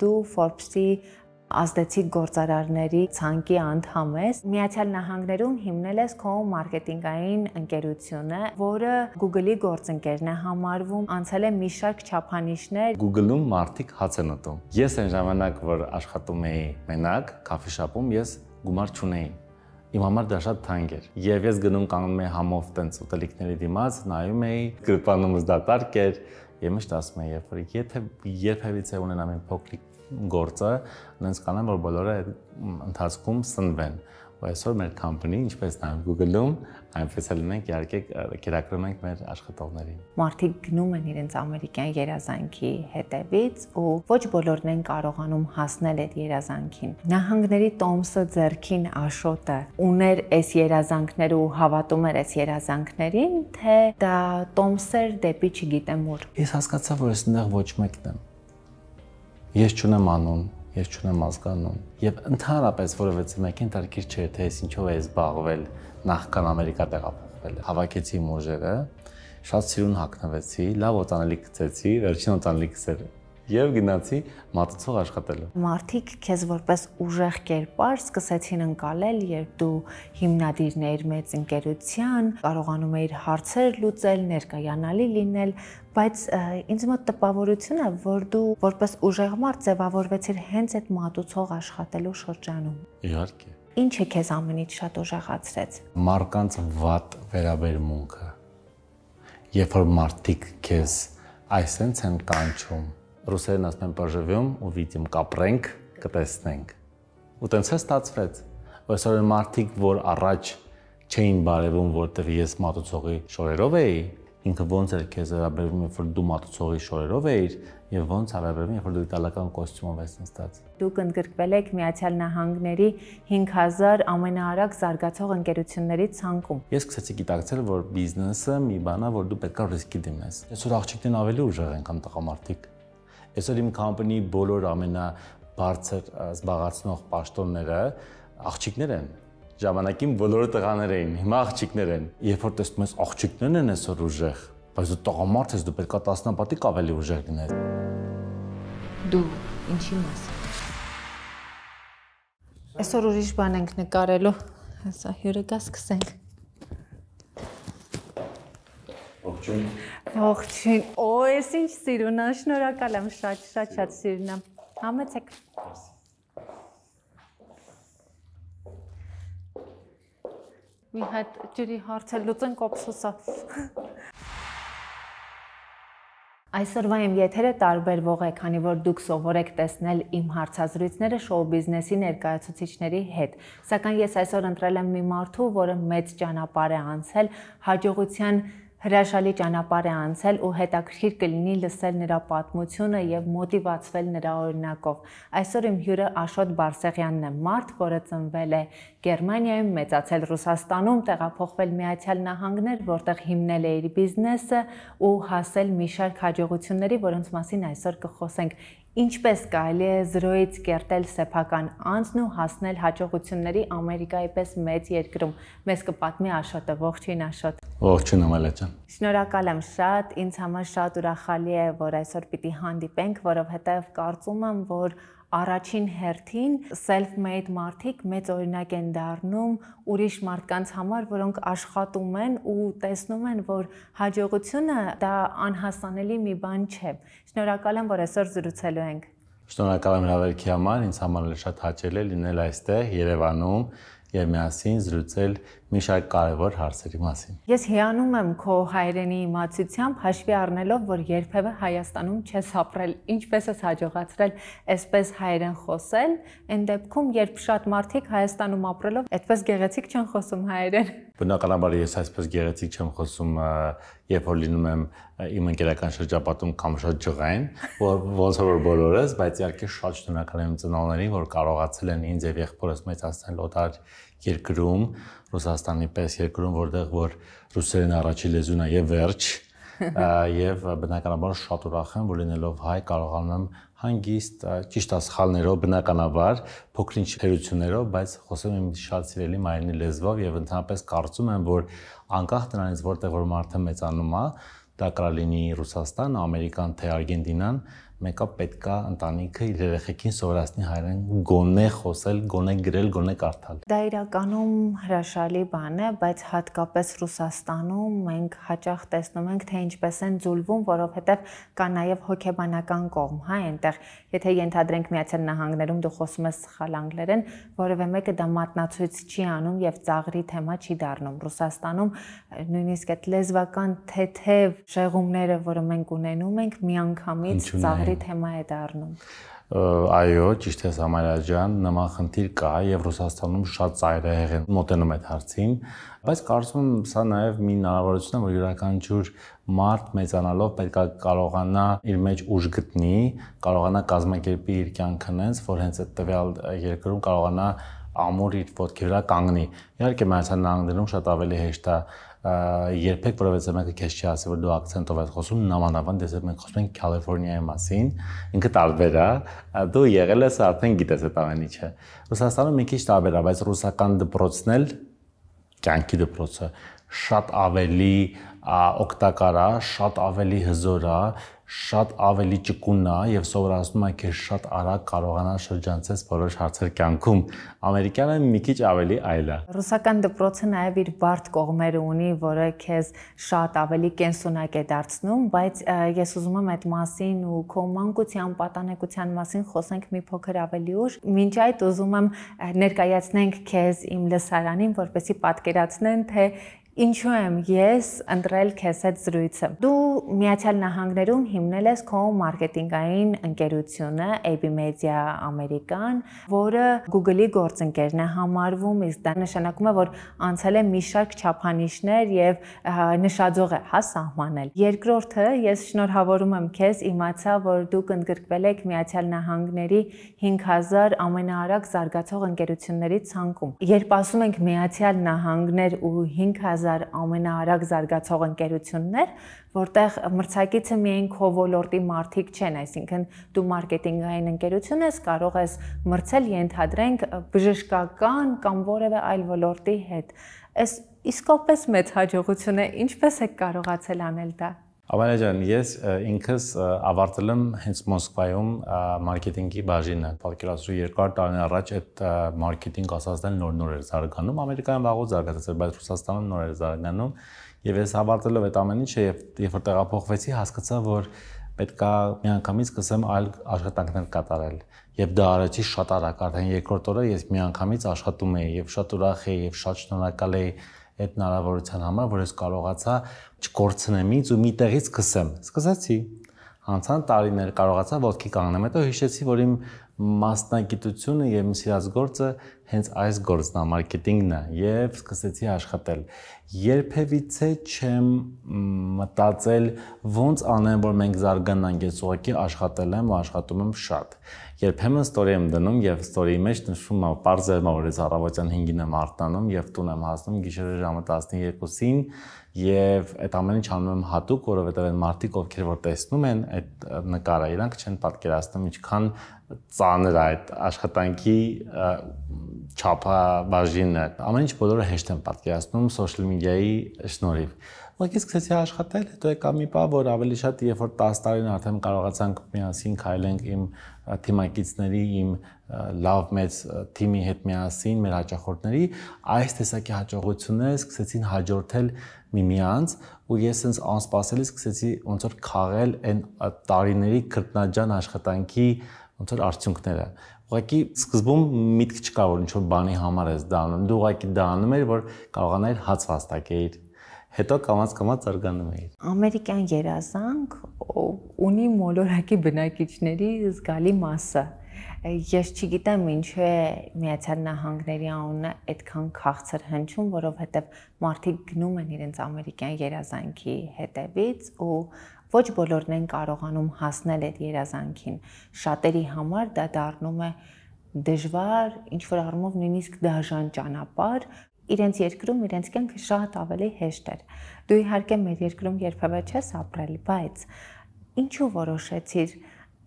Դու Forbes-ի ազդեցիկ գործարարների ցանկի անդամ ես։ Միացյալ Նահանգներում հիմնել ես քո մարքեթինգային ընկերությունը, որը Google-ի գործընկերն է համարվում, անցել է մի շարք չափանիշներ։ Google-ում մարդիկ հաց են ուտում։ Ես այն ժամանակ, որ աշխատում էի մենակ, քաֆի շապում, ես գումար չունեի։ Իմ համար դա շատ թանկ էր։ Եվ ես գնում կանգնում էի համով տենց ուտելիքների դիմաց, նայում էի, գրպանումս դատարկ էր, եւ միշտ ասում էի, որ երբևիցե ունենամ իմ փոքրիկ գործը, այնպես կանեմ, որ բոլորը ընթացքում սնվեն։ Ու այսօր մեր company, ինչպես նայում Google-ում, այնպես էլ ունենք իհարկե կերակրում ենք մեր աշխատողներին։ Մարդիկ գնում են իրենց ամերիկյան երազանքի հետևից ու ոչ բոլորն են կարողանում հասնել այդ երազանքին։ Նահանգների տոմսը ձեռքին Աշոտը ուներ այս երազանքները ու հավատում էր այս երազանքներին, թե դա տոմսեր դեպի չգիտեմ ուր։ Ես հասկացա, որ այստեղ ոչ մեկն եմ։ Ես չունեմ անուն, ես չունեմ ազգանուն։ Եվ ընդհանրապես որևէ մեկին դարքիր չէ, թե ես ինչով է զբաղվել նախքան Ամերիկա տեղափոխվել։ Հավաքեցի իմ ուժերը, շատ սիրուն հագնվեցի, լավ օծանելիք գցեցի, վերջին օծանելիքս էր եւ գնացի մատուցող աշխատելու։ Մարդիկ քեզ որպես ուժեղ կերպար սկսեցին ընկալել, երբ դու հիմնադիրն էիր մեծ ընկերության, կարողանում էիր հարցեր լուծել, ներկայանալի լինել, բայց ինձ մոտ տպավորություն է, որ դու որպես ուժեղ մարդ ձևավորվեցիր հենց այդ մատուցող աշխատելու շրջանում։ Իհարկե։ Ինչը քեզ ամենից շատ ուժեղացրեց։ Մարկանց վատ վերաբերմունքը։ Երբ որ մարդիկ քեզ այսպես են կանչում, ռուսերեն ասում են «поживем, увидим, կապրենք, կտեսնենք»։ Ու տենց է ստացվեց։ Այսօր մարդիկ, որ առաջ չէին բարևում, որտեղ ես մատուցողի շորերով էի, ինքը ոնց էր քեզ վերաբերվում, երբ որ դու մատուցողի շորերով էիր, եւ ոնց վերաբերվում, երբ որ դու իտալական կոստյումով ես նստած։ Դուք ընդգրկվել եք Միացյալ Նահանգների 5000 ամենաարագ զարգացող ընկերությունների ցանկում։ Ես սկսեցի գիտակցել, որ բիզնեսը մի բան է, որ դու պետք է ռիսկի դիմես։ Այսօր աղջիկներն ավելի ուժեղ են, քան տղամարդիկ։ Այսօր իմ company բոլոր ամենաբարձր զբաղացնող պաշտոնները աղջիկներ են։ Ժամանակին բոլորը տղաներ էին, հիմա աղջիկներ են։ Երբ որ տեսնում ես աղջիկներն են այսօր ուժեղ, բայց դու տղամարդ ես, դու պետք է 10 պատիկ ավելի ուժեղ լինես։ Դու ինչի մաս։ Այսօր ուրիշ բան ենք նկարելու։ Հեսա հյուրը գա սկսենք։ Ողջույն։ Ողջույն։ Օ, ես ինչ սիրուն եմ, շնորհակալ եմ, շատ սիրուն եմ։ Համեցեք։ Մի հատ ջրի հարցը լուծենք օբսոսա։ Այսօրվա իմ եթերը տարբերվող է, քանի որ դուք սովոր եք տեսնել իմ հարցազրույցները շոու բիզնեսի ներկայացուցիչների հետ։ Սակայն ես այսօր ընտրել եմ մի մարդու, որը մեծ ճանապարհ է անցել, հաջողության հրաշալի ճանապարհ է անցել ու հետաքրքիր կլինի լսել նրա պատմությունը եւ մոտիվացվել նրա օրինակով։ Այսօր իմ հյուրը Աշոտ Բարսեղյանն է, մարդ, որը ծնվել է Գերմանիայում, մեծացել Ռուսաստանում, տեղափոխվել Միացյալ Նահանգներ, որտեղ հիմնել է իր բիզնեսը ու հասել մի շարք հաջողությունների, որոնց մասին այսօր կխոսենք։ Ինչպես կարելի է 0-ից կերտել սեփական անձն ու հասնել հաջողությունների Ամերիկայի պես մեծ երկրում։ Մեզ կպատմի Աշոտը, ողջույն Աշոտ։ Ողջույն Ամալիա ջան։ Շնորհակալ եմ շատ, ինձ համար շատ ուրախալի է, որ այսօր պիտի հանդիպենք, որովհետև կարծում եմ, որ առաջին հերթին self-made մարդիկ մեծ օրինակ են դառնում ուրիշ մարդկանց համար, որոնք աշխատում են ու տեսնում են, որ հաջողությունը դա անհասանելի մի բան չէ։ Շնորհակալ եմ, որ այսօր զրուցելու ենք։ Շնորհակալ եմ հրավերքի համար, ինձ համար էլ շատ հաճելի է լինել այստեղ Երևանում եւ միասին զրուցել մի շարք կարևոր հարցերի մասին։ Ես հիանում եմ քո հայրենի իմացությամբ, հաշվի առնելով, որ երբևէ Հայաստանում չես ապրել, ինչպես ես հաջողացրել այսպես հայերեն խոսել, այն դեպքում, երբ շատ մարդիկ Հայաստանում ապրելով այդպես գեղեցիկ չեն խոսում հայերեն։ Բնականաբար ես այսպես գեղեցիկ չեմ խոսում, երբ որ լինում եմ իմ ընկերական շրջապատում կամ շատ ջղային, ոնց որ բոլորս, բայց իհարկե շատ շնորհակալ եմ ծնողներին, որ կարողացել են ինձ եւ եղբորս մեծացնել օտար երկրում, Ռուսաստանի պես երկրում, որտեղ որ ռուսերեն առաջի լեզուն է եւ վերջ, եւ բնականաբար շատ ուրախ եմ, որ լինելով հայ կարողանում եմ հանգիստ, ճիշտ սխալներով, բնականաբար, փոքրինչ թերություններով, բայց խոսում եմ շատ սիրելի մայրենի լեզվով եւ ընդհանրապես կարծում եմ, որ անկախ դրանից որտեղ որ մարդը մեծանում է, դա կարող լինի Ռուսաստան, Ամերիկան, թե Արգենտինան, մեկը պետք է ընտանիքը իր երեխեքին սովորացնի հայերեն գոնե խոսել, գոնե գրել, գոնե կարդալ։ Դա իրականում հրաշալի բան է, բայց հատկապես Ռուսաստանում մենք հաճախ տեսնում ենք, թե ինչպես են ձուլվում, որովհետև կա նաև հոգեբանական կողմ, հա, այնտեղ, եթե ենթադրենք Միացյալ Նահանգներում դու խոսում ես սխալ անգլերեն, որևէ մեկը դա մատնացույց չի անում եւ ծաղրի թեմա չի դառնում։ Ռուսաստանում նույնիսկ այդ լեզվական թեթև շեղումները, որը մենք ունենում ենք, միանգամից ծաղրի թեմա է դառնում։ Այո, ճիշտ է Սամայելա ջան, նման խնդիր կա եւ Ռուսաստանում շատ ծայրահեղ են մոտենում այդ հարցին, բայց կարծում եմ սա նաեւ մի հնարավորություն է, որ յուրաքանչյուր մարդ մեծանալով պետք է կարողանա իր մեջ ուժ գտնի, կարողանա կազմակերպի իր կյանքը այնպես, որ հենց այդ տվյալ երկրում կարողանա ամուր իր ոտքի վրա կանգնի։ Իհարկե Միացյալ Նահանգներում շատ ավելի հեշտ է երբեք որևէ մեկը քեզ չի ասի, որ դու ակցենտով ես խոսում, նամանավանդ դες մենք խոսում ենք Կալիֆոռնիայի մասին, ինքը տարբեր է, դու եղել ես արդեն գիտես այդ ամեն ինչը։ Ռուսաստանում մի քիչ տարբեր է, բայց ռուսական դպրոցն էլ կյանքի դպրոցը շատ ավելի օգտակար է, շատ ավելի հզոր է, շատ ավելի ճկուն է եւ սովորացնում է քեզ շատ արագ կարողանալ շրջանցել որոշ հարցեր կյանքում։ Ամերիկանը մի քիչ ավելի այլ է։ Ռուսական դպրոցը նաեւ իր բարդ կողմերը ունի, որը քեզ շատ ավելի կենսունակ է դարձնում, բայց ես ուզում եմ այդ մասին ու քո մանկության պատանեկության մասին խոսենք մի փոքր ավելի ուշ։ Մինչ այդ ուզում եմ ներկայացնենք քեզ իմ լսարանին, որպեսզի պատկերացնեն, թե ինչու եմ ես ընտրել քեզ այդ զրույցը։ Դու Միացյալ Նահանգներում հիմնել ես քո մարքեթինգային ընկերությունը AB Media American, որը Google-ի գործընկերն է համարվում, իսկ դա նշանակում է, որ անցել է մի շարք չափանիշներ եւ նշաձող է, հա, սահմանել։ Երկրորդը, ես շնորհավորում եմ քեզ, իմացա, որ դուք ընդգրկվել եք Միացյալ Նահանգների 5000 ամենաարագ զարգացող ընկերությունների ցանկում։ Երբ ասում ենք Միացյալ Նահանգներ ու 5000 ամենաարագ զարգացող ընկերություններ, որտեղ մրցակիցը միայն քո ոլորտի մարդիկ չեն, այսինքն դու մարքեթինգային ընկերություն ես, կարող ես մրցել, ենթադրենք, բժշկական կամ որևէ այլ ոլորտի հետ։ Այս իսկապես մեծ հաջողություն է, ինչպես եք կարողացել անել դա։ Ամենա ջան, ես ինքս ավարտել եմ հենց Մոսկվայում մարքեթինգի բաժինը։ Պատկերացրու 200 տարի առաջ այդ մարքեթինգ ասածն նոր էր զարգանում, Ամերիկայում վաղուց զարգացել, բայց Ռուսաստանում նոր էր զարգանում, եւ ես ավարտելով այդ ամեն ինչը եւ երբ որ տեղափոխվեցի, հասկացա, որ պետք է միանգամից սկսեմ այլ աշխատանքներ կատարել։ Եվ դա արեցի շատ արագ, արդեն երկրորդ օրը ես միանգամից աշխատում էի եւ շատ ուրախ էի եւ շատ շնորհակալ էի այդ հնարավորության համար, որ ես կարողացա չկորցնեմ ինձ ու մի տեղից սկսեմ։ Սկսեցի։ Անցան տարիներ, կարողացա ոտքի կանգնեմ, հետո հիշեցի, որ իմ մասնագիտությունը եւ իմ սիրած գործը հենց այս գործն է, մարքեթինգն է, եւ սկսեցի աշխատել։ Երբևիցե չեմ մտածել ոնց անեմ, որ մենք զարգանանք, ես ուղղակի աշխատել եմ ու աշխատում եմ շատ։ Երբեմն ստորի եմ դնում եւ ստորիի մեջ նշվում է պարզերմա, որ ես առավոտյան 5-ին եմ արտանում եւ տուն եմ հասնում գիշերը ժամը 12-ին եւ այդ ամեն ինչ անում եմ հատուկ, որովհետեւ այն մարդիկ, ովքեր որ տեսնում են այդ նկարը, իրանք չեն պատկերացնում ինչքան ծանր է այդ աշխատանքի չափը բաժինը։ Ամեն ինչ բոլորը հեշտ են պատկերացնում սոցիալ մեդիայի շնորհիվ։ Ուղղակի սկսեցի աշխատել, հետո եկա մի պահ, որ ավելի շատ երբ որ 10 տարին արդեն կարողացանք միասին քայլենք իմ թիմակիցների, իմ լավ մեծ թիմի հետ միասին, մեր հաճախորդների, այս տեսակի հաջողությունները սկսեցին հաջորդել միմյանց ու ես ինձ անսպասելի սկսեցի ոնց որ քաղել այն տարիների քրտնաջան աշխատանքի ոնց որ արդյունքները։ Ուղղակի սկզբում միտք չկա, որ ինչ-որ բանի համար ես դա անում, դու ուղղակի դա անում ես, որ կարողանայիր հաց վաստակեիր։ Հետո կամաց զարգանում էի։ Ամերիկյան երազանք ունի մոլորակի բնակիչների զգալի մասը։ Ես չգիտեմ ինչու է Միացյալ Նահանգների անունը այդքան քաղցր հնչում, որովհետև մարդիկ գնում են իրենց ամերիկյան երազանքի հետևից ու ոչ բոլորն են կարողանում հասնել այդ երազանքին։ Շատերի համար դա դառնում է դժվար, ինչ որ առումով նույնիսկ դաժան ճանապարհ։ Իրենց երկրում իրենց կյանքը շատ ավելի հեշտ էր։ Դու իհարկե մեր երկրում երբևէ չես ապրել, բայց ինչու որոշեցիր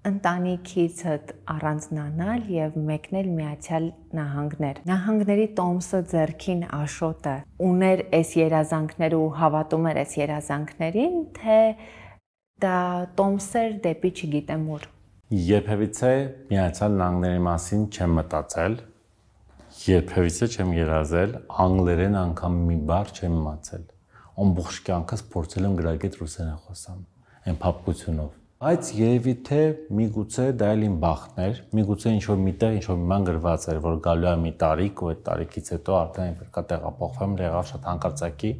ընտանիքիցդ առանձնանալ եւ մեկնել Միացյալ Նահանգներ։ Նահանգների տոմսը ձեռքին Աշոտը ուներ այս երազանքները ու հավատում էր այս երազանքներին, թե դա տոմսեր դեպի չգիտեմ ուր։ Երբևիցե Միացյալ Նահանգների մասին չեմ մտածել, երբևիցե չեմ երազել, անգլերեն անգամ մի բառ չեմ իմացել։ Ամբողջ կյանքս փորձել եմ գրագետ ռուսերեն խոսամ, այն փափկությունով։ Բայց երևի թե միգուցե դա էլ իմ բախտն էր, միգուցե ինչ-որ միտեղ ինչ-որ մի բան գրված էր, որ գալու է մի տարիք ու այդ տարիքից հետո արդեն պետք է տեղափոխվեմ, եղավ շատ հանկարծակի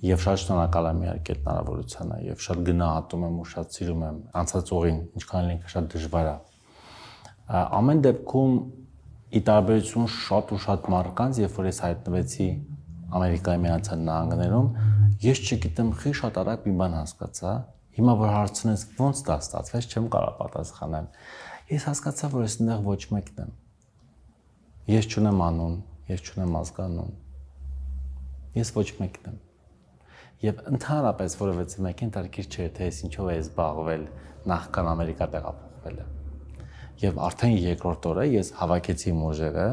եւ շատ շնորհակալ եմ իհարկե այդ հնարավորությանը եւ շատ գնահատում եմ ու շատ սիրում եմ անցած ուղին, ինչքան ինքը շատ դժվար է։ Ամեն դեպքում ի տարբերություն շատ ու շատ մարդկանց, երբ որ ես հայտնվեցի Ամերիկայի Միացյալ Նահանգներում, ես չգիտեմ խի շատ արագ մի բան հասկացա։ Հիմա որ հարցնես ո՞նց դա ստացվեց, չեմ կարող պատասխանել։ Ես հասկացա, որ ես այնտեղ ոչ մեկն եմ։ Ես չունեմ անուն, ես չունեմ ազգանուն։ Ես ոչ մեկն եմ։ Եվ ընդհանրապես որևէ մեկին դարքիր չէ, թե ես ինչով եմ զբաղվել նախքան Ամերիկա տեղափոխվելը։ Եվ արդեն երկրորդ օրը ես հավաքեցի իմ ուժերը,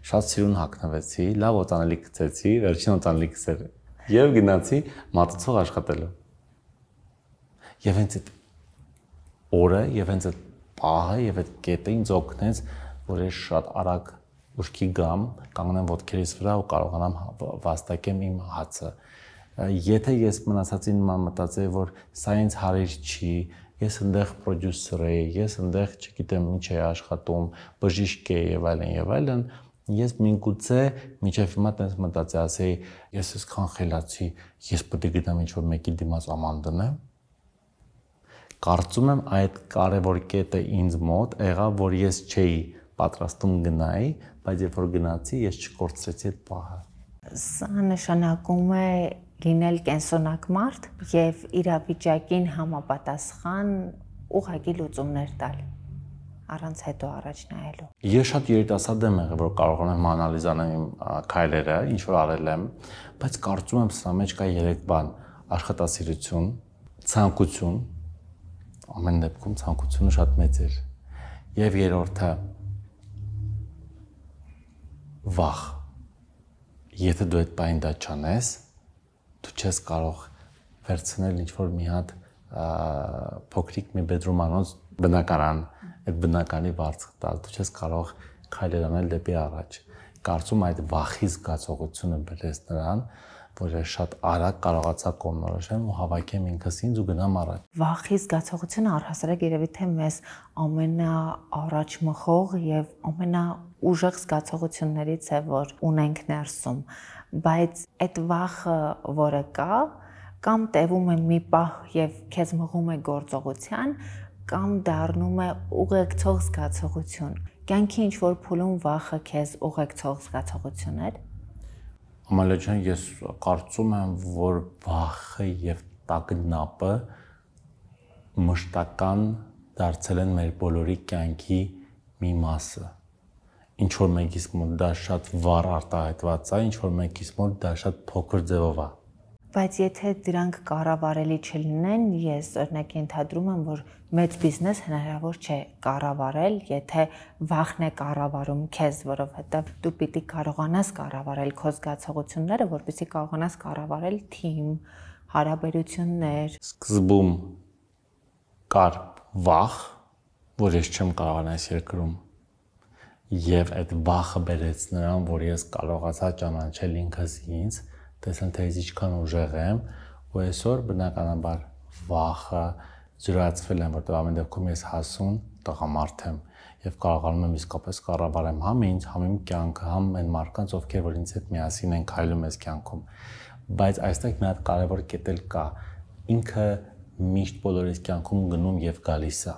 շատ սիրուն հագնվեցի, լավ օծանելիք գցեցի, վերջին օծանելիքս էր եւ գնացի մատուցող աշխատելու։ Եվ հենց այդ օրը եւ հենց այդ պահը եւ այդ կետը ինձ օգնեց, որ ես շատ արագ ուշքի գամ, կանգնեմ ոտքերիս վրա ու կարողանամ վաստակեմ իմ հացը։ Եթե ես մնացածին նման մտածեի, որ սա ինձ հարիր չի, ես այնտեղ պրոդյուսեր եի, ես այնտեղ չգիտեմ ինչ էի աշխատում, բժիշկ էի եւ այլն, ես միգուցե միջև հիմա տենց մտածի ասեի, ես այսքան խելացի, ես պետք է գտնամ ինչ-որ մեկի դիմաց աման դնեմ։ Կարծում եմ այդ կարևոր կետը ինձ մոտ եղավ, որ ես չէի պատրաստում գնայի, բայց երբ որ գնացի, ես չկորցրեցի այդ պահը։ Սա նշանակում է լինել կենսունակ մարդ եւ իրավիճակին համապատասխան ուղղակի լուծումներ տալ առանց հետո առաջ նայելու։ Ես շատ երիտասարդ եմ եղել, որ կարողանամ անալիզ անեմ իմ քայլերը, ինչ որ արել եմ, բայց կարծում եմ սա մեջ կա 3 բան՝ աշխատասիրություն, ցանկություն, ամեն դեպքում ցանկությունը շատ մեծ էր, եւ երրորդը վախ։ Եթե դու այդ բանը դա չանես, դու չես կարող վերցնել ինչ-որ մի հատ փոքրիկ մի բեդրումանոց բնակարան, այդ բնականի վարձ տալ, դու չես կարող քայլեր անել դեպի առաջ։ Կարծում այդ վախի զգացողությունը բերեց նրան, որ ես շատ արագ կարողացա կողմնորոշեմ ու հավաքեմ ինքս ինձ ու գնամ առաջ։ Վախի զգացողությունը առհասարակ երևի թե մեզ ամենաառաջ մխող եւ ամենաուժեղ զգացողություններից է, որ ունենք ներսում, բայց այդ վախը, որը կա, կամ տևում է մի պահ եւ քեզ մղում է գործողության, կամ դառնում է ուղեկցող զգացողություն։ Կյանքի ինչ որ փուլում վախը քեզ ուղեկցող զգացողություն էր։ Ամալիա ջան, ես կարծում եմ, որ վախը եւ տագնապը մշտական դարձել են մեր բոլորի կյանքի մի մասը։ Ինչ որ մեկից մոտ դա շատ վառ արտահայտված է, ինչ որ մեկից մոտ դա շատ փոքր ձևով է։ Բայց եթե դրանք կառավարելի չլինեն, ես օրինակ ենթադրում եմ, որ մեծ բիզնես հնարավոր չէ կառավարել, եթե վախն է կառավարում քեզ, որովհետև դու պիտի կարողանաս կառավարել քո զգացողությունները, որպեսզի կարողանաս կառավարել թիմ, հարաբերություններ։ Սկզբում կար վախ, որ ես չեմ կարողանա այս երկրում, եւ այդ վախը բերեց նրան, որ ես կարողացա ճանաչել ինքս ինձ, տեսնել թե ես ինչքան ուժեղ եմ, ու այսօր բնականաբար վախը զրոյացվել եմ, որտեղ ամեն դեպքում ես հասուն տղամարդ եմ եւ կարողանում եմ իսկապես կառավարեմ համ ինձ, համ իմ կյանքը, համ այն մարդկանց, ովքեր որ ինձ հետ միասին են քայլում այս կյանքում։ Բայց այստեղ մի հատ կարևոր կետ կա, ինքը միշտ բոլորիս կյանքում գնում եւ գալիս է։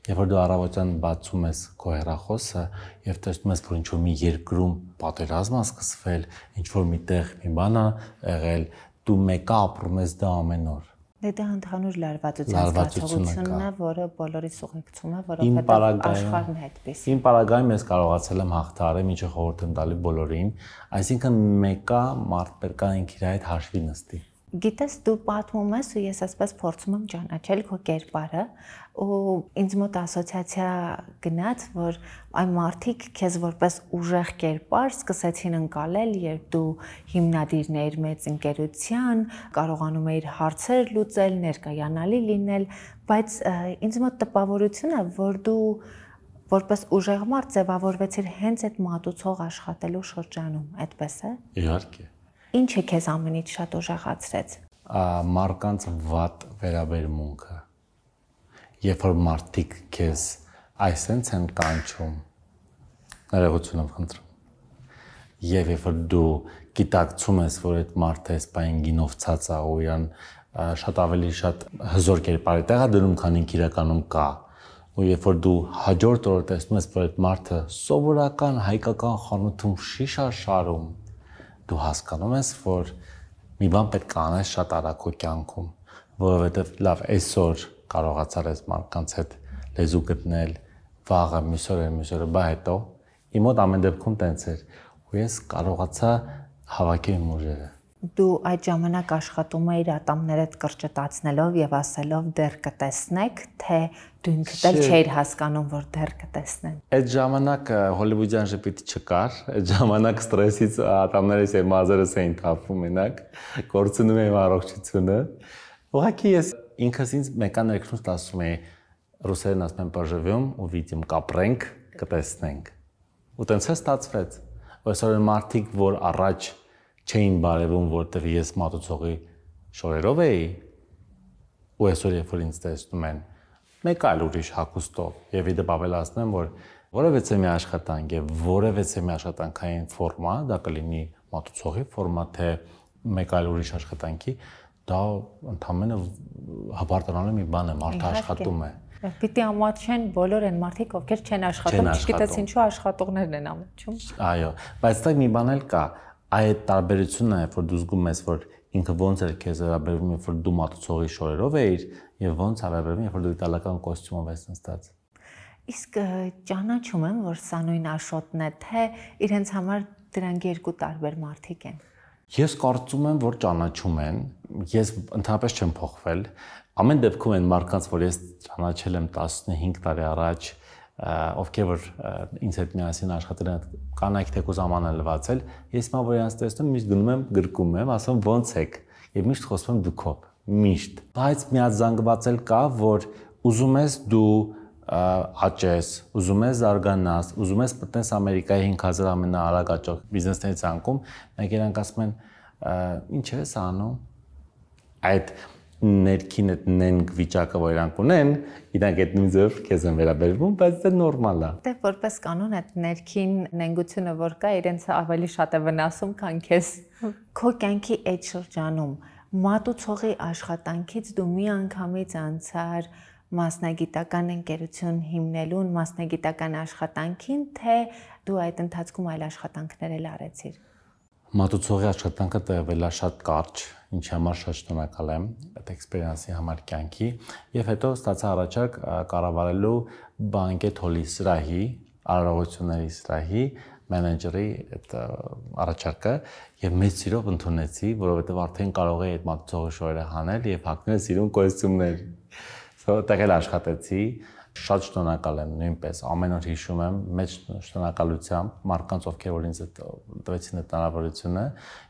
Երբ որ դու առավոտյան բացում ես քո հեռախոսը եւ տեսնում ես, որ ինչ-որ մի երկրում պատերազմ է սկսվել, ինչ-որ միտեղ մի բան է եղել, դու մեկը ապրում ես դա ամեն օր։ Դա ընդհանուր լարվածության զգացողությունն է, որը բոլորիս ուղեկցում է, որովհետեւ աշխարհն է այդպես։ Իմ պարագայում ես կարողացել եմ հաղթահարել, ինչը խորհուրդ եմ տալի բոլորին, այսինքն մեկը մարդ պետք է ինքն իր հետ հաշվի նստի։ Գիտես, դու պատմում ես ու ես ասես փորձում եմ ճանաչել քո կերպարը ու ինձ մոտ ասոցիացիա գնաց, որ այն մարդիկ քեզ որպես ուժեղ կերպար սկսեցին ընկալել, երբ դու հիմնադիրն էիր մեծ ընկերության, կարողանում էիր հարցեր լուծել, ներկայանալի լինել, բայց ինձ մոտ տպավորություն է, որ դու որպես ուժեղ մարդ ձևավորվեցիր հենց այդ մատուցող աշխատելու շրջանում, այդպես է։ Իհարկե։ Ինչը քեզ ամենից շատ ուժեղացրեց։ Մարկանց վատ վերաբերմունքը։ Երբ որ մարդիկ քեզ այսպես են կանչում, ներողություն եմ խնդրում։ Եվ երբ որ դու գիտակցում ես, որ այդ մարդը այս բան գինով ցած է ու իրան շատ ավելի շատ հզոր կերպարի տեղա դնում, քան ինքը իրականում կա։ Ու երբ որ դու հաջորդ օրը տեսնում ես, որ այդ մարդը սովորական հայկական խանութում շիշա շարում, դու հասկանում ես, որ մի բան պետք է անես շատ արագ քո կյանքում, որովհետև լավ այսօր կարողացար այս մարդկանց հետ լեզու գտնել, վաղը մյուս օրը, բա հետո իմ մոտ ամեն դեպքում տենց էր, ու ես կարողացա հավաքել իմ ուժերը։ Դու այդ ժամանակ աշխատում էիր ատամներդ կրճտացնելով եւ ասելով դեռ կտեսնեք, թե դու ինքդ էլ չէիր հասկանում, որ դեռ կտեսնեն։ Այդ ժամանակ հոլիվուդյան ժպիտը չկար, այդ ժամանակ ստրեսից ատամներս եւ մազերս էին թափվում մենակ, կորցնում եմ առողջությունը։ Ուղղակի ես ինքս ինձ մեկան ներքնուց ասում էի, ռուսերեն ասում են «պոժիվյոմ» ու «վիդիմ կապրենք, կտեսնենք»։ Ու տենց է ստացվեց։ Այսօր մարդիկ, որ առաջ չէին բարևում, որտեղ ես մատուցողի շորերով էի, ու այսօր երբ որ ինձ տեսնում են, մեկ այլ ուրիշ հագուստով, եւ իդեպ ավելացնեմ, որ որևէ մի աշխատանք եւ որևէ մի աշխատանքային ֆորմա, դա կլինի մատուցողի ֆորմա, թե մեկ այլ ուրիշ աշխատանքի, դա ընդհանրապես հպարտանալու մի բան է, մարդը աշխատում է։ Պիտի ամաչեն բոլոր այն մարդիկ, ովքեր չեն աշխատում, չգիտես ինչու աշխատողներն են ամաչում։ Այո, բայց դա մի բան էլ կա, այդ տարբերությունն է, որ դու զգում ես, որ ինքը ոնց էր քեզ վերաբերվում, երբ որ դու մատուցողի շորերով էիր, եւ ոնց է վերաբերվում, երբ որ դու իտալական կոստյումով ես նստած։ Իսկ ճանաչում եմ, որ սա նույն Աշոտն է, թե իրենց համար դրանք երկու տարբեր մարդիկ են։ Ես կարծում եմ, որ ճանաչում են, ես ընդհանրապես չեմ փոխվել։ Ամեն դեպքում այն մարդկանց, որ ես ճանաչել եմ 15 տարի առաջ, ովքեր որ ինձ հետ միասին աշխատել են, կանայք թեկուզ ամանալվածել, ես հիմա որ իրանց տեսնում, միշտ գնում եմ, գրկում եմ, ասում ոնց եք, եւ միշտ խոսում եմ դուքով, միշտ։ Բայց մի հատ զանգված էլ կա, որ ուզում ես դու աճես, ուզում ես զարգանաս, ուզում ես մտնես Ամերիկայի 5000 ամենաարագ աճող բիզնեսների ցանկում, մենք իրանք ասում են, ինչ ես անում։ Այդ ներքին այդ նենգ վիճակը, որ իրանք ունեն, իրանք այդ նույն ձև քեզ են վերաբերվում, բայց դա նորմալ է։ Դե որպես կանոն այդ ներքին նենգությունը, որ կա, իրենց ավելի շատ է վնասում, քան քեզ։ Քո կյանքի այդ շրջանում մատուցողի աշխատանքից դու մի անգամից անցար մասնագիտական ընկերություն հիմնելուն, մասնագիտական աշխատանքին, թե դու այդ ընթացքում այլ աշխատանքներ էլ արեցիր։ Մատուցողի աշխատանքը տևել է շատ կարճ, ինչի համար շատ շնորհակալ եմ այդ էքսպերիենսի համար կյանքի, եւ հետո ստացա առաջարկ կառավարելու բանկետ հոլի սրահի, արարողությունների սրահի մենեջերի այդ առաջարկը եւ մեծ սիրով ընդունեցի, որովհետեւ արդեն կարող էի այդ մատուցողի շորերը հանել եւ հագնել սիրուն կոստյումներ։ Տեղել աշխատեցի, շատ շնորհակալ եմ նույնպես, ամեն օր հիշում եմ մեծ շնորհակալությամբ մարդկանց, ովքեր որ ինձ տվեցին այդ հնարավորությունը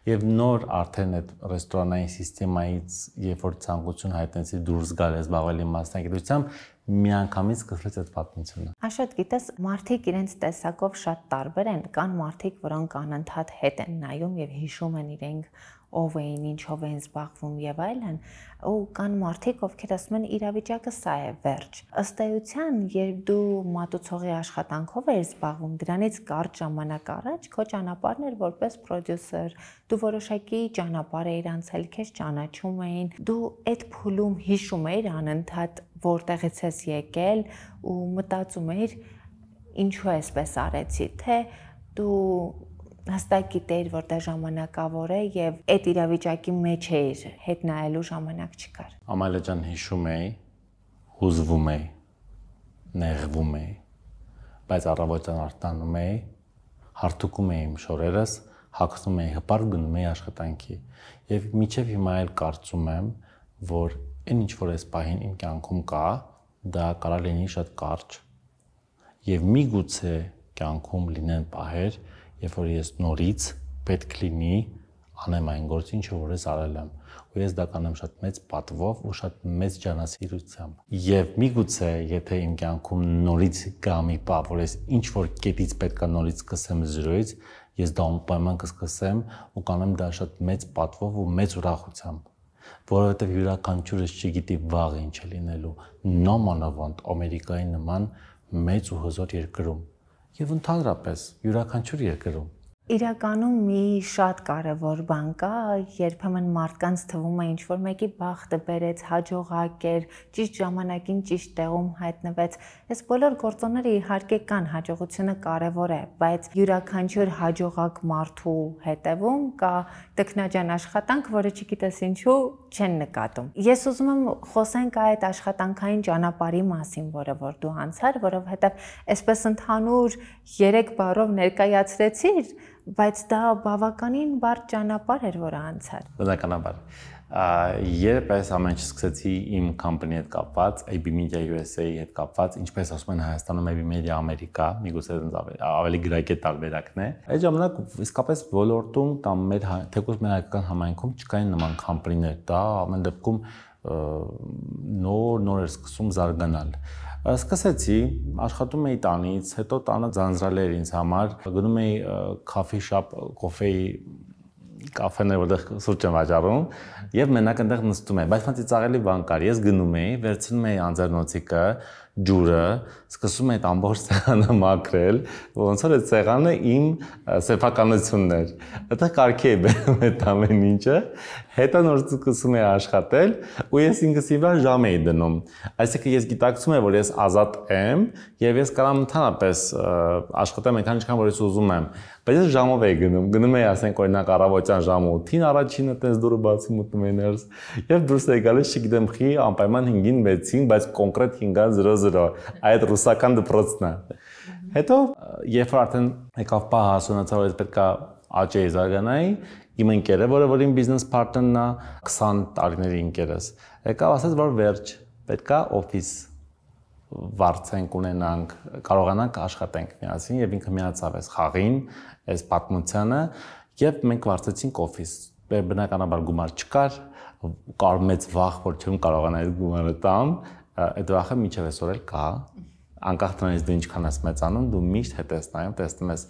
եւ նոր արդեն այդ ռեստորանային համակարգից, երբ որ ցանկություն հայտնեցի դուրս գալ ես զբաղվել իմ մասնագիտությամբ, միանգամից սկսվեց այդ պատմությունը։ Աշոտ, գիտես, մարդիկ իրենց տեսակով շատ տարբեր են, կան մարդիկ, որոնք անընդհատ հետ են նայում եւ հիշում են իրենք ով էին, ինչով էին զբաղվում եւ այլն, ու կան մարդիկ, ովքեր ասում են իրավիճակը սա է, վերջ։ Ըստ էության, երբ դու մատուցողի աշխատանքով ես զբաղվում, դրանից կարճ ժամանակ առաջ քո ճանապարհն էր որպես պրոդյուսեր, դու որոշակի ճանապարհ էիր անցել, քեզ ճանաչում էին, դու այդ փուլում հիշում էիր անընդհատ որտեղից ես եկել ու մտածում էիր ինչու էսպես արեցի, թե դու հստակ գիտեիր, որ դա ժամանակավոր է եւ այդ իրավիճակի մեջ էիր, հետ նայելու ժամանակ չկար։ Ամալիա ջան, հիշում էի, հուզվում էի, նեղվում էի, բայց առավոտյան արտանում էի, հարթուկում էի իմ շորերս, հագնում էի, հպարտ գնում էի աշխատանքի։ Եվ միջև հիմա էլ կարծում եմ, որ այն ինչ որ այս պահին իմ կյանքում կա, դա կարող լինի շատ կարճ։ Եվ միգուցե կյանքում լինեն պահեր, երբ որ ես նորից պետք լինի անեմ այն գործը, ինչը որ ես արել եմ, ու ես դա կանեմ շատ մեծ պատվով ու շատ մեծ ջանասիրությամբ։ Եվ միգուցե, եթե իմ կյանքում նորից գա մի պահ, որ ես ինչ որ կետից պետքա նորից սկսեմ 0-ից, ես դա անպայման կսկսեմ ու կանեմ դա շատ մեծ պատվով ու մեծ ուրախությամբ, որովհետև յուրաքանչյուրս չգիտի վաղ ինչ է լինելու, նոմանավանդ Ամերիկայի նման մեծ ու հզոր երկրում եւ ընդհանրապես յուրաքանչյուր երկրում։ Իրականում մի շատ կարևոր բան կա, երբեմն մարդկանց թվում է ինչ որ մեկի բախտը բերեց, հաջողակ էր, ճիշտ ժամանակին ճիշտ տեղում հայտնվեց։ Այս բոլոր գործոնները իհարկե կան, հաջողությունը կարևոր է, բայց յուրաքանչյուր հաջողակ մարդու հետևում կա տքնաջան աշխատանք, որը չգիտես ինչու չեն նկատում։ Ես ուզում եմ խոսենք այդ աշխատանքային ճանապարհի մասին, որը որ դու անցար, որովհետև այսպես ընդհանուր 3 բառով ներկայացրեցիր, բայց դա բավականին բարդ ճանապարհ էր, որը անցար։ Բնականաբար։ Երբ այս ամեն ինչ սկսեցի իմ company հետ կապված, AB Media USA-ի հետ կապված, ինչպես ասում են Հայաստանում AB Media Ամերիկա, միգուցե ավելի գրագետ տարբերակն է։ Այդ ժամանակ իսկապես ոլորտում կամ մեր թեկուզ մեր հայկական համայնքում չկային նման company-ներ, դա ամեն դեպքում նոր էր սկսում զարգանալ։ Սկսեցի, աշխատում էի տանից, հետո տանը ձանձրալ էր ինձ համար, գնում էի coffee shop, կաֆեներ, որտեղ սուրճ եմ վաճառում, եւ մենակ այնտեղ նստում էի, բայց ֆանտի ծաղելի բան կար, ես գնում էի, վերցնում էի անձեռնոցիկը, ջուրը, սկսում էի ամբողջ սեղանը մաքրել, ոնց որ այդ սեղանը իմ սեփականությունն էր։ Այդտեղ կարգի էի բերում այդ ամեն ինչը, հետո նոր սկսում էի աշխատել, ու ես ինքս իվրա ժամ էի դնում։ Այսինքն ես գիտակցում եմ, որ ես ազատ եմ, եւ ես կարամ ընդհանրապես աշխատեմ այնքան ինչքան որ ես ուզում եմ, բայց ես ժամով էի գնում էի, ասենք օրինակ առավոտյան ժամը 8-ին առաջինը տես դուրը բացում ուտում էի ներս, եւ դուրս էի գալիս, չգիտեմ խի, անպայման 5-ին 6-ին, բայց կոնկրետ 5:00 այդ ռուսական դպրոցն է։ Հետո երբ որ արդեն եկավ պահը հասունացավ, որ պետքա աճեի զարգանայի, իմ ընկերը, որը իմ բիզնես պարտներն է, 20 տարիների ընկերս, եկավ ասաց, որ վերջ, պետքա օֆիս վարձենք ունենանք, կարողանանք աշխատենք միասին, եւ ինքը միացավ այս խաղին, այս պատմությանը, եւ մենք վարձեցինք օֆիս։ Բնականաբար գումար չկար, կար մեծ վախ, որ չեմ կարողանա այդ գումարը տամ, այդ վախը մինչև այսօր էլ կա, անկախ դրանից դու ինչքան ես մեծանում, դու միշտ հետ ես նայում, տեսնում ես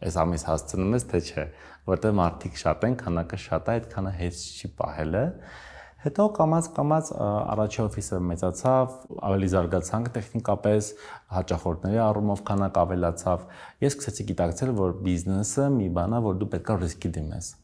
այս ամիս հասցնում ես, թե չէ, որտեղ մարդիկ շատ են, քանակը շատ է, այդքանը հեչ չի պահելը։ Հետո կամաց առաջի օֆիսը մեծացավ, ավելի զարգացանք տեխնիկապես, հաճախորդների առումով քանակ ավելացավ։ Ես սկսեցի գիտակցել, որ բիզնեսը մի բան է, որ դու պետք է ռիսկի դիմես։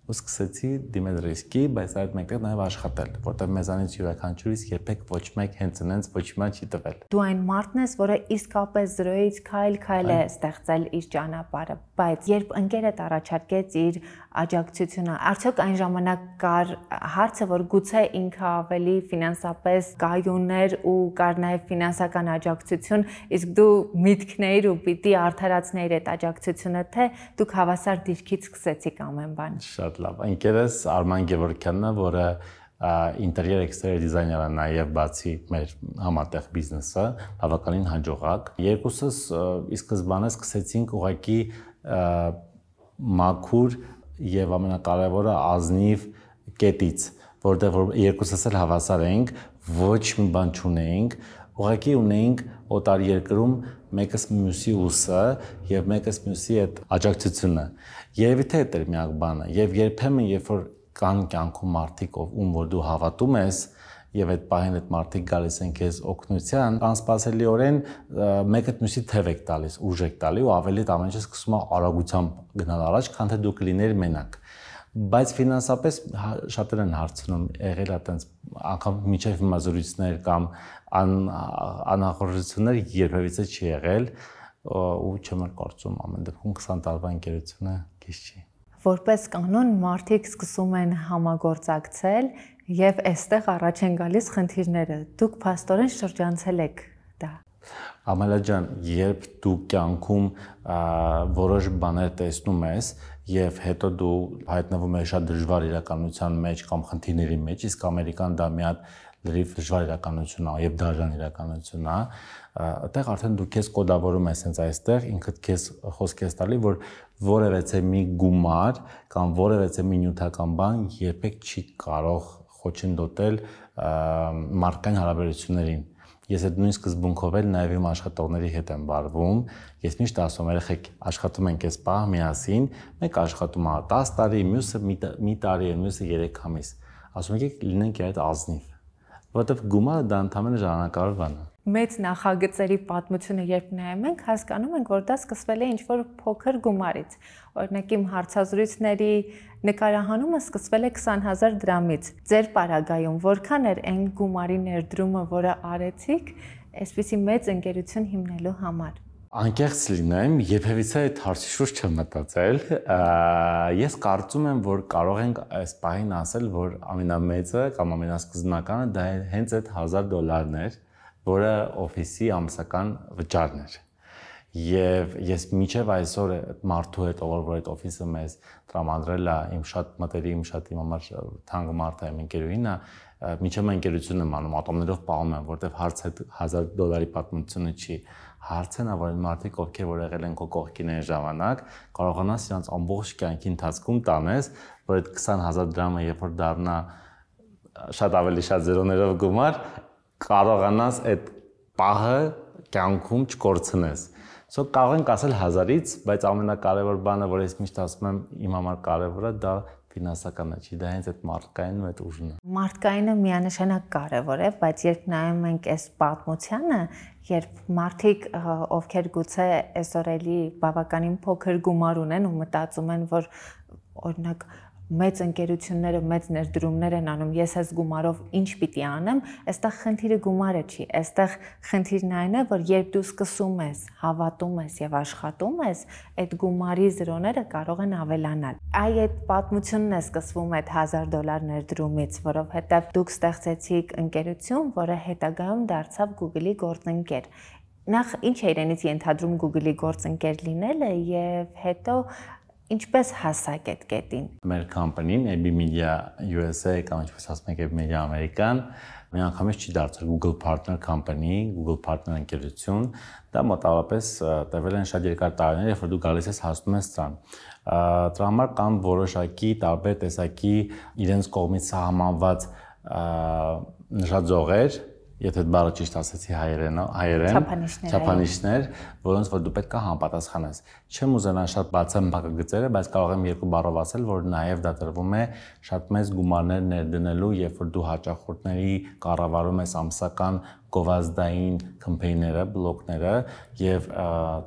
Ու սկսեցի դիմել ռիսկի, բայց այդ մեկտեղ նաև աշխատել, որտեղ մեզանից յուրաքանչյուրից երբեք ոչ մեկ հենց այնց ոչ մի չի տվել։ Դու այն մարդն ես, որը իսկապես 0-ից քայլ է ստեղծել իր ճանապարհը, բայց երբ ընկերդ առաջարկեց իր աջակցությունը, արդյոք այն ժամանակ կար հարցը, որ գուցե ինքը ավելի ֆինանսապես կայուն էր ու կար նաև ֆինանսական աջակցություն, իսկ դու միտքն էիր ու պիտի արդարացնեիր այդ աջակցությունը, թե դուք հավասար դիրքից սկսեցիք ամեն բան։ Շատ լավ։ Ընկերս Արման Գևորգյանն է, որը ինտերիեր էքստերիեր դիզայներ է, նաև բացի մեր համատեղ բիզնեսը, բավականին հաջողակ։ Երկուսս ի սկզբանե սկսեցինք ուղղակի մաքուր եւ ամենակարևորը ազնիվ կետից, որտեղ որ երկուսս էլ հավասար էինք, ոչ մի բան չունեինք, ուղղակի ունեինք օտար երկրում մեկս մյուսի ուսը եւ մեկս մյուսի այդ աջակցությունը։ Երևի թե դա էր միակ բանը, եւ երբեմն երբ որ կան կյանքում մարդիկ, ում որ դու հավատում ես, եւ այդ պահին այդ մարդիկ գալիս են քեզ օգնության, անսպասելիորեն մեկը մյուսի թև եք տալիս, ուժ եք տալի ու ավելի ամեն ինչը սկսում է արագությամբ գնալ առաջ, քան թե դու կլիներ մենակ։ Բայց ֆինանսապես շատեր են հարցնում, եղել է այտենց անգամ միջև հիմա զրույցներ կամ անախորժություններ երբևիցե չի եղել ու չեմ կարծում ամեն դեպքում 20 տարվա ընկերությունը քիչ չի։ Որպես կանոն մարդիկ սկսում են համագործակցել եւ այստեղ առաջ են գալիս խնդիրները։ Դուք փաստորեն շրջանցել եք դա։ Ամալա ջան, երբ դու կյանքում որոշ բաներ տեսնում ես եւ հետո դու հայտնվում ես շատ դժվար իրականության մեջ կամ խնդիրների մեջ, իսկ ամերիկան դա մի հատ լրիվ դժվար իրականություն է եւ դաժան իրականություն է, այդտեղ արդեն դու քեզ կոդավորում ես հենց այստեղ, ինքդ քեզ խոսք ես տալի, որ որևէ մի գումար կամ որևէ մի նյութական բան երբեք չի կարող խոչընդոտել մարդկային հարաբերություններին։ Ես այդ նույն սկզբունքով էլ նաև իմ աշխատողների հետ եմ վարվում։ Ես միշտ ասում եմ, երեխեք, աշխատում ենք այս պահ միասին, մեկ աշխատում է 10 տարի, մյուսը մի տարի է, մյուսը 3 ամիս։ Ասում եք լինենք այդ ազնիվ, որովհետև գումարը դա ընդհանրապես ժամանակավոր բան է։ Մեծ նախագծերի պատմությունը երբ նայում ենք, հասկանում ենք, որ դա սկսվել է ինչ-որ փոքր գումարից։ Օրինակ իմ հարցազրույցների նկարահանումը սկսվել է 20,000 դրամից։ Ձեր պարագայում որքան էր այն գումարի ներդրումը, որը արեցիք, այսպիսի մեծ ընկերություն հիմնելու համար։ Անկեղծ լինեմ, երբևիցե այդ հարցի շուրջ չեմ մտածել։ Ես կարծում եմ, որ կարող ենք այս պահին ասել, որ ամենամեծը կամ ամենասկզբնականը դա հենց այդ $1000 էր, որը օֆիսի ամսական վճարն էր։ Եվ ես մինչև այսօր մարդու հետ, որ այդ օֆիսը մեզ տրամադրել է, իմ շատ մտերիմ, շատ իմ համար թանկ մարդ է, իմ ընկերուհին է, մինչև ընկերություն եմ անում, ատոմներով պահում եմ, որտեվ հարցը $1000 պատմությունը չի։ Հարցն է, որ մարդիկ, ովքեր որ եղել են քո կողքին այն ժամանակ, կարողանաս իրենց ամբողջ կյանքի ընթացքում տանես, որ այդ 20,000 դրամը երբ որ դառնա շատ ավելի շատ զերոներով գումար, կարողանաս այդ պահը կյանքում չկորցնես։ Սա կարող ենք ասել 1000-ից, բայց ամենակարևոր բանը, որ ես միշտ ասում եմ, իմ համար կարևորը դա ֆինանսականը չի, դա հենց այդ մարդկային ու այդ ուժն է։ Մարդկայինը միանշանակ կարևոր է, բայց երբ նայում ենք այս պատմությանը, երբ մարդիկ, ովքեր գուցե այսօր էլի բավականին փոքր գումար ունեն ու մտածում են, որ օրինակ մեծ ընկերությունները մեծ ներդրումներ են անում, ես այս գումարով ինչ պիտի անեմ, այստեղ խնդիրը գումարը չի, այստեղ խնդիրն այն է, որ երբ դու սկսում ես, հավատում ես եւ աշխատում ես, այդ գումարի զրոները կարող են ավելանալ։ Այդ պատմությունն է սկսվում այդ $1000 ներդրումից, որովհետեւ դուք ստեղծեցիք ընկերություն, որը հետագայում դարձավ Google-ի գործընկեր։ Նախ ինչ է իրենից ենթադրում Google-ի գործընկեր լինելը եւ հետո ինչպես հասակ այդ կետին։ Մեր կամպանին AB Media USA կամ ինչպես ասում ենք AB Media American միանգամից չի դարձել Google Partner Company, Google Partner ընկերություն, դա մոտավորապես տևել են շատ երկար տարիներ, երբ որ դու գալիս ես հասնում ես դրան։ Դրա համար կան որոշակի տարբեր տեսակի իրենց կողմից սահմանված նշաձողեր, եթե այդ բառը ճիշտ ասեցի հայերեն, չափանիշներ, որոնց որ դու պետք է համապատասխանես։ Չեմ ուզենա շատ բացեմ բակագծերը, բայց կարող եմ երկու բառով ասել, որ նաև դա տրվում է շատ մեծ գումարներ ներդնելու, երբ որ դու հաճախորդների կառավարում ես ամսական գովազդային կամպեյները, բլոկները եւ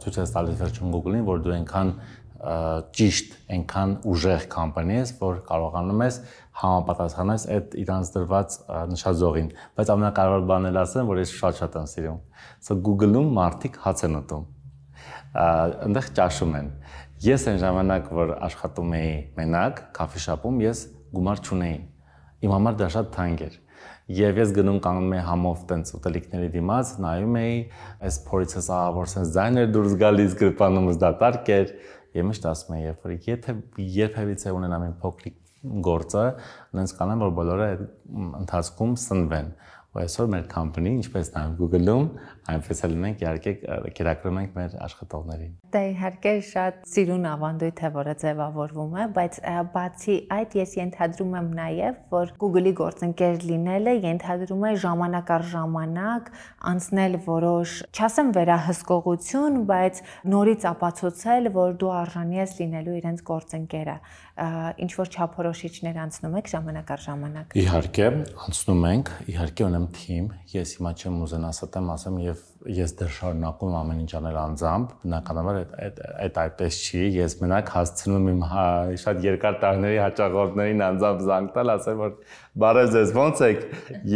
ցույց ես տալիս վերջում Google-ին, որ դու այնքան ճիշտ, այնքան ուժեղ կամպանիա ես, որ կարողանում ես համապատասխանես այդ իրանց դրված նշաձողին, բայց ամենակարևոր բանն էլ ասեմ, որ ես շատ եմ սիրում։ Սա Google-ում մարդիկ հաց են ուտում։ Այնտեղ ճաշում են։ Ես այն ժամանակ, որ աշխատում էի մենակ կաֆե շապում, ես գումար չունեի։ Իմ համար դա շատ թանկ էր։ Եվ ես գնում կանգնում էի համով տենց ուտելիքների դիմաց, նայում էի, այս փորիցս ահավոր sense ձայներ դուրս գալիս, գրպանումս դատարկ էր, եւ միշտ ասում էի, երբ որ երբևիցե ունենամ իմ փոքրիկ գործը, այնց կանեմ, որ բոլորը ընթացքում սնվեն։ Ու այսօր մեր կամպանի, ինչպես նաև Google-ում, այնպես էլ մենք իհարկե կերակրում ենք մեր աշխատողներին։ Դա իհարկե շատ սիրուն ավանդույթ է, որը ձևավորվում է, բայց բացի այդ ես ենթադրում եմ նաև, որ Google-ի գործընկեր լինելը ենթադրում է ժամանակ առ ժամանակ անցնել որոշ, չասեմ վերահսկողություն, բայց նորից ապացուցել, որ դու արժանի ես լինելու իրենց գործընկերը։ Ինչ որ չափորոշիչներ անցնում եք ժամանակ առ ժամանակ։ Իհարկե, անցնում ենք, իհարկե ունեմ թիմ, ես հիմա չեմ ուզենա ասեմ եւ ես դեռ շարունակում ամեն ինչ անել անձամբ, բնականաբար այդ այդպես չի, ես մենակ հասցնում եմ շատ երկար տարիների հաճախորդներին անձամբ զանգ տալ, ասել որ բարև ձեզ, ո՞նց եք,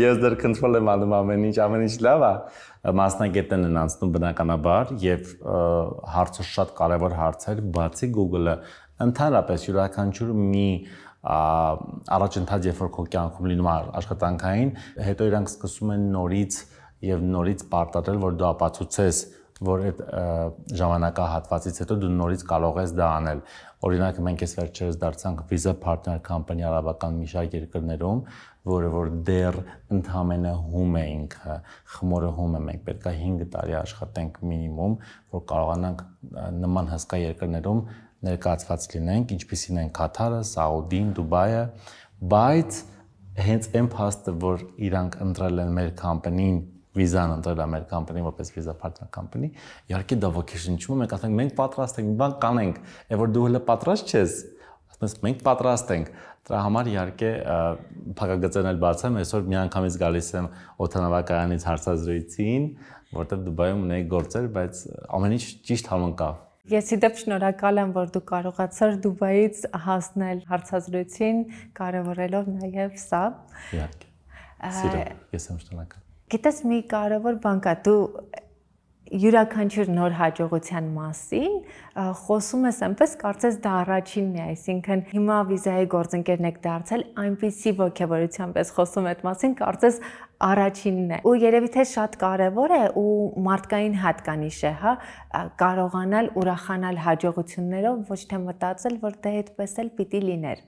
ես դեռ քննվել եմ անում ամեն ինչ լավ է, մասնագետներն են անցնում բնականաբար եւ հարցը շատ կարեւոր հարց էր, բացի Google-ը ընդհանրապես յուրաքանչյուր մի առաջընթաց, երբ որ քո կյանքում լինում է աշխատանքային, հետո իրանք սկսում են նորից եւ նորից պարտադրել, որ դու ապացուցես, որ այդ ժամանակահատվածից հետո դու նորից կարող ես դա անել։ Օրինակ մենք այս վերջերս դարձանք Visa Partner Company արաբական մի շարք երկրներում, որը որ դեռ ընդհանրապես հում էինք, խմորը հում է, մենք պետք է 5 տարի աշխատենք մինիմում, որ կարողանանք նման հսկա երկրներում ներկայացված լինենք, ինչպիսին են Կաթարը, Սաուդին, Դուբայը, բայց հենց այն փաստը, որ իրանք ընտրել են մեր կամպանին, Visa-ն ընտրել է մեր կամպանին որպես Visa Partner Company, իհարկե դա ոգեշնչում է, մենք ասենք մենք պատրաստ ենք, մի բան կանենք, եւ որ դու հələ պատրաստ չես, ասում ես մենք պատրաստ ենք, դրա համար իհարկե փակագծերն էլ բացեմ, այսօր միանգամից գալիս եմ օդանավակայանից հարցազրույցին, որտեղ Դուբայում ունեի գործեր, բայց ամեն ինչ ճիշտ համընկավ։ Ես իդեպ շնորհակալ եմ, որ դու կարողացար Դուբայից հասնել հարցազրույցին, կարևորելով նաև սա։ Իհարկե։ Սիրով, ես եմ շնորհակալ։ Գիտես մի կարևոր բան կա, դու յուրաքանչյուր նոր հաջողության մասին խոսում ես այնպես, կարծես դա առաջինն է, այսինքն հիմա Visa-ի գործընկերն եք դարձել, այնպիսի ոգևորությամբ ես խոսում այդ մասին, կարծես առաջինն է։ Ու երևի թե շատ կարևոր է ու մարդկային հատկանիշ է, հա, կարողանալ ուրախանալ հաջողություններով, ոչ թե մտածել, որ դա այդպես էլ պիտի լիներ։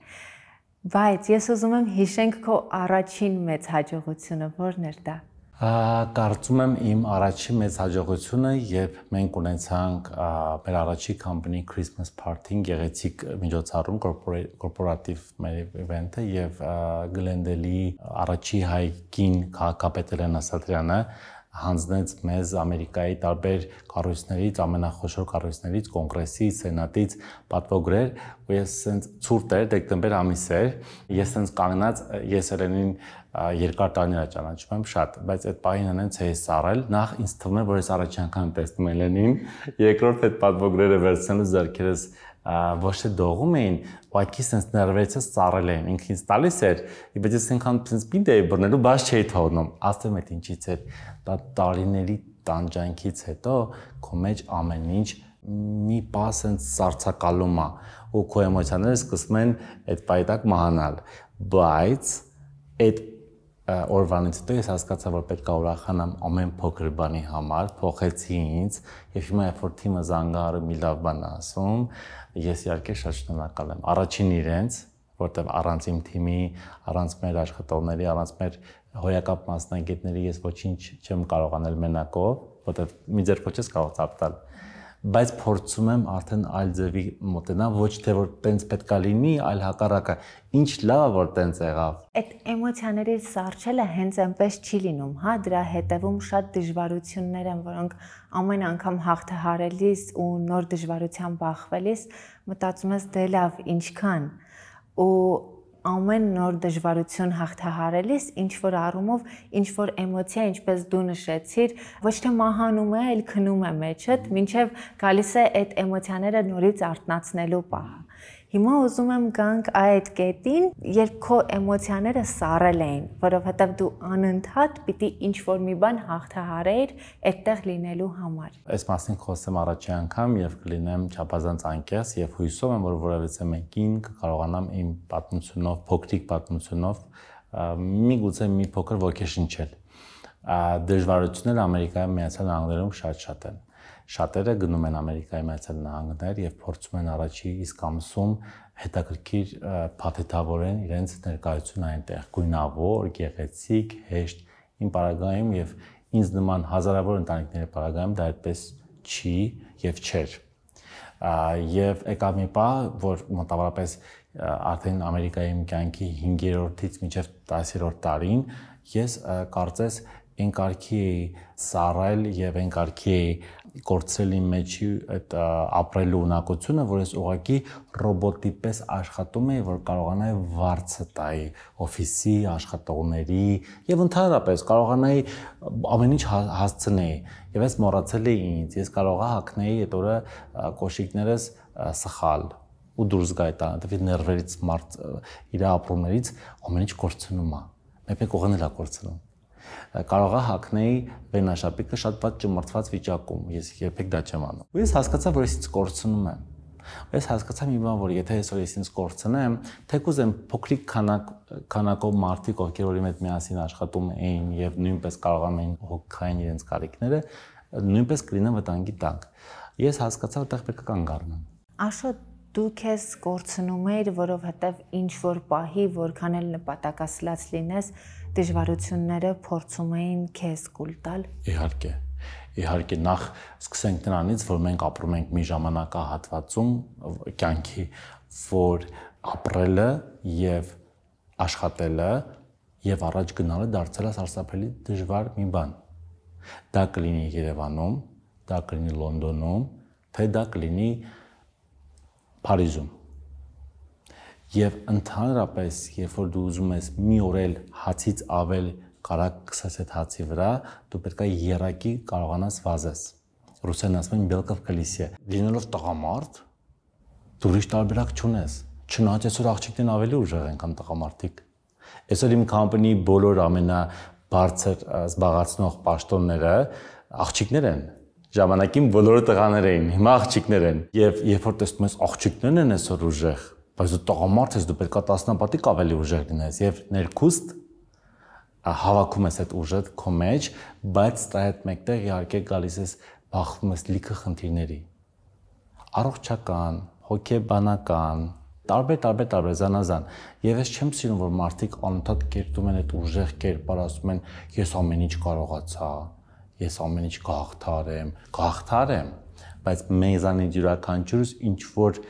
Բայց ես ուզում եմ հիշենք քո առաջին մեծ հաջողությունը, ո՞րն էր դա։ Կարծում եմ իմ առաջին մեծ հաջողությունը, երբ մենք ունեցանք մեր առաջի company Christmas party-ին, գեղեցիկ միջոցառում, կորպորատիվ մեր event-ը եւ Glendale-ի առաջի հայ կին քաղաքապետ Էլենա Սատրյանը հանձնեց մեզ Ամերիկայի տարբեր կառույցներից, ամենախոշոր կառույցներից, կոնգրեսից, սենատից պատվոգրեր, ու ես ասենց ցուրտ էր, դեկտեմբեր ամիս էր, ես ասենց կանգնած, ես Էլենին երկար տարիներ ճանաչում եմ շատ, բայց այդ պահին հենց էի սառել, նախ ինձ թվում է, որ ես առաջի անգամ տեսնում Էլենին, երկրորդ այդ պատվոգրերը վերցնելու ձեռքերս ոչ թե դողում էին, ուղղակի sense ներվերից ծառել էին, ինքը ինձ տալիս էր, բայց ես այնքան sense պինդ էի բռնելու, բաց չէի թողնում, ասեմ այդ ինչից էր, դա տարիների տանջանքից հետո քո մեջ ամեն ինչ մի պահ sense սարսակալում է, ու քո էմոցիաները սկսում են այդ պայտակ մահանալ, բայց այդ օրվանից հետո ես հասկացա, որ պետք է ուրախանամ ամեն փոքր բանի համար, փոխեցի ինձ, եւ հիմա երբ որ թիմը զանգահարը մի լավ բան ասում, ես իհարկե շատ շնորհակալ եմ առաջին իրենց, որտեղ առանց իմ թիմի, առանց մեր աշխատողների, առանց մեր հոյակապ մասնագետների ես ոչինչ չեմ կարող անել մենակով, որտեղ մի ձեռքով չես կարող ծափտալ, բայց փորձում եմ արդեն այլ ձևի մոտենալ, ոչ թե որ տենց պետքա լինի, այլ հակառակը, ինչ լավ որ տենց եղավ։ Այդ էմոցիաների սառչելը հենց այնպես չի լինում, հա, դրա հետևում շատ դժվարություններ են, որոնք ամեն անգամ հաղթահարելիս ու նոր դժվարության բախվելիս մտածում ես դե լավ, ինչքան, ու ամեն նոր դժվարություն հաղթահարելիս ինչ որ առումով, ինչ որ էմոցիա, ինչպես դու նշեցիր, ոչ թե մահանում է, այլ քնում է մեջդ, մինչև գալիս է այդ էմոցիաները նորից արթնացնելու պահը։ Հիմա ուզում եմ գանք այդ կետին, երբ քո էմոցիաները սառել էին, որովհետև դու անընդհատ պիտի ինչ-որ մի բան հաղթահարեիր այդտեղ լինելու համար։ Այս մասին խոսեմ առաջի անգամ եւ կլինեմ չափազանց անկեղծ եւ հույսով եմ, որ որևիցե մեկին կկարողանամ իմ պատմությունով, փոքրիկ պատմությունով միգուցե մի փոքր ոգեշնչել։ Դժվարությունները Ամերիկայում Միացյալ Նահանգներում շատ են։ Շատերը գնում են Ամերիկայի Միացյալ Նահանգներ եւ փորձում են առաջի իսկ ամսում հետաքրքիր փաթեթավորեն իրենց ներկայությունը այնտեղ գույնավոր, գեղեցիկ, հեշտ իմ պարագայում եւ ինձ նման հազարավոր ընտանիքների պարագայում դա այդպես չի եւ չէր։ Եվ եկավ մի պահ, որ մոտավորապես արդեն Ամերիկայի իմ կյանքի 5-րդից մինչև 10-րդ տարին ես կարծես ընկարկի էի սառել եւ ընկարկի էի կորցրել իմ մեջի այդ ապրելու ունակությունը, որ ես ուղղակի ռոբոտի պես աշխատում էի, որ կարողանայի վարձը տայի օֆիսի աշխատողների եւ ընդհանրապես կարողանայի ամեն ինչ հասցնեի եւ ես մոռացել էի ինձ, ես կարողա հագնեի այդ օրը կոշիկներս սխալ ու դուրս գայի տանտվի ներվերից մարդ իր ապրումներից ամեն ինչ կորցնում է, մեկ ուղղն էլ է կորցնում։ Կարող է հագնեի վենաշապիկը շատ բաց ճմրթված վիճակում, ես երբեք դա չեմ անում։ Ու ես հասկացա, որ ես ինձ կորցնում եմ։ Ես հասկացա մի բան, որ եթե այսօր ես ինձ կորցնեմ, թեկուզ եմ փոքրիկ քանակով մարդիկ, ովքեր որի հետ միասին աշխատում էին եւ նույնպես կարողանում էին հոգքային իրենց կարիքները, նույնպես կլինեն վտանգի տակ։ Ես հասկացա, որ այդտեղ պետք է կանգ առնեմ։ Աշոտ, դու քեզ կորցնում ես, որովհետեւ ինչ որ պահի, որքան էլ նպատակասլաց լինես, դժվարությունները փորձում էին քեզ կուլ տալ։ Իհարկե նախ սկսենք նրանից, որ մենք ապրում ենք մի ժամանակահատվածում կյանքի, որ ապրելը եւ աշխատելը եւ առաջ գնալը դարձել է սարսափելի դժվար մի բան։ Դա կլինի Երևանում, դա կլինի Լոնդոնում, թե դա կլինի Փարիզում։ Եվ ընդհանրապես, երբ որ դու ուզում ես մի օր էլ հացից ավել կարակ կսես այդ հացի վրա, դու պետք է երակի կարողանաս վազես։ Ռուսերեն ասում են «Բելկով կլիսիե»։ Լինելով տղամարդ, դու ուրիշ տարբերակ չունես։ Չնայած այսօր աղջիկներն ավելի ուժեղ են, քան տղամարդիկ։ Այսօր իմ կամպանիի բոլոր ամենաբարձր զբաղացնող պաշտոնները աղջիկներ են։ Ժամանակին բոլորը տղաներ էին, հիմա աղջիկներ են։ Եվ երբ որ տեսնում ես աղջիկներն են այսօր ուժեղ, բայց դու տղամարդ ես, դու պետք է տասնապատիկ ավելի ուժեղ լինես եւ ներքուստ հավաքում ես այդ ուժը քո մեջ, բայց դա հետ մեկտեղ իհարկե գալիս ես բախվում ես լիքը խնդիրների։ Առողջական, հոգեբանական, տարբեր զանազան։ Եվ ես չեմ սիրում, որ մարդիկ անընդհատ կերտում են այդ ուժեղ կերպար, ասում են ես ամեն ինչ կարողացա, ես ամեն ինչ գաղթար եմ, բայց մեզանից յուրաքանչյուրս ինչ որ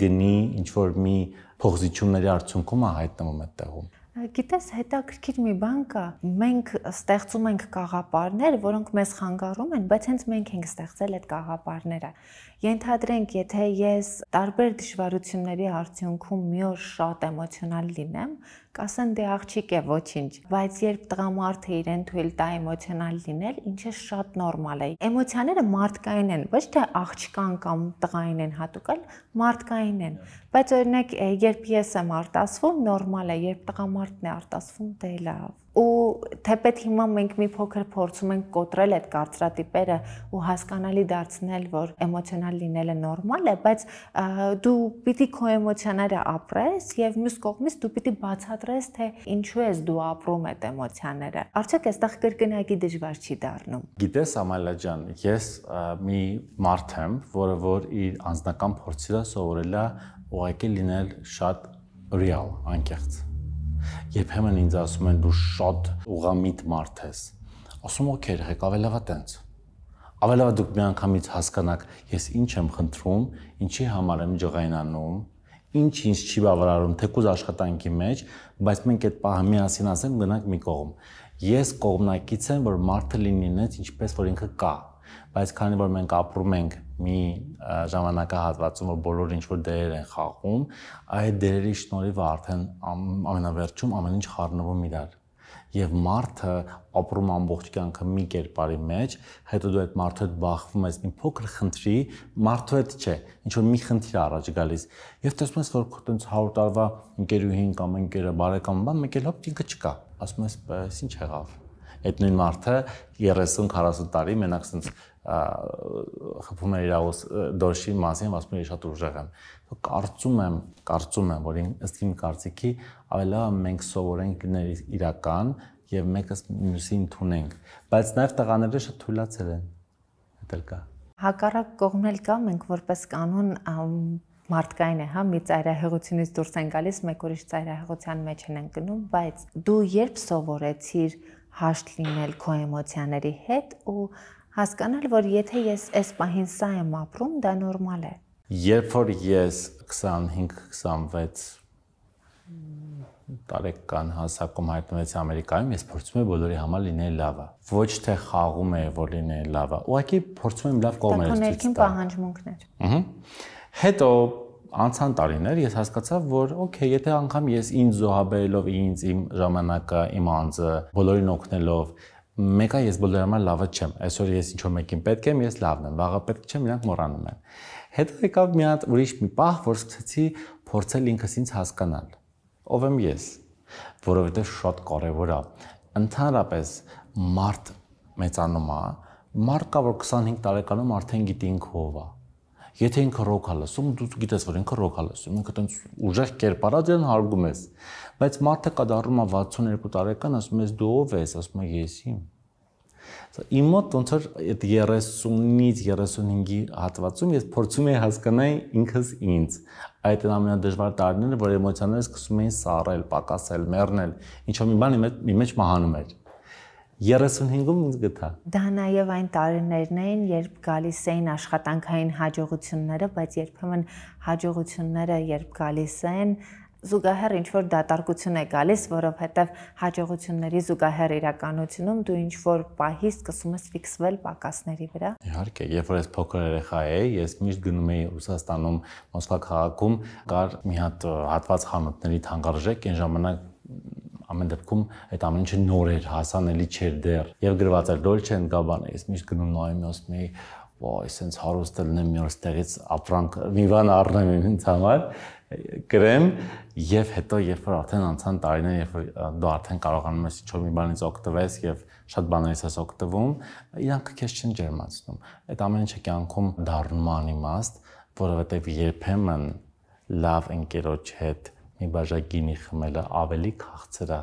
գնի, ինչ որ մի փոխզիջումների արդյունքում է հայտնվում այդտեղում։ Գիտես, հետաքրքիր մի բան կա։ Մենք ստեղծում ենք կաղապարներ, որոնք մեզ խանգարում են, բայց հենց մենք ենք ստեղծել այդ կաղապարները։ Ենթադրենք, եթե ես տարբեր դժվարությունների արդյունքում մի օր շատ էմոցիոնալ լինեմ, կասեն դե աղջիկ է, ոչինչ, բայց երբ տղամարդը իրեն թույլ տա էմոցիոնալ լինել, ինչը շատ նորմալ է։ Էմոցիաները մարդկային են, ոչ թե աղջկան կամ տղային են հատուկ, մարդկային են։ Բայց օրինակ, երբ ես եմ արտասվում, նորմալ է, երբ տղամարդն է արտասվում, դե լավ։ Ու թեպետ հիմա մենք մի փոքր փորձում ենք կոտրել այդ կարծրատիպերը ու հասկանալի դարձնել, որ էմոցիոնալ լինելը նորմալ է, բայց դու պիտի քո էմոցիաները ապրես եւ մյուս կողմից դու պիտի բացատրես, թե ինչու ես դու ապրում այդ էմոցիաները։ Արդյոք այստեղ կրկնակի դժվար չի դառնում։ Գիտես, Ամալա ջան, ես մի մարդ եմ, որը որ իր անձնական փորձի վրա սովորել է ուղղակի լինել շատ ռեալ, անկեղծ։ Երբեմն ինձ ասում են դու շատ ուղղամիտ մարդ ես։ Ասում օքեյ, եղեք ավելավա տենց։ Ավելավա դուք մի անգամից հասկանաք, ես ինչ եմ խնդրում, ինչի համար եմ ջղայնանում, ինչ ինձ չի բավարարում, թեկուզ աշխատանքի մեջ, բայց մենք այդ պահը միասին ասենք գնանք մի կողմ։ Ես կողմնակից եմ, որ մարդը լինի ինձ ինչպես որ ինքը կա, բայց քանի որ մենք ապրում ենք մի ժամանակահատվածում, որ բոլորը ինչ որ դերեր են խաղում, այդ դերերի շնորհիվ արդեն ամենավերջում ամեն ինչ խառնվում իրար։ Եվ մարդը ապրում ամբողջ կյանքը մի կերպարի մեջ, հետո դու այդ մարդու հետ բախվում ես մի փոքր խնդրի, մարդու հետ չէ, ինչ որ մի խնդիր առաջ գալիս։ Եվ տեսնում ես, որ քո տենց 100 տարվա ընկերուհին կամ ընկերը բարեկամ բան, մեկ էլ հոպ ինքը չկա։ Ասում ես, «Պես ինչ եղավ»։ Այդ նույն մարդը 30-40 տարի մենակ ասենց խփում է իր դոշի մասին, ասում է շատ ուժեղ եմ։ Կարծում եմ, որ ըստ իմ կարծիքի ավելի մենք սովորենք լինել իրական եւ մեկը մյուսին ընդունենք, բայց նաեւ տղաները շատ թույլացել են։ Դա կա։ Հակառակ կողմն էլ կա, մենք որպես կանոն մարդկային է, հա, մի ծայրահեղությունից դուրս են գալիս, մեկ ուրիշ ծայրահեղության մեջ են ընկնում, բայց դու երբ սովորեցիր հաշտ լինել քո էմոցիաների հետ ու հասկանալ, որ եթե ես այս պահին սա եմ ապրում, դա նորմալ է։ Երբ որ ես 25-26 տարեկան հասակում հայտնվեցի Ամերիկայում, ես փորձում եմ բոլորի համար լինել լավը։ Ոչ թե խաղում եմ, որ լինել լավը, ուղղակի փորձում եմ լավ կողմերը ցույց տալ։ Դա ներքին պահանջմունքներ։ Հետո անցան տարիներ ես հասկացա, որ օքեյ, եթե անգամ ես ինձ զոհաբերելով ինձ, իմ ժամանակը, իմ անձը, բոլորին օգնելով, մեկը ես բոլորի համար լավը չեմ։ Այսօր ես ինչ որ մեկին պետք եմ, ես լավն եմ, վաղը պետք չեմ, իրանք մոռանում են։ Հետո եկավ մի հատ ուրիշ մի պահ, որ սկսեցի փորձել ինքս ինձ հասկանալ։ Ով եմ ես, որովհետև շատ կարևոր է։ Ընդհանրապես մարդ մեծանում է, մարդ կա, որ 25 տարեկանում արդեն գիտի ինքը ով է։ Եթե ինքը ռոք է լսում, դու գիտես, որ ինքը ռոք է լսում, ինքը տենց ուժեղ կերպարա դրան հարգում ես։ Բայց մարդը կա դառնում է 62 տարեկան, ասում ես դու ով ես, ասում է ես իմ։ Իմ մոտ ոնց որ այդ 30-ից 35-ի հատվածում ես փորձում եի հասկանալ ինքս ինձ։ Այդ ամենադժվար տարիները, որ էմոցիաները սկսում էին սառել, պակասել, մեռնել, ինչ-որ մի բան իմ մեջ մահանում էր։ 35-ում ինձ գտա։ Դա նաև այն տարիներն էին, երբ գալիս էին աշխատանքային հաջողությունները, բայց երբեմն հաջողությունները երբ գալիս են, զուգահեռ ինչ-որ դատարկություն է գալիս, որովհետև հաջողությունների զուգահեռ իրականությունում դու ինչ-որ պահի սկսում ես ֆիքսվել պակասների վրա։ Իհարկե, երբ որ ես փոքր երեխա էի, ես միշտ գնում էի Ռուսաստանում, Մոսկվա քաղաքում, կար մի հատ հատված խանութների թանկարժեք, այն ժամանակ ամեն դեպքում այդ ամեն ինչը նոր էր, հասանելի չէր դեռ։ Եվ գրված էր Dolce & Gabbana, ես միշտ գնում նայում եմ, ասում էի, «Ոայ, սենց հարուստ լինեմ, մի օր ստեղից ապրանք մի բան առնեմ ինձ համար»։ Գրեմ եւ հետո երբ որ արդեն անցան տարիներ, երբ որ դու արդեն կարողանում ես ինչ-որ մի բանից օգտվես եւ շատ բաներից ես օգտվում, իրանք քեզ չեն ջերմացնում։ Այդ ամեն ինչը կյանքում դառնում է անիմաստ, որովհետեւ երբեմն լավ ընկերոջ հետ մի բաժակ գինի խմելը ավելի քաղցր է,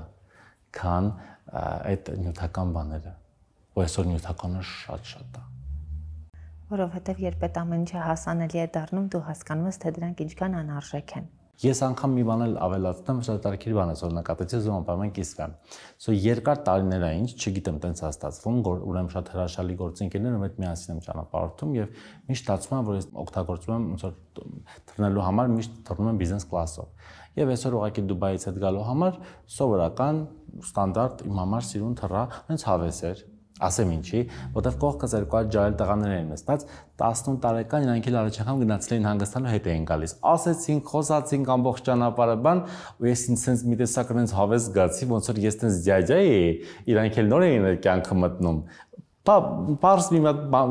քան այդ նյութական բաները։ Ու այսօր նյութականը շատ է։ Որովհետև երբ այդ ամեն ինչը հասանելի է դառնում, դու հասկանում ես, թե դրանք ինչքան անարժեք են։ Ես անգամ մի բան էլ ավելացնեմ, շատ տարիքերի բան է, որ նկատեցի, ուզում եմ պայման կիսվեմ։ Երկար տարիներ է ինչ, չգիտեմ, տենց է ստացվում, ուրեմն շատ հրաշալի գործընկերներ ու այդ միասին եմ ճանապարհորդում եւ միշտ ստացվում է, որ ես օգտագործում եմ ոնց որ թռնելու համար միշտ թռնում եմ բիզնես կլասով։ Եվ այսօր ուղղակի Դուբայից հետ գալու համար սովորական ստանդարտ իմ համար սիրուն թռա, հենց հավես էր։ Ասեմ ինչի, որտեվ կողքս երկու հատ ջահել տղաներ էին նստած, 18 տարեկան իրանք էլ առաջ անգամ գնացել էին հանգստանալու հետ էին գալիս։ Ասեցինք, խոսացինք ամբողջ ճանապարհը բան, ու ես ինձ sense մի տեսակ այնց հավես զգացի, ոնց որ ես տենց ջաջա էի, իրանք էլ նոր էին կյանքը մտնում։ Պարզ մի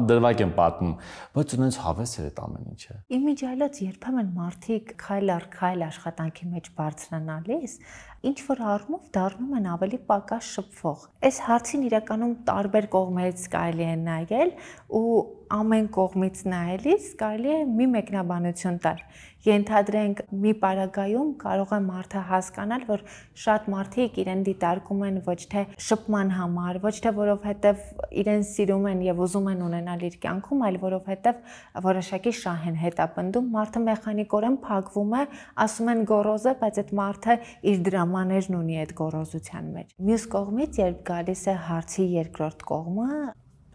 դրվագ եմ պատմում, բայց ունենց հավես էր այդ ամեն ինչը։ Իմիջիայլոց երբեմն մարդիկ քայլ առ քայլ աշխատանքի մեջ բարձրանալիս ինչ որ առումով դառնում են ավելի պակաս շփվող։ Այս հարցին իրականում տարբեր կողմերից կարելի է նայել ու ամեն կողմից նայելիս կարելի է մի մեկնաբանություն տալ։ Ենթադրենք մի պարագայում կարող է մարդը հասկանալ, որ շատ մարդիկ իրեն դիտարկում են ոչ թե շփման համար, ոչ թե որովհետև իրեն սիրում են եւ ուզում են ունենալ իր կյանքում, այլ որովհետև որոշակի շահ են հետապնդում, մարդը մեխանիկորեն փակվում է, ասում են գոռոզ է, բայց այդ մարդը իր դրամաներն ունի այդ գոռոզության մեջ։ Մյուս կողմից, երբ գալիս է հարցի երկրորդ կողմը,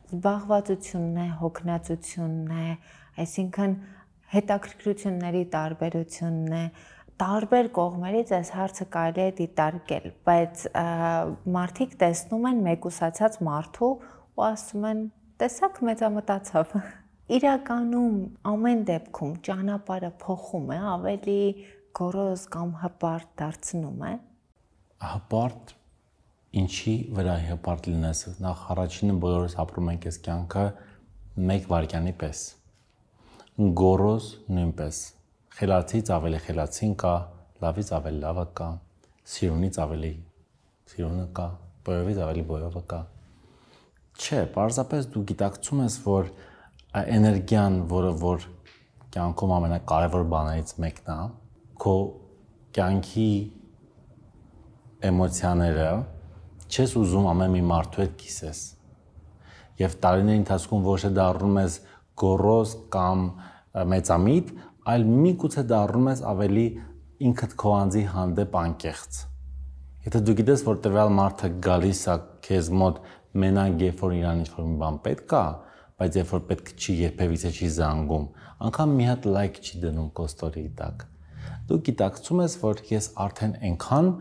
զբաղվածությունն է, հոգնածությունն է, այսինքն հետաքրքրությունների տարբերությունն է, տարբեր կողմերից այս հարցը կարելի է դիտարկել, բայց մարդիկ տեսնում են մեկուսացած մարդու ու ասում են, տեսակ մեծամտածավ։ Իրականում ամեն դեպքում ճանապարհը փոխում է, ավելի գոռոզ կամ հպարտ դարձնում է։ Հպարտ ինչի վրա հպարտ լինես, նախ առաջինը բոլորս ապրում ենք այս կյանքը մեկ վայրկյանի պես, գոռոզ նույնպես, խելացից ավելի խելացին կա, լավից ավելի լավը կա, սիրունից ավելի սիրունը կա, բոյովից ավելի բոյովը կա։ Չէ, պարզապես դու գիտակցում ես, որ էներգիան, որը որ կյանքում ամենակարևոր բաներից մեկն է, քո կյանքի էմոցիաները չես ուզում ամեն մի մարդու հետ կիսես։ Եվ տարիների ընթացքում ոչ թե դառնում ես գոռոզ կամ մեծամիտ, այլ միգուցե դառնում ես ավելի ինքդ քո անձի հանդեպ անկեղծ։ Եթե դու գիտես, որ տվյալ մարդը գալիս է քեզ մոտ մենակ երբ որ իրան ինչ-որ մի բան պետք է, բայց երբ որ պետք չի, երբևիցե չի զանգում, անգամ մի հատ լայք չի դնում քո ստորի տակ։ Դու գիտակցում ես, որ ես արդեն այնքան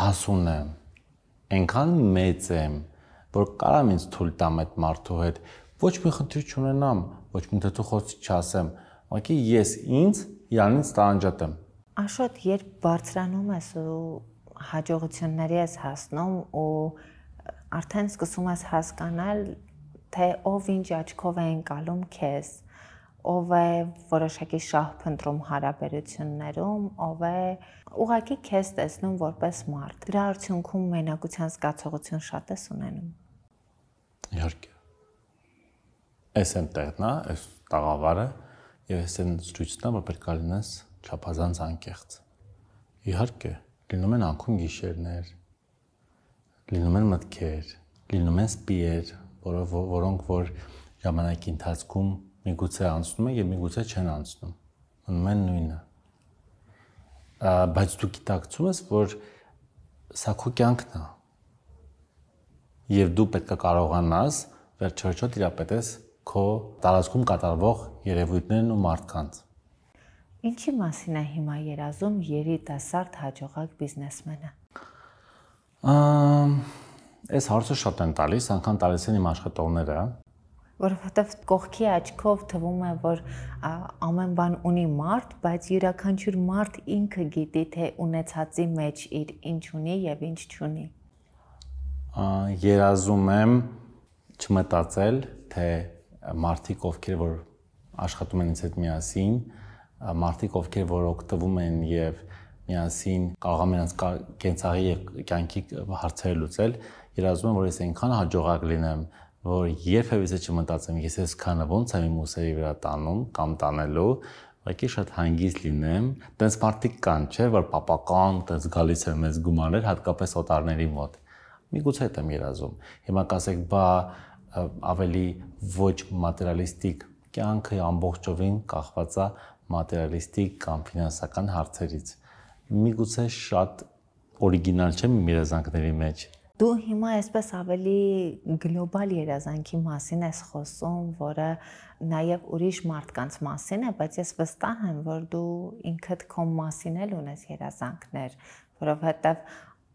հասուն եմ, այնքան մեծ եմ, որ կարամ ինձ թույլ տամ այդ մարդու հետ, ոչ մի խնդիր չունենամ, ոչ մի դեպքում խոսք չասեմ, ուղղակի ես ինձ իրանից տարանջատեմ։ Աշոտ, երբ բարձրանում ես ու հաջողությունների ես հասնում ու արդեն սկսում ես հասկանալ, թե ով ինչ աչքով է ընկալում քեզ, ով է որոշակի շահ փնտրում հարաբերություններում, ով է ուղղակի քեզ տեսնում որպես մարդ։ Դրա արդյունքում մենակության զգացողություն շատ ես ունենում։ Իհարկե։ Այս են տեղն է, այս տաղավարը, եւ ես այն զրույցն եմ, որ պետք է լինես չափազանց անկեղծ։ Իհարկե, լինում են անկում գիշերներ, լինում են մտքեր, լինում են սպիեր, որոնք որ ժամանակի ընթացքում միգուցե անցնում են եւ միգուցե չեն անցնում։ Մնում են նույնը։ Բայց դու գիտակցում ես, որ սա քո կյանքն է։ Եվ դու պետք է կարողանաս վերջերոտ իրապետես քո տարածքում կատարվող երևույթներն ու մարդկանց։ Ինչի մասին է հիմա երազում երիտասարդ հաջողակ բիզնեսմենը։ Այս հարցը շատ են տալիս, անգամ տալիս են իմ աշխատողները, որովհետև կողքի աչքով թվում է, որ ամեն բան ունի մարդ, բայց յուրաքանչյուր մարդ ինքը գիտի, թե ունեցածի մեջ իր ինչ ունի եւ ինչ չունի։ Երազում եմ չմտածել, թե մարդիկ ովքեր որ աշխատում են ինձ հետ միասին, մարդիկ ովքեր որ օգտվում են եւ միասին կարող են իրենց կենցաղի եւ կյանքի հարցերը լուծել, երազում եմ, որ ես այնքան հաջողակ լինեմ, որ երբևէ չմտածեմ, ես այսքանը ոնց եմ իմ ուսերի վրա տանում կամ տանելու, ուղղակի շատ հանգիստ լինեմ, տենց մարդիկ կան, չէ, որ պապական, տենց գալիս են մեծ գումարներ, հատկապես օտարների մոտ։ Միգուցե այդ եմ երազում։ Հիմա կասեք, բա ավելի ոչ մատերիալիստիկ կյանքը ամբողջովին կախված է մատերիալիստիկ կամ ֆինանսական հարցերից։ Միգուցե շատ օրիգինալ չէ իմ երազանքների մեջ։ Դու հիմա այսպես ավելի գլոբալ երազանքի մասին ես խոսում, որը նաև ուրիշ մարդկանց մասին է, բայց ես վստահ եմ, որ դու ինքդ քո մասին էլ ունես երազանքներ, որովհետև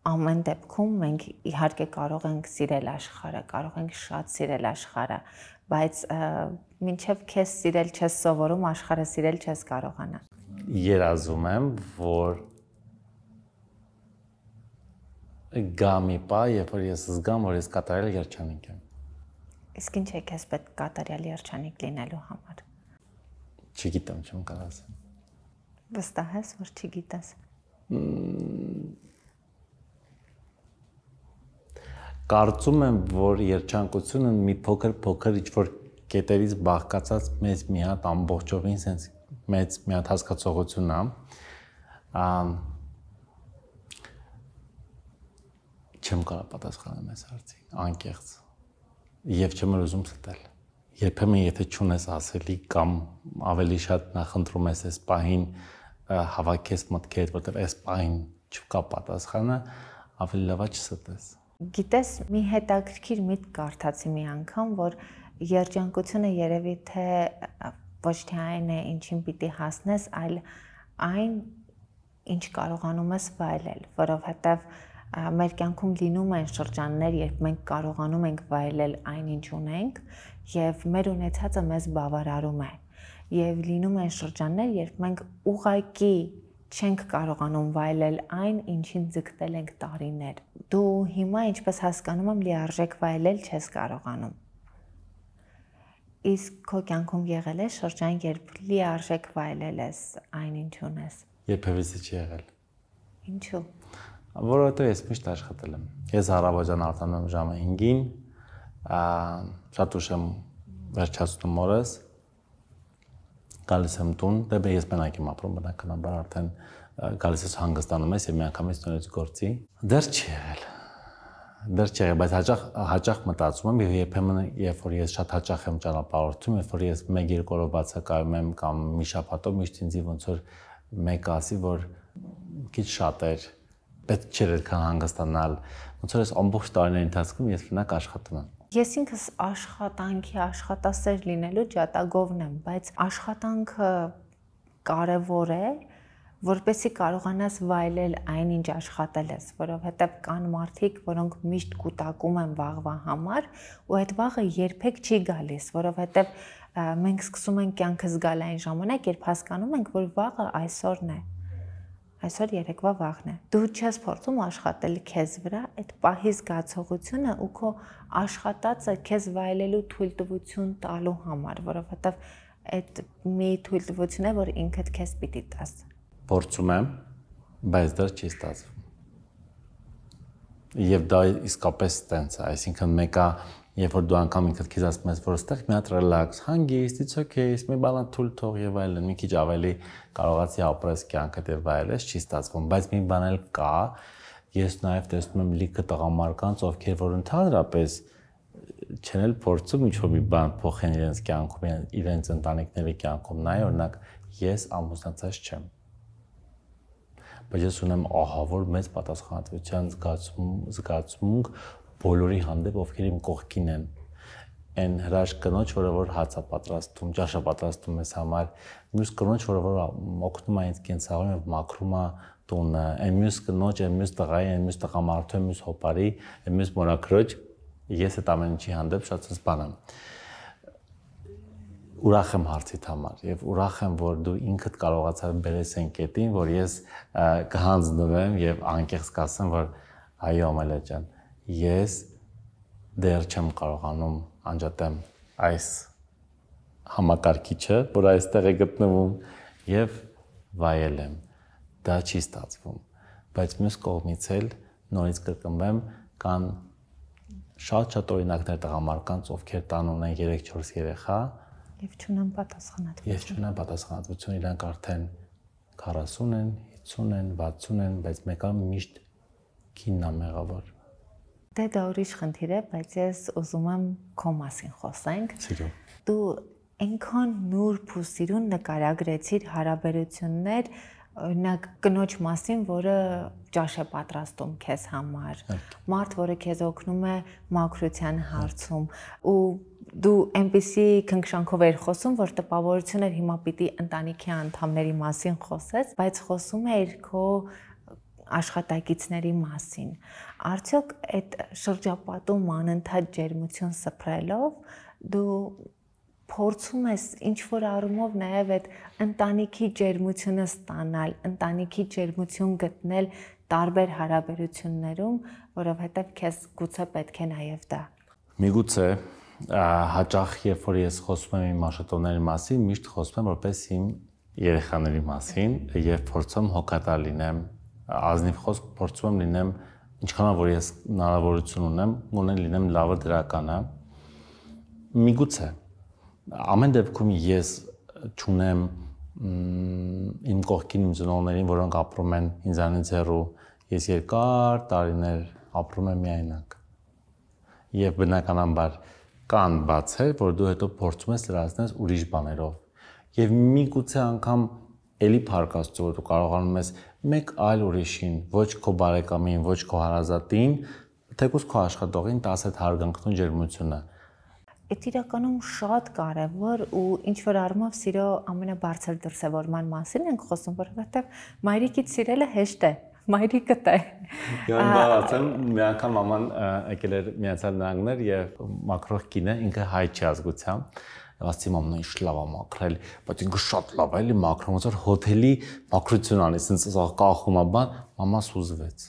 ամեն դեպքում մենք իհարկե կարող ենք սիրել աշխարհը, կարող ենք շատ սիրել աշխարհը, բայց մինչև քեզ սիրել չես սովորում, աշխարհը սիրել չես կարողանա։ Երազում եմ, որ գա մի պահ, երբ որ ես զգամ, որ ես կատարյալ երջանիկ եմ։ Իսկ ինչ է քեզ պետք կատարյալ երջանիկ լինելու համար։ Չգիտեմ, չեմ կարող ասեմ։ Վստահ ես, որ չգիտես։ Կարծում եմ, որ երջանկությունը մի փոքր ինչ-որ կետերից բաղկացած մեծ մի հատ ամբողջովին sense մեծ մի հատ հասկացողություն է։ Չեմ կարող պատասխանել այս հարցին, անկեղծ։ Եվ չեմ ուզում ստել։ Երբեմն եթե չունես ասելիք կամ ավելի շատ նախընտրում ես այս պահին հավաքես մտքեր, որտեղ այս պահին չկա պատասխանը, ավելի լավ է չստես։ Գիտես, մի հետաքրքիր միտք կարդացի մի անգամ, որ երջանկությունը երևի թե ոչ թե այն է, ինչին պիտի հասնես, այլ այն, ինչ կարողանում ես վայելել, որովհետև մեր կյանքում լինում են շրջաններ, երբ մենք կարողանում ենք վայելել այն, ինչ ունենք, եւ մեր ունեցածը մեզ բավարարում է։ Եվ լինում են շրջաններ, երբ մենք ուղղակի չենք կարողանում վայելել այն, ինչին ձգտել ենք տարիներ։ Դու հիմա, ինչպես հասկանում եմ, լիարժեք վայելել չես կարողանում։ Իսկ քո կյանքում եղել է շրջան, երբ լիարժեք վայելել ես այն, ինչ ունես։ Երբևէ չի եղել։ Ինչու՞։ Որովհետև ես միշտ աշխատել եմ։ Ես առավոտյան արտանում եմ ժամը 5-ին, շատ ուշ եմ վերջացնում օրս, գալիս եմ տուն, դե ես մենակ եմ ապրում, բնականաբար արդեն գալիս ես հանգստանում ես եւ միանգամից տունից գործի։ Դեռ չի եղել, բայց հաճախ մտածում եմ եւ երբեմն երբ որ ես շատ հաճախ եմ ճանապարհորդում, երբ որ ես 1-2 օրով բացակայում եմ կամ մի շաբաթով միշտ ինձ ոնց որ մեկ ասի, որ քիչ շատ էր, պետք չէր այդքան հանգստանալ, ոնց որ այս ամբողջ տարիների ընթացքում ես մենակ աշխատում եմ։ Ես ինքս աշխատանքի աշխատասեր լինելու ջատագովն եմ, բայց աշխատանքը կարևոր է, որպեսզի կարողանաս վայելել այն, ինչ աշխատել ես, որովհետև կան մարդիկ, որոնք միշտ կուտակում են վաղվա համար, ու այդ վաղը երբեք չի գալիս, որովհետև մենք սկսում ենք կյանքը զգալ այն ժամանակ, երբ հասկանում ենք, որ վաղը այսօրն է։ Այսօր երեկվա վաղն է։ Դու չես փորձում աշխատել քեզ վրա, այդ պահի զգացողությունը ու քո աշխատածը քեզ վայելելու թույլտվություն տալու համար, որովհետև այդ մի թույլտվություն է, որ ինքդ քեզ պիտի տաս։ Փորձում եմ, բայց դեռ չի ստացվում։ Եվ դա իսկապես տենց է, այսինքն մեկը Երբ որ դու անգամ ինքդ քեզ ասում ես, որ այստեղ մի հատ relax, հանգիստ, it's okay, մի բան թույլ թող եւ այլն, մի քիչ ավելի կարողացի ապրես կյանքդ եւ այլն, չի ստացվում, բայց մի բան էլ կա, ես նաեւ տեսնում եմ լիքը տղամարդկանց, ովքեր որ ընդհանրապես չեն էլ փորձում ինչ-որ մի բան փոխեն իրենց կյանքում, իրենց ընտանիքների կյանքում, նայ օրինակ ես ամուսնացած չեմ։ Բայց ես ունեմ ահավոր մեծ պատասխանատվության զգացմունք բոլորի հանդեպ, ովքեր իմ կողքին են։ Այն հրաշք կնոջ, որը հաց է պատրաստում, ճաշ է պատրաստում ես համար, մյուս կնոջ, որը օգնում է ինձ կենցաղում եւ մաքրում է տունը, այն մյուս կնոջ, այն մյուս տղայի, այն մյուս տղամարդու, այն մյուս հոպարի, այն մյուս մորաքրոջ, ես այդ ամեն ինչի հանդեպ շատ սպան եմ։ Ուրախ եմ հարցիդ համար եւ ուրախ եմ, որ դու ինքդ կարողացար բերես այն կետին, որ ես կհանձնվեմ եւ անկեղծ կասեմ, որ այո, Ամալիա ջան, ես դեռ չեմ կարողանում անջատեմ այս համակարգիչը, որ այստեղ է գտնվում եւ վայել եմ։ Դա չի ստացվում, բայց մյուս կողմից էլ նորից կրկնվեմ, կան շատ օրինակներ տղամարդկանց, ովքեր տան ունեն 3-4 երեխա եւ չունեն պատասխանատվություն։ Ես չունեմ պատասխանատվություն, իրանք արդեն 40 են, 50 են, 60 են, բայց մեկը միշտ քինն է մեղավոր։ Դե դա ուրիշ խնդիր է, բայց ես ուզում եմ քո մասին խոսենք։ Սիրո։ Դու այնքան նուրբ ու սիրուն նկարագրեցիր հարաբերություններ, օրինակ կնոջ մասին, որը ճաշ է պատրաստում քեզ համար, մարդ, որը քեզ օգնում է մաքրության հարցում, ու դու այնպիսի քնքշանքով էր խոսում, որ տպավորություն էր հիմա պիտի ընտանիքի անդամների մասին խոսես, բայց խոսում էր քո աշխատակիցների մասին։ Արդյոք այդ շրջապատում անընդհատ ջերմություն սփռելով դու փորձում ես ինչ-որ առումով նաև այդ ընտանիքի ջերմությունը ստանալ, ընտանիքի ջերմություն գտնել տարբեր հարաբերություններում, որովհետև քեզ գուցե պետք է նաև դա։ Միգուցե հաճախ երբ որ ես խոսում եմ իմ աշխատողների մասին, միշտ խոսում եմ որպես իմ երեխաների մասին եւ փորձում հոգատար լինեմ, ազնիվ խոսք փորձում եմ լինեմ, ինչքան որ ես հնարավորություն ունեմ լինեմ լավը դրականը։ Միգուցե ամեն դեպքում ես չունեմ իմ կողքին իմ ծնողներին, որոնք ապրում են ինձանից հեռու, ես երկար տարիներ ապրում եմ միայնակ։ Եվ բնականաբար կան բացեր, որ դու հետո փորձում ես լրացնել ուրիշ բաներով։ Եվ միգուցե անգամ էլի փառք Աստծո, որ դու կարողանում ես մեկ այլ ուրիշին, ոչ քո բարեկամին, ոչ քո հարազատին, թեկուզ քո աշխատողին տաս այդ հարգանքն ու ջերմությունը։ Այդ իրականում շատ կարևոր ու ինչ որ առումով սիրո ամենաբարձր դրսևորման մասին ենք խոսում, որովհետև մայրիկից սիրելը հեշտ է, մայրիկդ է։ Յան բացեմ, մի անգամ մաման եկել էր Միացյալ Նահանգներ եւ մաքրող կին է, ինքը հայ չի ազգությամբ։ Ասացի մաման ինչ լավ է մաքրել, բայց ինքը շատ լավ է, էլի մաքրում, ոնց որ հոթելի մաքրություն անի, ասես կախում է բան, մամա սուզվեց։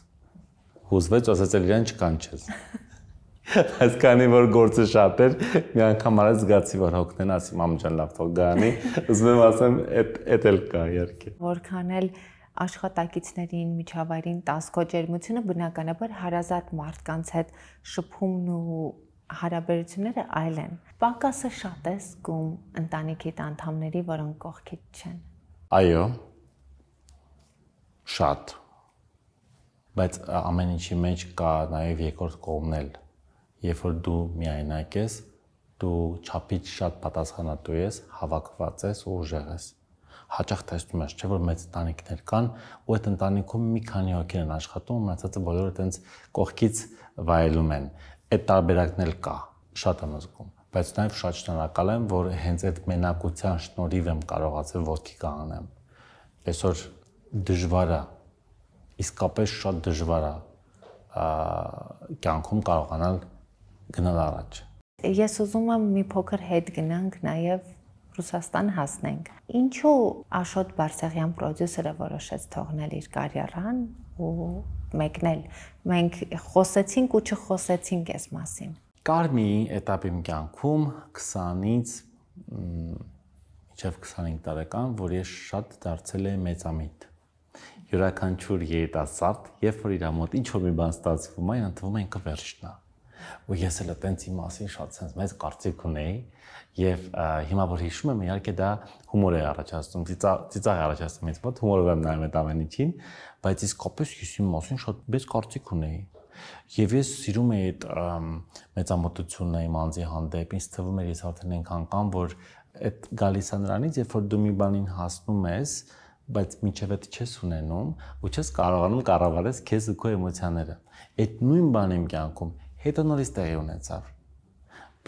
Հուզվեց, ասաց էլ իրան չկանչես։ Այս քանի որ գործը շատ էր, մի անգամ արած զգացի, որ հոգնեն, ասի մամ ջան, լավ թող գանի, ուզում եմ ասեմ, էդ էլ կա իհարկե։ Որքան էլ աշխատակիցներին, միջավայրին տաս քո ջերմությունը, բնականաբար հարազատ մարդկանց հետ շփումն ու հարաբերությունները այլ են։ Պակասը շատ է զգում ընտանիքի անդամների, որոնք կողքիդ չեն։ Այո։ Շատ։ Բայց ամեն ինչի մեջ կա նաև երկրորդ կողմն էլ։ Երբ որ դու միայնակ ես, դու չափից շատ պատասխանատու ես, հավաքված ես ու ուժեղ ես։ Հաճախ տեսնում ես, չէ՞ որ մեծ ընտանիքներ կան, ու այդ ընտանիքում մի քանի հոգի են աշխատում, մնացածը բոլորը այտենց կողքից վայելում են։ Այդ տարբերակն էլ կա, շատ եմ զգում, բայց նաև շատ շնորհակալ եմ, որ հենց այդ մենակության շնորհիվ եմ կարողացել ոտքի կանգնեմ։ Այսօր դժվար է, իսկապես շատ դժվար է կյանքում կարողանալ գնալ առաջ։ Ես ուզում եմ մի փոքր հետ գնանք նաև Ռուսաստան հասնենք։ Ինչու Աշոտ Բարսեղյան պրոդյուսերը որոշեց թողնել իր կարիերան ու մեկնել։ Մենք խոսեցինք ու չխոսեցինք այս մասին։ Կար մի этап իմ կյանքում 20-ից մինչև 25 տարեկան, որ ես շատ դարձել եմ մեծամիտ։ Յուրաքանչյուր երիտասարդ, երբ որ իր մոտ ինչ որ մի բան ստացվում է, այն թվում է ինքը վերջն է։ ու ես էլ այտենց իմ մասին շատ sense մեծ կարծիք ունեի եւ հիմա որ հիշում եմ իհարկե դա հումոր է առաջացնում, ծիծաղ է առաջացնում ինձ մոտ, հումորով եմ նայում այդ ամեն ինչին, բայց իսկապես ես իմ մասին շատ մեծ կարծիք ունեի։ Եվ ես սիրում էի այդ մեծամտությունն իմ անձի հանդեպ, ինձ թվում էր ես արդեն այնքան կամ որ այդ գալիս է նրանից, երբ որ դու մի բանին հասնում ես, բայց մինչև այդ չես ունենում ու չես կարողանում կառավարես քեզ ու քո էմոցիաները։ Այդ նույն բանը իմ կյանքում հետո նորից տեղի ունեցավ։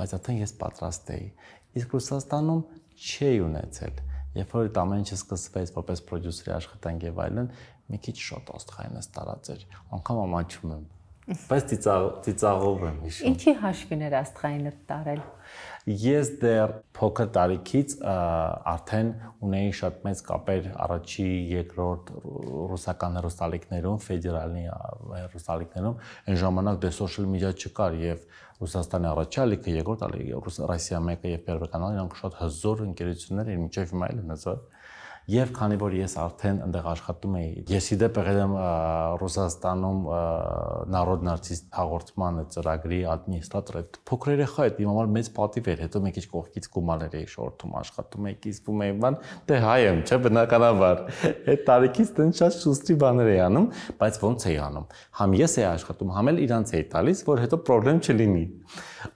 Բայց արդեն ես պատրաստ էի։ Իսկ Ռուսաստանում չէի ունեցել։ Երբ որ այդ ամեն ինչը սկսվեց որպես պրոդյուսերի աշխատանք եւ այլն, մի քիչ շատ աստղայինս տարածեր։ Անկամ ամաչում եմ։ Բայց ծիծաղով եմ հիշում։ Ինչի հաշվին էր աստղայինը տարել։ Ես դեռ փոքր տարիքից արդեն ունեի շատ մեծ կապեր առաջի, երկրորդ ռուսական հեռուստալիքներում, ֆեդերալի հեռուստալիքներում, այն ժամանակ դե social media չկար եւ Ռուսաստանի առաջի ալիքը, երկրորդ ալիքը, Ռուսիա 1-ը եւ Первый канал, իրանք շատ հզոր ընկերություններ էին, մինչեւ հիմա էլ են հզոր։ Եվ քանի որ ես արդեն այնտեղ աշխատում էի, ես իդեպ եղել եմ Ռուսաստանում Народный артист հաղորդման ծրագրի ադմինիստրատոր, այդ փոքր երեխա է, իմ համար մեծ պատիվ էր, հետո մի քիչ կողքից գումարներ էի շորթում, աշխատում էի, կիսվում էի, բան, դե հայ եմ, չէ, բնականաբար։ Այդ տարիքից տեն շատ շուստի բաներ էի անում, բայց ոնց էի անում։ Համ ես էի աշխատում, համ էլ իրանց էի տալիս, որ հետո խնդրեմ չլինի։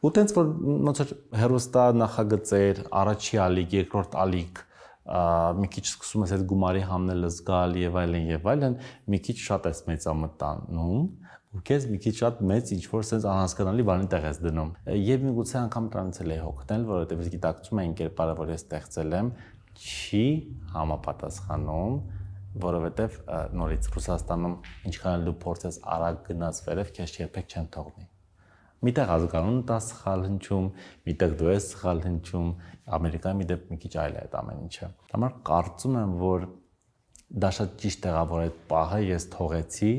Ու տենց որ ոնց որ հերոստա նախագծեր, առաջի ալիք, երկրորդ ալիք մի քիչ սկսում ես այդ գումարի համնելը զգալ եւ այլն, մի քիչ շատ ես մեծամտանում ու քեզ մի քիչ շատ մեծ ինչ-որ sense անհասկանալի բանի տեղ ես դնում։ Եվ միգուցե անգամ դրանից էլ է հոգնել, որովհետեւ ես գիտակցում եմ կերպարը, որ ես ստեղծել եմ, չի համապատասխանում, որովհետեւ նորից Ռուսաստանում ինչքան էլ դու փորձես արագ գնաց վերև, քեզ երբեք չեն թողնի։ Միտեղ ազգանուն դա սխալ հնչում, միտեղ դու ես սխալ հնչում, Ամերիկայում մի դեպ մի քիչ այլ է այդ ամեն ինչը։ Համար կարծում եմ, որ դա շատ ճիշտ տեղավոր այդ պահը ես թողեցի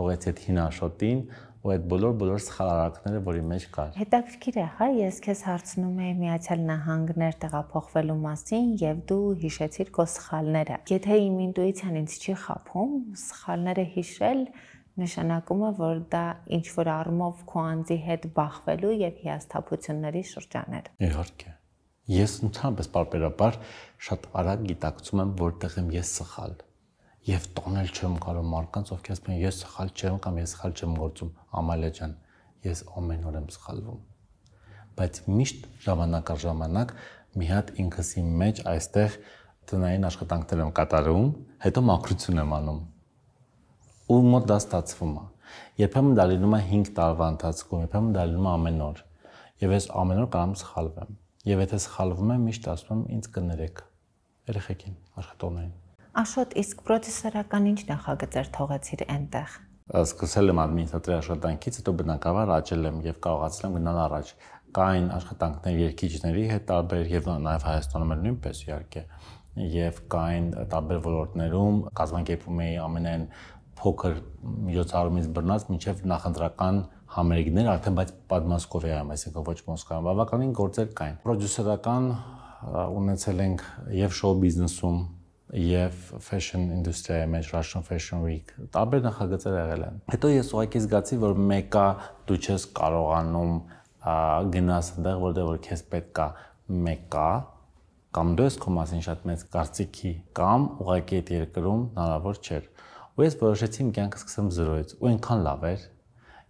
այդ հինաշոտին ու այդ բոլոր սխալ արարքները, որի մեջ կար։ Հետաքրքիր է, հա, ես քեզ հարցնում եմ Միացյալ Նահանգներ տեղափոխվելու մասին եւ դու հիշեցիր քո սխալները։ Եթե իմ ինտուիցիան ինձ չի խաբում, սխալները հիշել նշանակում է, որ դա ինչ-որ առումով քո անձի հետ բախվելու եւ հիասթափությունների շրջան էր։ Իհարկե։ Ես ընդհանրապես պարբերաբար շատ արագ գիտակցում եմ, որտեղ եմ ես սխալ։ Եվ տոնել չեմ կարող մարդկանց, ովքեր ասում են ես սխալ չեմ կամ ես սխալ չեմ գործում, Ամալիա ջան, ես ամեն օր եմ սխալվում։ Բայց միշտ ժամանակ առ ժամանակ մի հատ ինքս իմ մեջ այստեղ տնային աշխատանքներ եմ կատարում, հետո մաքրություն եմ անում։ Ու մոտ դա ստացվում է։ Երբեմն դա լինում է 5 տարվա ընթացքում, երբեմն դա լինում է ամեն օր։ Եվ ես ամեն օր կարող եմ սխալվեմ։ Եվ եթե սխալվում եմ, միշտ ասում եմ ինձ կներեք։ Երեխեքին, աշխատողներին։ Աշոտ, իսկ պրոդյուսերական ինչ նախագծեր թողեցիր այնտեղ։ Սկսել եմ ադմինիստրատորի աշխատանքից, հետո բնականաբար աճել եմ եւ կարողացել եմ գնալ առաջ։ Կային աշխատանքներ երգիչների հետ տարբեր եւ նաեւ Հայաստանում էլ նույնպես իհարկե։ Եվ կային տարբեր ոլորտներում կազմակերպում էի ամենայն փոքր միջոցառումից բռնած մինչև նախընտրական համերգներ, արդեն բայց Պատմասկովիայում, այսինքն ոչ Մոսկվայում, բավականին գործեր կային։ Պրոդյուսերական ունեցել ենք եւ շոու բիզնեսում, եւ fashion industry-ի մեջ Russian Fashion Week, տարբեր նախագծեր եղել են։ Հետո ես ուղղակի զգացի, որ մեկը դու չես կարողանում գնաս այնտեղ, որտեղ որ քեզ պետք է մեկը կամ դու ես քո մասին շատ մեծ կարծիքի կամ ուղղակի այդ երկրում հնարավոր չէր։ Ու ես որոշեցի իմ կյանքը սկսեմ 0-ից, ու այնքան լավ էր։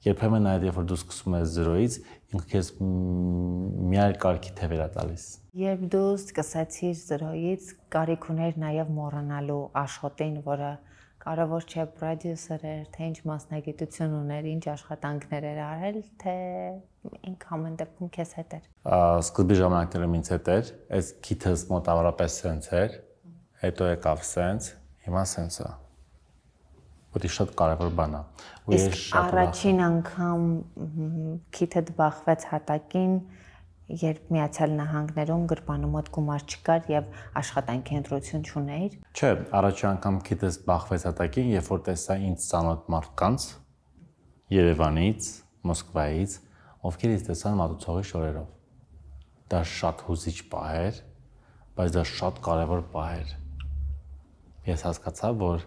Երբեմն նաև երբ որ դու սկսում ես 0-ից, ինքը քեզ մի այլ կարգի թև է տալիս։ Երբ դու սկսեցիր 0-ից, կարիք ուներ նաև մոռանալու Աշոտին, որը կարևոր չէ պրոդյուսեր էր, թե ինչ մասնագիտություն ուներ, ինչ աշխատանքներ էր արել, թե ինքը ամեն դեպքում քեզ հետ էր։ Սկզբի ժամանակներում ինձ հետ էր, այս քիթս մոտավորապես սենց էր, հետո եկավ սենց, հիմա սենց է։ Որի շատ կարևոր բան է։ Իսկ առաջին անգամ քիթդ բախվեց հատակին, երբ Միացյալ Նահանգներում գրպանու մոտ գումար չկար եւ աշխատանքի ընտրություն չունեիր։ Չէ, առաջին անգամ քիթս բախվեց հատակին, երբ որ տեսա ինձ ծանոթ մարդկանց Երևանից, Մոսկվայից, ովքեր ինձ տեսան մատուցողի շորերով։ Դա շատ հուզիչ պահ էր, բայց դա շատ կարևոր պահ էր։ Ես հասկացա, որ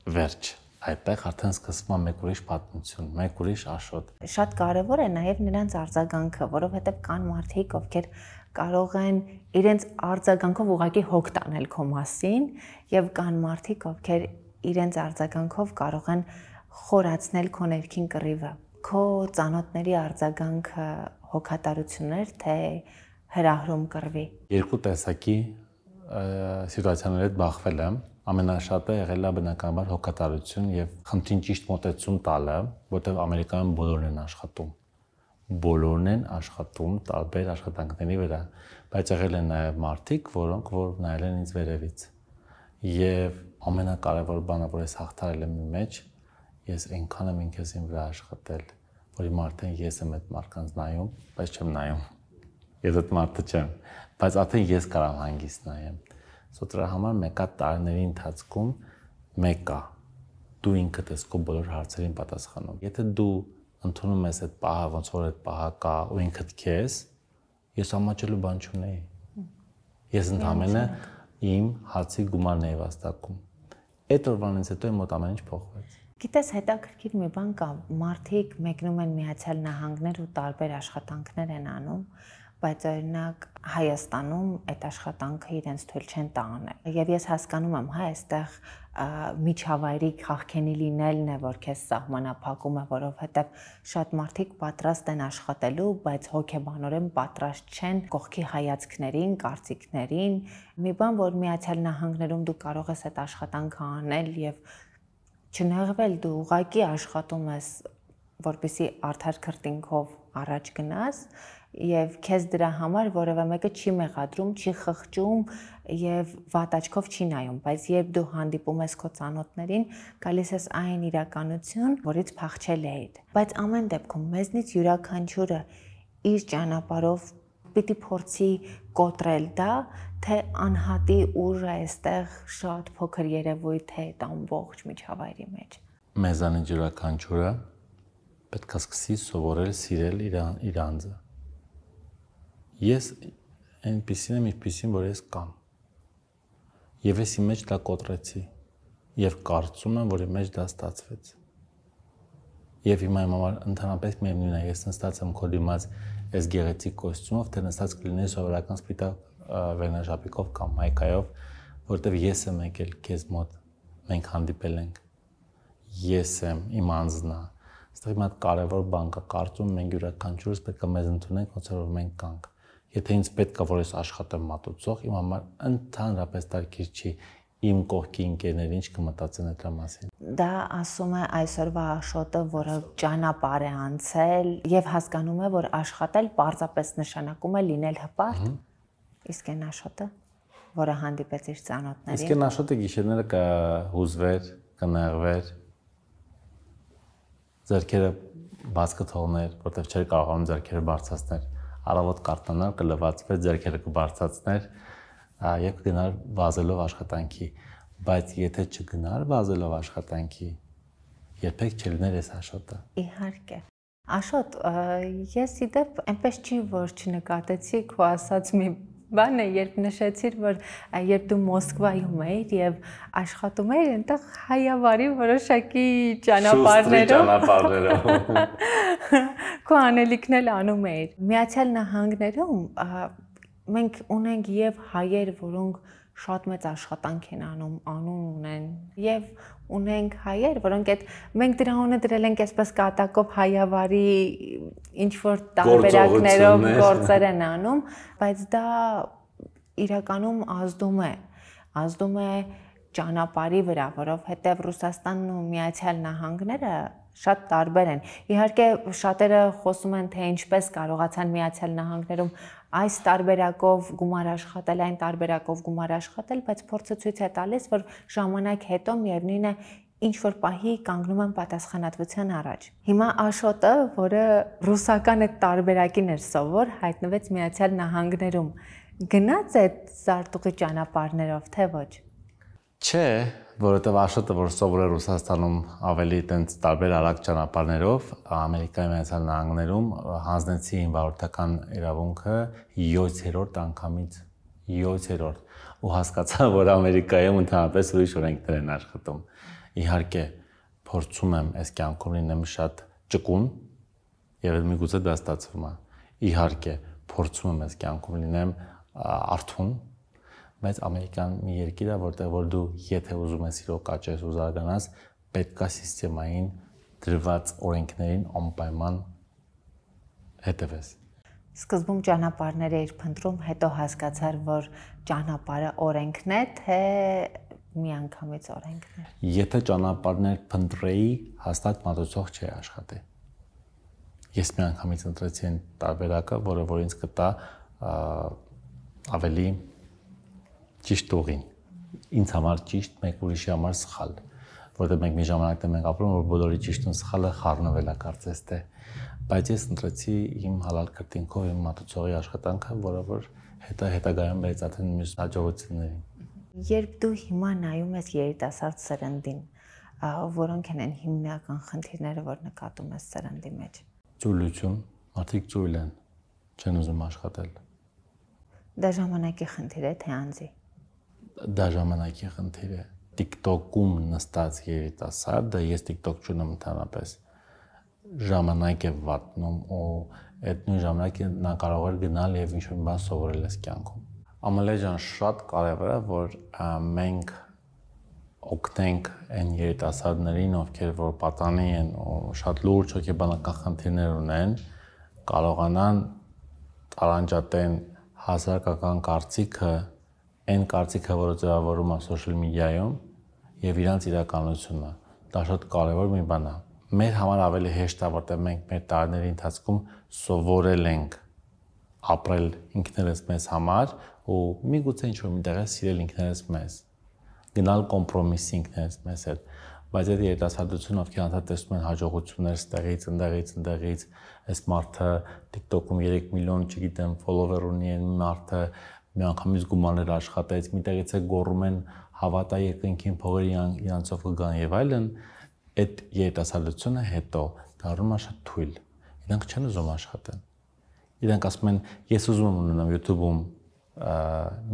վերջ, այդտեղ արդեն սկսվում է մեկ ուրիշ պատմություն, մեկ ուրիշ Աշոտ։ Շատ կարևոր է նաև նրանց արձագանքը, որովհետև կան մարդիկ, ովքեր կարող են իրենց արձագանքով ուղղակի հոգ տանել քո մասին, եւ կան մարդիկ, ովքեր իրենց արձագանքով կարող են խորացնել քո ներքին կռիվը։ Քո ծանոթների արձագանքը հոգատարություններ, թե հրահրում կռվի։ Երկու տեսակի սիտուացիաների հետ բախվել եմ։ Ամենաշատը եղել է բնականաբար հոգատարություն եւ խնդրին ճիշտ մոտեցում տալը, որտեղ Ամերիկայում բոլորն են աշխատում տարբեր աշխատանքների վրա, բայց եղել են նաեւ մարդիկ, որոնք որ նայել են ինձ վերևից։ Եվ ամենակարևոր բանը, որ ես հաղթարել եմ իմ մեջ, ես այնքան եմ ինքս իմ վրա աշխատել, որ իմ արդեն ես եմ այդ մարդկանց նայում, բայց չեմ նայում։ Ես այդ մարդը չեմ, բայց արդեն ես կարամ հանգիստ նայեմ։ Դրա համար մեկա տարիների ընթացքում մեկա դու ինքդ ես քո բոլոր հարցերին պատասխանում։ Եթե դու ընդունում ես այդ պահը, ոնց որ այդ պահը կա ու ինքդ քեզ, ես ամաչելու բան չունեի։ Ես ընդհանրապես իմ հացի գումարն էի վաստակում։ Այդ օրվանից հետո իմ մոտ ամեն ինչ փոխվեց։ Գիտես, հետաքրքիր մի բան կա, մարդիկ մեկնում են Միացյալ Նահանգներ ու տարբեր աշխատանքներ են անում, բայց օրինակ Հայաստանում այդ աշխատանքը իրենց թույլ չեն տա անել։ Եվ ես հասկանում եմ, հա, այստեղ միջավայրի խախքենի լինելն է, որ քեզ սահմանափակում է, որովհետև շատ մարդիկ պատրաստ են աշխատելու, բայց հոգեբանորեն պատրաստ չեն կողքի հայացքներին, կարծիքներին։ Մի բան, որ Միացյալ Նահանգներում դու կարող ես այդ աշխատանքը անել եւ չնեղվել, դու ուղղակի աշխատում ես, որպեսզի արդար քրտինքով առաջ գնաս եւ քեզ դրա համար որևէ մեկը չի մեղադրում, չի խղճում եւ վատ աչքով չի նայում, բայց երբ դու հանդիպում ես քո ծանոթներին, գալիս ես այն իրականություն, որից փախչել էիր։ Բայց ամեն դեպքում մեզնից յուրաքանչյուրը իր ճանապարհով պիտի փորձի կոտրել դա, թե անհատի ուժը այստեղ շատ փոքր երևույթ է այդ ամբողջ միջավայրի մեջ։ Մեզանից յուրաքանչյուրը պետք է սկսի սովորել սիրել իր անձը։ Ես այնպիսին եմ, ինչպիսին որ ես կամ։ Եվ ես իմ մեջ դա կոտրեցի եւ կարծում եմ, որ իմ մեջ դա ստացվեց։ Եվ հիմա իմ համար ընդհանրապես միևնույն է, ես նստած եմ քո դիմաց այս գեղեցիկ կոստյումով, թե նստած կլինի սովորական սպիտակ վերնաժապիկով կամ մայքայով, որտեվ ես եմ եկել քեզ մոտ, մենք հանդիպել ենք։ Ես եմ, իմ անձն է։ Այստեղ մի հատ կարևոր բան կա, կարծում եմ մենք յուրաքանչյուրս պետք է մեզ ընդունենք, ոնց որ մենք կանք։ Եթե ինձ պետք է որ ես աշխատեմ մատուցող, իմ համար ընդհանրապես տարքիր չի իմ կողքի ընկերները ինչ կմտածեն այդ մասին։ Դա ասում է այսօրվա Աշոտը, որը ճանապարհ է անցել եւ հասկանում է, որ աշխատել պարզապես նշանակում է լինել հպարտ։ Իսկ այն Աշոտը, որը հանդիպեց իր ծանոթներին։ Իսկ այն Աշոտը գիշերները կհուզվեր, կնեղվեր, ձեռքերը բաց կթողներ, որտեղ չէր կարողանում ձեռքերը բարձրացնել, առավոտ կարթնանար, կլվացվեր, ձեռքերը կբարձրացներ եւ կգնար վազելով աշխատանքի, բայց եթե չգնար վազելով աշխատանքի, երբեք չլիներ այս Աշոտը։ Իհարկե։ Աշոտ, ես իդեպ այնպես չի որ չնկատեցի քո ասած մի բանը, երբ նշեցիր, որ երբ դու Մոսկվայում էիր եւ աշխատում էիր, այնտեղ հայավարի որոշակի ճանապարհներով քո անելիքն էլ անում էիր։ Միացյալ Նահանգներում մենք ունենք եւ հայեր, որոնք շատ մեծ աշխատանք են անում, անուն ունեն, եւ ունենք հայեր, որոնք այդ մենք դրա անունը դրել ենք այսպես կատակով հայավարի ինչ որ տարբերակներով գործեր են անում, բայց դա իրականում ազդում է ճանապարհի վրա, որովհետեւ Ռուսաստանն ու Միացյալ Նահանգները շատ տարբեր են։ Իհարկե շատերը խոսում են, թե ինչպես կարողացան Միացյալ Նահանգներում այս տարբերակով գումար աշխատել, այն տարբերակով գումար աշխատել, բայց փորձը ցույց է տալիս, որ ժամանակ հետո միևնույն է ինչ որ պահի կանգնում են պատասխանատվության առաջ։ Հիմա Աշոտը, որը ռուսական այդ տարբերակին էր սովոր, հայտնվեց Միացյալ Նահանգներում։ Գնաց այդ զարտուղի ճանապարհներով, թե ոչ։ Չէ, որովհետև Աշոտը, որ սովոր է Ռուսաստանում ավելի տենց տարբեր արագ ճանապարհներով, Ամերիկայի Միացյալ Նահանգներում հանձնեցի իմ վարորդական իրավունքը 7-րդ անգամից, 7-րդ, ու հասկացա, որ Ամերիկայում ընդհանրապես ուրիշ օրենքներ են աշխատում։ Իհարկե, փորձում եմ այս կյանքում լինեմ շատ ճկուն, եւ միգուցե դա ստացվում է։ Իհարկե, փորձում եմ այս կյանքում լինեմ արթուն, բայց Ամերիկան մի երկիր է, որտեղ որ դու եթե ուզում ես իրոք կաճես ու զարգանաս, պետք է համակարգային դրված օրենքներին անպայման հետևես։ Սկզբում ճանապարհներ էիր փնտրում, հետո հասկացար, որ ճանապարհը օրենքն է, թե միանգամից օրենքն է։ Եթե ճանապարհներ փնտրեի, հաստատ մատուցող չէի աշխատի։ Ես միանգամից ընտրեցի այն տարբերակը, որը որ ինձ կտա ավելի ճիշտ ուղին։ Ինձ համար ճիշտ, մեկ ուրիշի համար սխալ, որտեղ մենք մի ժամանակում ենք ապրում, որ բոլորի ճիշտն ու սխալը խառնվել է կարծես թե, բայց ես ընտրեցի իմ հալալ քրտինքով իմ մատուցողի աշխատանքը, որը որ հետագայում բերեցին մյուս հաջողություններին։ Երբ դու հիմա նայում ես երիտասարդ սերնդին, որոնք են հիմնական խնդիրները, որ նկատում ես սերնդի մեջ։ Ծույլություն, մարդիկ ծույլ են, չեն ուզում աշխատել։ Դա ժամանակի խնդիր է, թե անձի։ Դա ժամանակի խնդիր է։ TikTok-ում նստած երիտասարդը, ես TikTok չունեմ ընդհանրապես, ժամանակ է վատնում ու այդ նույն ժամանակը նա կարող է գնալ եւ ինչ-որ բան սովորել այս կյանքում։ Ամալե ջան, շատ կարևոր է, որ մենք օգնենք այն երիտասարդներին, ովքեր որ պատանի են ու շատ լուրջ հոգեբանական խնդիրներ ունեն, կարողանան տարանջատեն հասարակական կարծիքը, այն կարծիքը, որը ձևավորում է սոցիալ մեդիայում եւ իրանց իրականությունը։ Դա շատ կարևոր մի բան է։ Մեր համար ավելի հեշտ է, որտեղ մենք մեր տարիների ընթացքում սովորել ենք ապրել ինքներս մեզ համար ու միգուցե ինչ-որ միտեղ սիրել ինքներս մեզ, գնալ կոմպրոմիսի ինքներս մեզ հետ, բայց այդ երիտասարդությունը, ովքեր անդադ տեսնում են հաջողություններ ստեղից, ընդեղից, այս մարդը TikTok-ում 3 միլիոն, չգիտեմ, follower ունի, այն մարդը միանգամից գումարներ աշխատեց, միտեղից է գոռում են հավատա երկնքին փողերը իրանցով կգան եւ այլն, այդ երիտասարդությունը հետո դառնում է շատ թույլ։ Իրանք չեն ուզում աշխատել։ Իրանք ասում են, ես ուզում եմ ունենամ YouTube-ում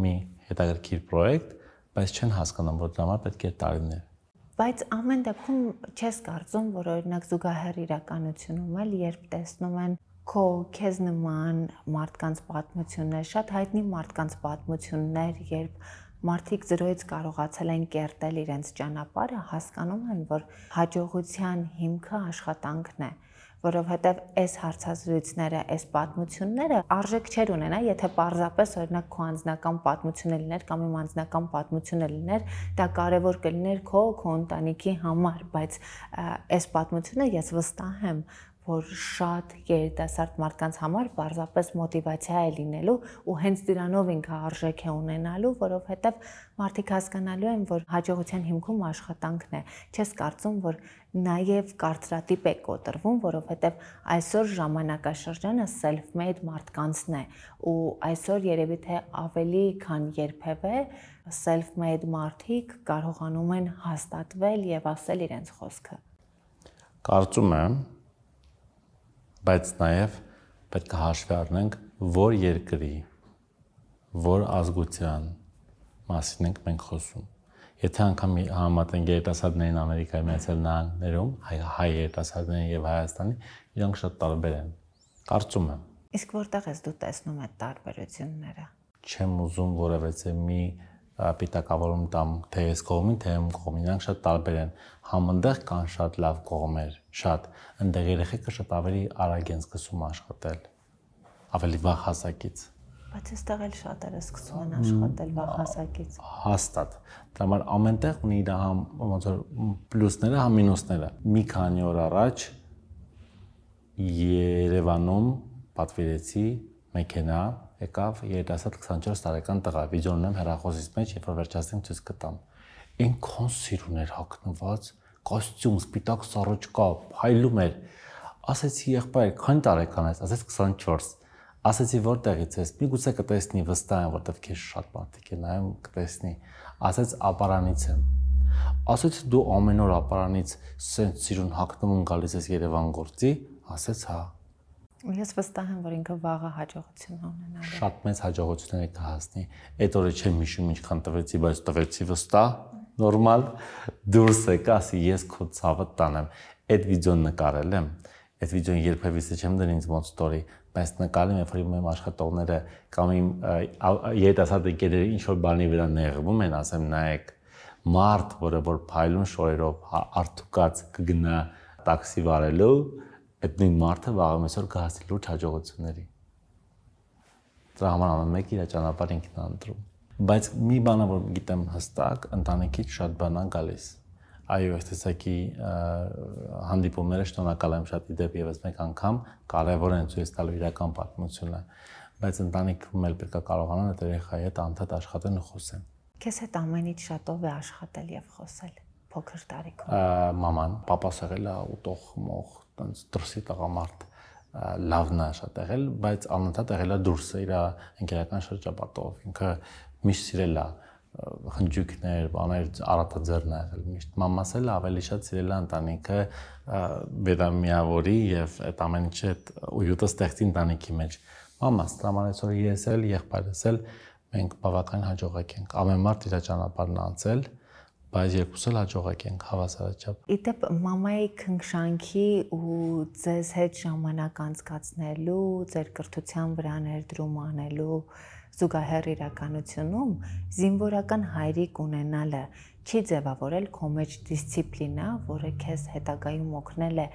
մի հետաքրքիր պրոյեկտ, բայց չեն հասկանում, որ դրա համար պետք է տարիներ։ Բայց ամեն դեպքում չես կարծում, որ օրինակ զուգահեռ իրականությունում էլ երբ տեսնում են քեզ նման մարդկանց պատմություններ, շատ հայտնի մարդկանց պատմություններ, երբ մարդիկ զրոյից կարողացել են կերտել իրենց ճանապարհը, հասկանում են, որ հաջողության հիմքը աշխատանքն է, որովհետև այս հարցազրույցները, այս պատմությունները արժեք չեր ունենա, եթե պարզապես օրինակ քո անձնական պատմությունը լիներ կամ իմ անձնական պատմությունը լիներ, դա կարևոր կլիներ քո ընտանիքի համար, բայց այս պատմությունը ես վստահ եմ, որ շատ երիտասարդ մարդկանց համար պարզապես մոտիվացիա է լինելու ու հենց դրանով ինքը արժեք է ունենալու, որովհետև մարդիկ հասկանալու են, որ հաջողության հիմքում աշխատանքն է։ Չես կարծում, որ նաև կարծրատիպ է կոտրվում, որովհետև այսօր ժամանակաշրջանը self-made մարդկանցն է ու այսօր երևի թե ավելի քան երբևէ self-made մարդիկ կարողանում են հաստատվել եւ ասել իրենց խոսքը։ Կարծում եմ, բայց նաև պետք է հաշվի առնենք, որ երկրի, որ ազգության մասին ենք մենք խոսում։ Եթե անգամ համեմատենք երիտասարդներին Ամերիկայի Միացյալ Նահանգներում, հայ երիտասարդներին եւ Հայաստանի, իրանք շատ տարբեր են։ Կարծում եմ։ Իսկ որտեղ ես դու տեսնում այդ տարբերությունները։ Չեմ ուզում որևէ մի պիտակավորում տամ թե այս կողմին, թե այն կողմին, իրանք շատ տարբեր են։ Համընդեղ կան շատ լավ կողմեր, շատ, այնտեղ երեխեքը շատ ավելի արագ են սկսում աշխատել, ավելի վաղ հասակից։ Բայց այստեղ էլ շատերը սկսում են աշխատել վաղ հասակից։ Հաստատ։ Դա համար ամենտեղ ունի իր ոնց որ պլյուսները, համ մինուսները։ Մի քանի օր առաջ Երևանում պատվիրեցի մեքենա, եկավ երիտասարդ 24 տարեկան տղա, վիդեոն ունեմ հեռախոսից մեջ, երբ որ վերջացնեմ ցույց կտամ։ Այնքան սիրուն էր հագնված, կոստյում, սպիտակ սառոճկա, փայլում էր։ Ասեցի եղբայր, քանի տարեկան ես, ասեց 24։ Ասեցի որտեղից ես, միգուցե կտեսնի, վստահ եմ, որտեղ քեզ շատ մարդիկ են նայում, կտեսնի։ Ասեց ապարանից եմ։ Ասեց դու ամեն օր ապարանից սենց սիրուն հագնում գալիս ես Երևան գործի, ասեց հա։ Ես վստահ եմ, որ ինքը վաղը հաջողություն ունենա։ Շատ մեծ հաջողություններ կհասնի։ Այդ օրը չեմ հիշում ինչքան տվեցի, բայց տվեցի վստահ։ նորմալ դուրս եկա, ասի ես քո ցավը տանեմ։ Այդ վիդեոն նկարել եմ։ Այդ վիդեոն երբևէ չեմ դրել ինձ մոտ story, բայց նկարել եմ, երբ որ իմ աշխատողները կամ իմ երիտասարդ ընկերները ինչ որ բանի վրա նեղվում են, ասեմ նայեք, մարդ, որ փայլուն շորերով արթուկած կգնա տաքսի վարելու, այդ նույն մարդը վաղը այսօր կհասնի լուրջ հաջողությունների։ Դրա համար ամեն մեկը իր ճանապարհը ինքն է ընտրում։ Բայց մի բանը որ գիտեմ հստակ, ընտանիքից շատ բան է գալիս։ Այո, այս տեսակի հանդիպումները շնորհակալ եմ շատ իդեպ եւս մեկ անգամ կարևոր են ցույց տալու իրական պատմությունը, բայց ընտանիքում էլ պետք է կարողանան այդ երեխայի հետ անդադ աշխատեն ու խոսեն։ Քեզ հետ ամենից շատ ով է աշխատել եւ խոսել փոքր տարիքում։ Մաման, papas եղել է ուտող մող, տենց դրսի տղամարդ, լավն է շատ եղել, բայց անընդհատ եղել է դուրսը իր ընկերական շրջապատով, ինքը միշտ սիրել է խնջույքներ, բաներ, առատաձեռն է եղել միշտ։ Մամաս էլ ավելի շատ սիրել է ընտանիքը, վերամիավորի եւ այդ ամեն ինչը ույուտը ստեղծի ընտանիքի մեջ։ Մամաս տրամանեց որ ես էլ, եղբայրս էլ մենք բավական հաջողակ ենք։ Ամեն մարդ իր ճանապարհն անցել, բայց երկուսս էլ հաջողակ ենք հավասարաչափ։ Իդեպ մամայի քնքշանքի ու ձեզ հետ ժամանակ անցկացնելու, ձեր կրթության վրա ներդրում անելու զուգահեռ իրականությունում զինվորական հայրիկ ունենալը չի ձևավորել քո մեջ դիսցիպլինա, որը քեզ հետագայում օգնել է,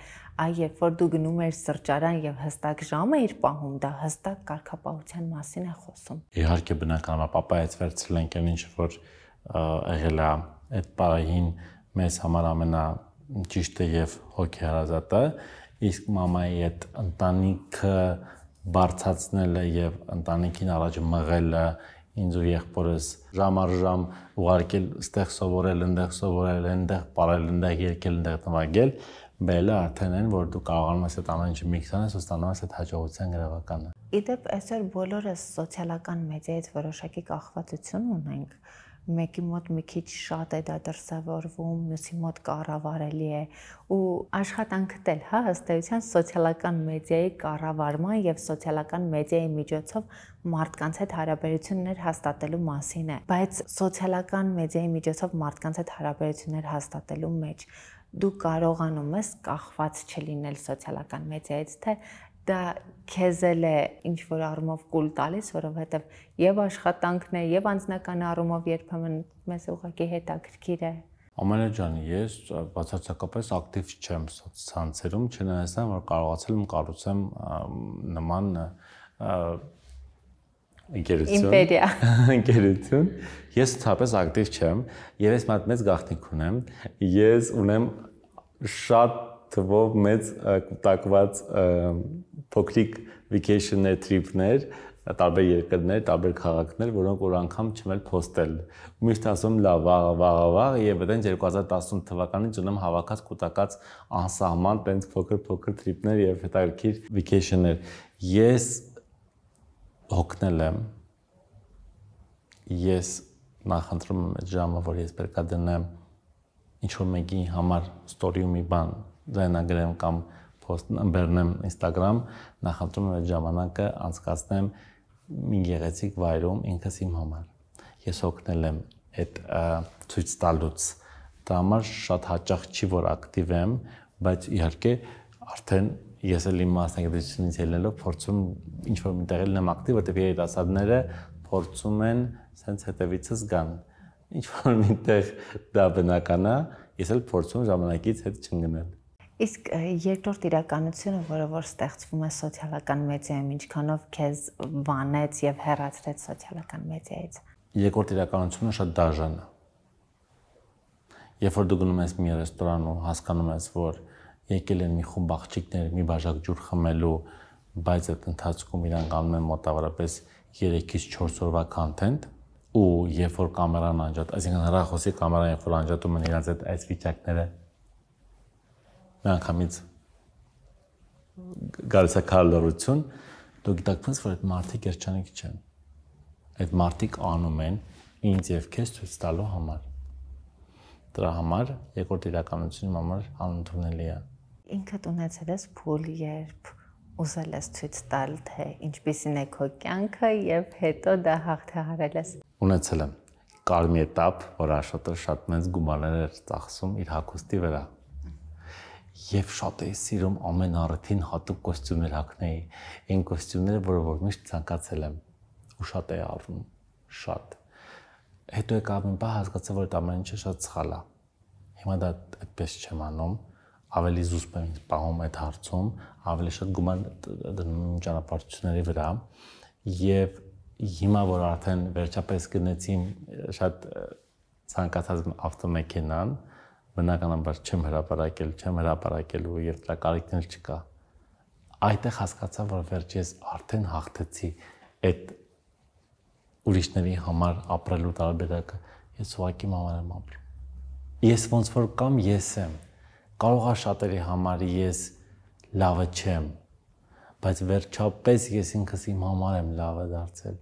այ երբ որ դու գնում ես սրճարան եւ հստակ ժամը իր պահում, դա հստակ կարգապահության մասին է խոսում։ Իհարկե բնական է, պապայից վերցրել ենք այն ինչ որ եղել է այդ պարային մեզ համար ամենաճիշտը եւ հոգեհարազատը, իսկ մամայի այդ ընտանիքը բարձացնելը եւ ընտանիքին առաջ մղելը ինձ ու եղբորս ժամ առ ժամ ուղարկել ստեղ սովորել, այնտեղ սովորել, այնտեղ ապրել, այնտեղ եկել, այնտեղ նվագել, բելը արդեն են որ դու կարողանում ես այդ ամեն ինչը միքսանես ու ստանում ես այդ հաջողության գրավականը։ Իդեպ այսօր բոլորս սոցիալական մեդիայից որոշակի կախվածություն ունենք։ Մեկի մոտ մի քիչ շատ է դա դրսևորվում, մյուսի մոտ կառավարելի է ու աշխատանքդ էլ, հա, ըստ էության սոցիալական մեդիայի կառավարման եւ սոցիալական մեդիայի միջոցով մարդկանց հետ հարաբերություններ հաստատելու մասին է, բայց սոցիալական մեդիայի միջոցով մարդկանց հետ հարաբերություններ հաստատելու մեջ դու կարողանում ես կախված չլինել սոցիալական մեդիայից, թե դա քեզ էլ է ինչ որ առումով կուլ տալիս, որովհետև եւ աշխատանքն է եւ անձնական առումով երբեմն մեզ ուղղակի հետաքրքիր է։ Ամենը ջան, ես բացարձակապես ակտիվ չեմ սոցցանցերում, չնայած որ կարողացել եմ կառուցեմ նման ընկերություն, ես ցավոք ակտիվ չեմ եւ ես մեծ գաղտնիք ունեմ, ես ունեմ շատ թվով մեծ կուտակված փոքրիկ vacation-ներ, trip-ներ, տարբեր երկրներ, տարբեր քաղաքներ, որոնք որ անգամ չեմ էլ post-ել։ Միշտ ասում լավ, վաղ եւ այդտենց 2018 թվականից ունեմ հավաքած կուտակած անսահման տենց փոքր trip-ներ եւ հետաքրքիր vacation-ներ։ Ես հոգնել եմ, ես նախընտրում եմ այդ ժամը, որ ես պետք է դնեմ ինչ-որ մեկի համար story-ում մի բան ձայնագրեմ կամ post բերնեմ Instagram, նախընտրում եմ այդ ժամանակը անցկացնեմ մի գեղեցիկ վայրում ինքս իմ համար։ Ես հոգնել եմ այդ ցույց տալուց։ Դա համար շատ հաճախ չի որ ակտիվ եմ, բայց իհարկե արդեն ես էլ իմ մասնագիտությունից ելնելով փորձում ինչ-որ միտեղ լինեմ ակտիվ, որտեղ երիտասարդները փորձում են sense հետևիցս գան։ Ինչ-որ միտեղ դա բնական է, ես էլ փորձում ժամանակից հետ չընկնել։ Իսկ երկրորդ իրականությունը, որը որ ստեղծվում է սոցիալական մեդիայում, ինչքանով քեզ վանեց եւ հեռացրեց սոցիալական մեդիայից։ Երկրորդ իրականությունը շատ դաժան է։ Երբ որ դու գնում ես մի ռեստորան ու հասկանում ես, որ եկել են մի խումբ աղջիկներ մի բաժակ ջուր խմելու, բայց այդ ընթացքում իրանք անում են մոտավորապես 3-ից 4 օրվա content, ու երբ որ կամերան անջատ, այսինքն հեռախոսի կամերան երբ որ անջատում են իրենց այդ վիճակները, միանգամից գալիս է քալորություն, դու գիտակցում ես, որ այդ մարդիկ երջանիկ չեն։ Այդ մարդիկ անում են ինձ եւ քեզ ցույց տալու համար։ Դրա համար երկրորդ իրականությունում համար անընդունելի է։ Ինքդ ունեցել ես փուլ, երբ ուզել ես ցույց տալ, թե ինչպիսին է քո կյանքը եւ հետո դա հաղթահարել ես։ Ունեցել եմ։ կար մի этап, որ Աշոտը շատ մեծ գումարներ էր ծախսում իր հագուստի վրա։ Եվ շատ էի սիրում ամեն առիթին հատուկ կոստյումներ հագնեի, այն կոստյումները, որ միշտ ցանկացել եմ ու շատ էի առնում, շատ։ Հետո եկավ մի բան, հասկացա, որ այդ ամեն ինչը շատ սխալ է։ Հիմա դա այդպես չեմ անում, ավելի զուսպ եմ ինձ պահում այդ հարցում, ավելի շատ գումար դնում ճանապարհությունների վրա եւ հիմա որ արդեն վերջապես գնացի շատ ցանկացած ավտոմեքենան, բնականաբար չեմ հրապարակելու եւ դրա կարիքն էլ չկա։ Այդտեղ հասկացա, որ վերջ ես արդեն հաղթեցի այդ ուրիշների համար ապրելու տարբերակը, ես ուղղակի համար եմ ապրում։ Ես ոնց որ կամ ես եմ, կարող է շատերի համար ես լավը չեմ, բայց վերջապես ես ինքս իմ համար եմ լավը դարձել։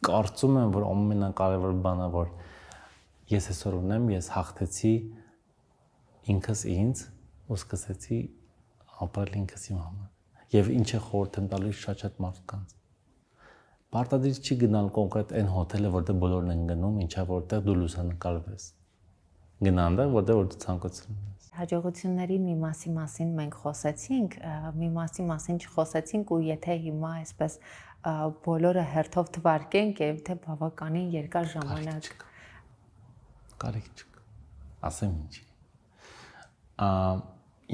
Կարծում եմ, որ ամենակարևոր բանը, որ ես այսօր ունեմ, ես հաղթեցի ինքս ինձ ու սկսեցի ապրել ինքս իմ համար։ Եվ ինչ է խորհուրդ եմ տալիս շատ մարդկանց։ Պարտադիր չի գնալ կոնկրետ այն հոթելը, որտեղ բոլորն են գնում, ինչա որտեղ դու լուսանկարվես։ Գնա այնտեղ, որտեղ որ դու ցանկացել ես։ Հաջողությունների մի մասին մենք խոսեցինք, մի մասին չխոսեցինք ու եթե հիմա այսպես բոլորը հերթով թվարկենք, եւ թե բավականին երկար ժամանակ Կարիք չկա։ Ասեմ ինչի։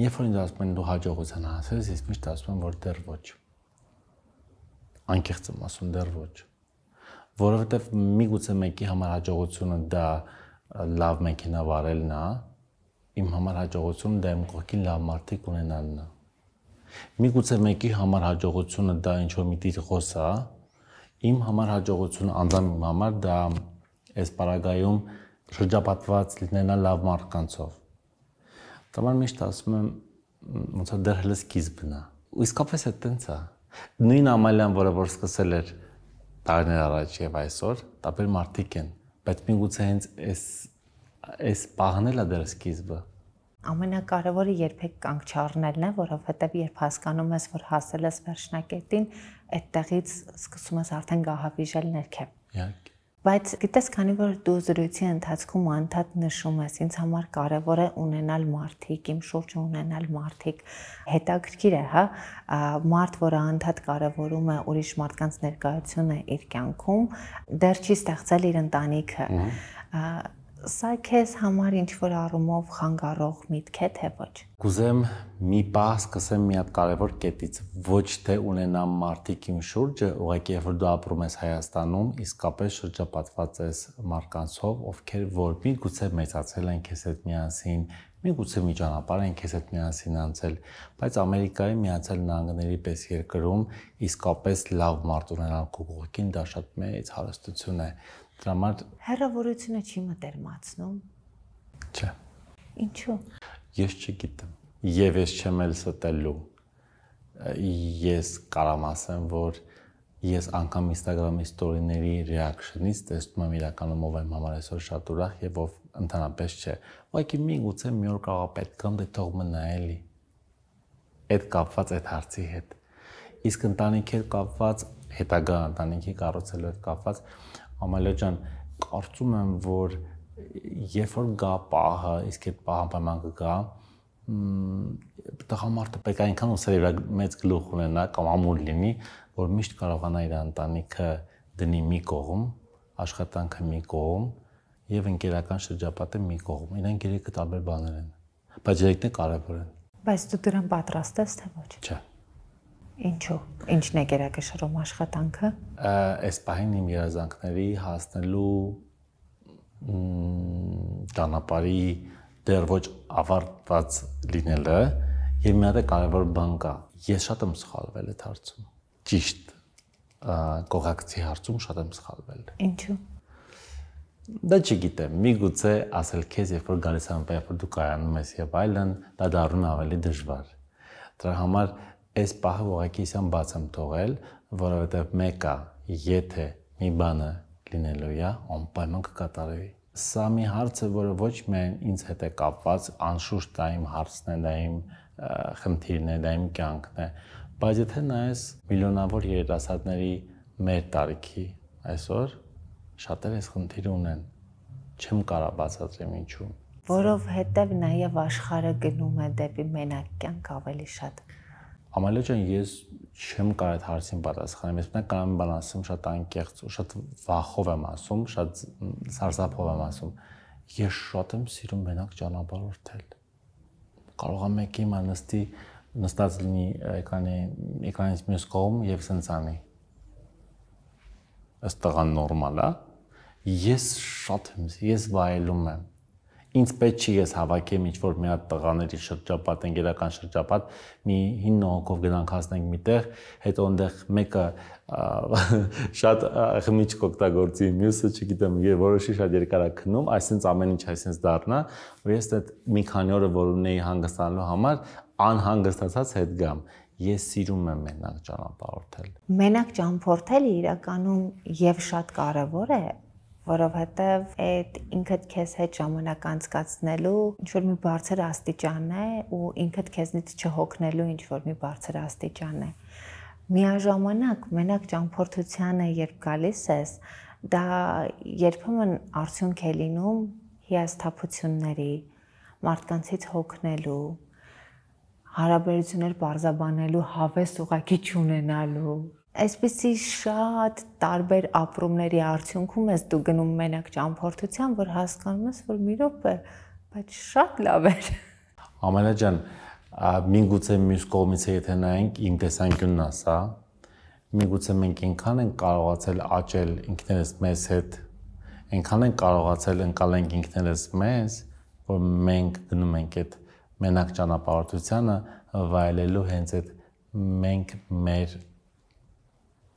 Երբ որ ինձ ասում են դու հաջողության հասել, ես միշտ ասում եմ, որ դեռ ոչ։ Անկեղծ եմ ասում, դեռ ոչ։ Որովհետև միգուցե մեկի համար հաջողությունը դա լավ մեքենա վարելն է, իմ համար հաջողությունը դա իմ կողքին լավ մարդիկ ունենալն է։ Միգուցե մեկի համար հաջողությունը դա ինչ-որ մի տիտղոս է, իմ համար հաջողությունը անձամբ իմ համար դա այս պարագայում շրջապատված լինելա լավ մարդկանցով։ Դրան միշտ ասում եմ, ոնց որ դեռ հենց սկիզբն է։ Ու իսկապես է տենց է։ Նույն Ամալիան, որը որ սկսել էր տարիներ առաջ եւ այսօր, տարբեր մարդիկ են, բայց միգուցե հենց այս պահն էլ է դեռ սկիզբը։ Ամենակարևորը երբեք կանգ չառնելն է, որովհետեւ երբ հասկանում ես, որ հասել ես վերջնակետին, այդտեղից սկսում ես արդեն գահավիժել ներքև։ Իհարկե։ Բայց գիտես, քանի որ դու զրույցի ընթացքում անդադ նշում ես, ինձ համար կարևոր է ունենալ մարդիկ, իմ շուրջը ունենալ մարդիկ, հետաքրքիր է, հա, մարդ, որը անդադ կարևորում է ուրիշ մարդկանց ներկայությունը իր կյանքում, դեռ չի ստեղծել իր ընտանիքը։ Սա քեզ համար ինչ-որ առումով խանգարող միտք է, թե ոչ։ Կուզեմ մի պահ սկսեմ մի հատ կարևոր կետից, ոչ թե ունենամ մարդիկ իմ շուրջը, ուղղակի երբ որ դու ապրում ես Հայաստանում, իսկապես շրջապատված ես մարդկանցով, ովքեր որ միգուցե մեծացել են քեզ հետ միասին, միգուցե մի ճանապարհ են քեզ հետ միասին անցել, բայց Ամերիկայի Միացյալ Նահանգների պես երկրում իսկապես լավ մարդ ունենալ քո կողքին դա շատ մեծ հարստություն է։ Դրա համար հեռավորությունը չի մտերմացնում։ Չէ։ Ինչու։ Ես չգիտեմ։ Եվ ես չեմ էլ ստելու։ Ես կարամ ասեմ, որ ես անգամ Instagram-ի story-ների reaction-ից տեսնում եմ իրականում ով եմ համար այսօր շատ ուրախ եւ ով ընդհանրապես չէ։ Ուղղակի միգուցե մի օր կարող է պետք կամ դե թող մնա էլի։ Այդ կապված այդ հարցի հետ։ Իսկ ընտանիքի հետ կապված, հետագա ընտանիքի կառուցելու հետ կապված Ամալիա ջան, կարծում եմ, որ երբ որ գա պահը, իսկ այդ պահը պայման կգա, տղամարդը պետք է այնքան ուսերի վրա մեծ գլուխ ունենա կամ ամուր լինի, որ միշտ կարողանա իր ընտանիքը դնի մի կողմ, աշխատանքը մի կողմ եւ ընկերական շրջապատը մի կողմ։ Իրանք երեքը տարբեր բաներ են, բայց երեքն է կարեւոր են։ Բայց դու դրան պատրաստ ես, թե ոչ։ Չէ։ Ինչու։ Ինչն է գերակշռում աշխատանքը։ Այս պահին իմ երազանքների հասնելու ճանապարհի դեռ ոչ ավարտված լինելը եւ մի հատ կարևոր բան կա։ Ես շատ եմ սխալվել այդ հարցում։ Ճիշտ կողակցի հարցում շատ եմ սխալվել։ Ինչու։ Դա չգիտեմ, միգուցե ասել քեզ, երբ որ գալիս եմ, երբ որ դու կայանում ես եւ այլն, դա դառնում է ավելի դժվար։ Դրա համար այս պահը ուղղակի իսան բաց եմ թողել, որովհետեւ մեկը, եթե մի բանը լինելու է, անպայման կկատարվի։ Սա մի հարց է, որը ոչ միայն ինձ հետ է կապված, անշուշտ դա իմ հարցն է, դա իմ խնդիրն է, դա իմ կյանքն է, բայց եթե նայես միլիոնավոր երիտասարդների մեր տարիքի այսօր, Շատերը այս խնդիրը ունեն։ Չեմ կարող բացատրեմ ինչու։ Որովհետև նաև աշխարհը գնում է դեպի մենակ կյանք ավելի շատ։ Ամալիա ջան, ես չեմ կարող այդ հարցին պատասխանել։ Ես մենակ կարող եմ բան ասեմ, շատ անկեղծ ու շատ վախով եմ ասում, շատ սարսափով եմ ասում։ Ես շատ եմ սիրում մենակ ճանապարհորդել։ Կարող եմ մեկի հիմա նստած լինի էկրանից մյուս կողմ եւ սենց անի։ Ըստ տղան նորմալ է։ Ես շատ եմ, ես վայելում եմ։ Ինձ պետք չի ես հավաքեմ ինչ-որ մի հատ տղաների շրջապատ, ընկերական շրջապատ, մի 9 հոգով գնանք հասնենք միտեղ, հետո այնտեղ մեկը շատ խմիչք օգտագործի, մյուսը, չգիտեմ, որոշի շատ երկար է քնում, այսինքն ամեն ինչ այսինքն դառնա, որ ես այդ մի քանի օրը որ ունեի հանգստանալու համար, անհանգստացած հետ գամ։ Ես սիրում եմ մենակ ճանապարհորդել։ Մենակ ճանապարհորդելը իրականում եւ շատ կարեւոր է, որովհետև այդ ինքդ քեզ հետ ժամանակ անցկացնելու ինչ որ մի բարձր աստիճան է ու ինքդ քեզնից չհոգնելու ինչ որ մի բարձր աստիճան է։ Միաժամանակ մենակ ճամփորդությանը երբ գալիս ես, դա երբեմն արդյունք է լինում հիասթափությունների, մարդկանցից հոգնելու, հարաբերություններ պարզաբանելու հավես ուղղակի չունենալու։ Այսպիսի շատ տարբեր ապրումների արդյունքում ես դու գնում մենակ ճամփորդության, որ հասկանում ես, որ մի րոպե, բայց շատ լավ էր։ Ամալիա ջան, միգուցե մյուս կողմից եթե նայենք, իմ տեսանկյունն է սա, միգուցե մենք այնքան ենք կարողացել աճել ինքներս մեզ հետ, այնքան ենք կարողացել ընկալենք ինքներս մեզ, որ մենք գնում ենք այդ մենակ ճանապարհորդությանը վայելելու հենց այդ մենք մեր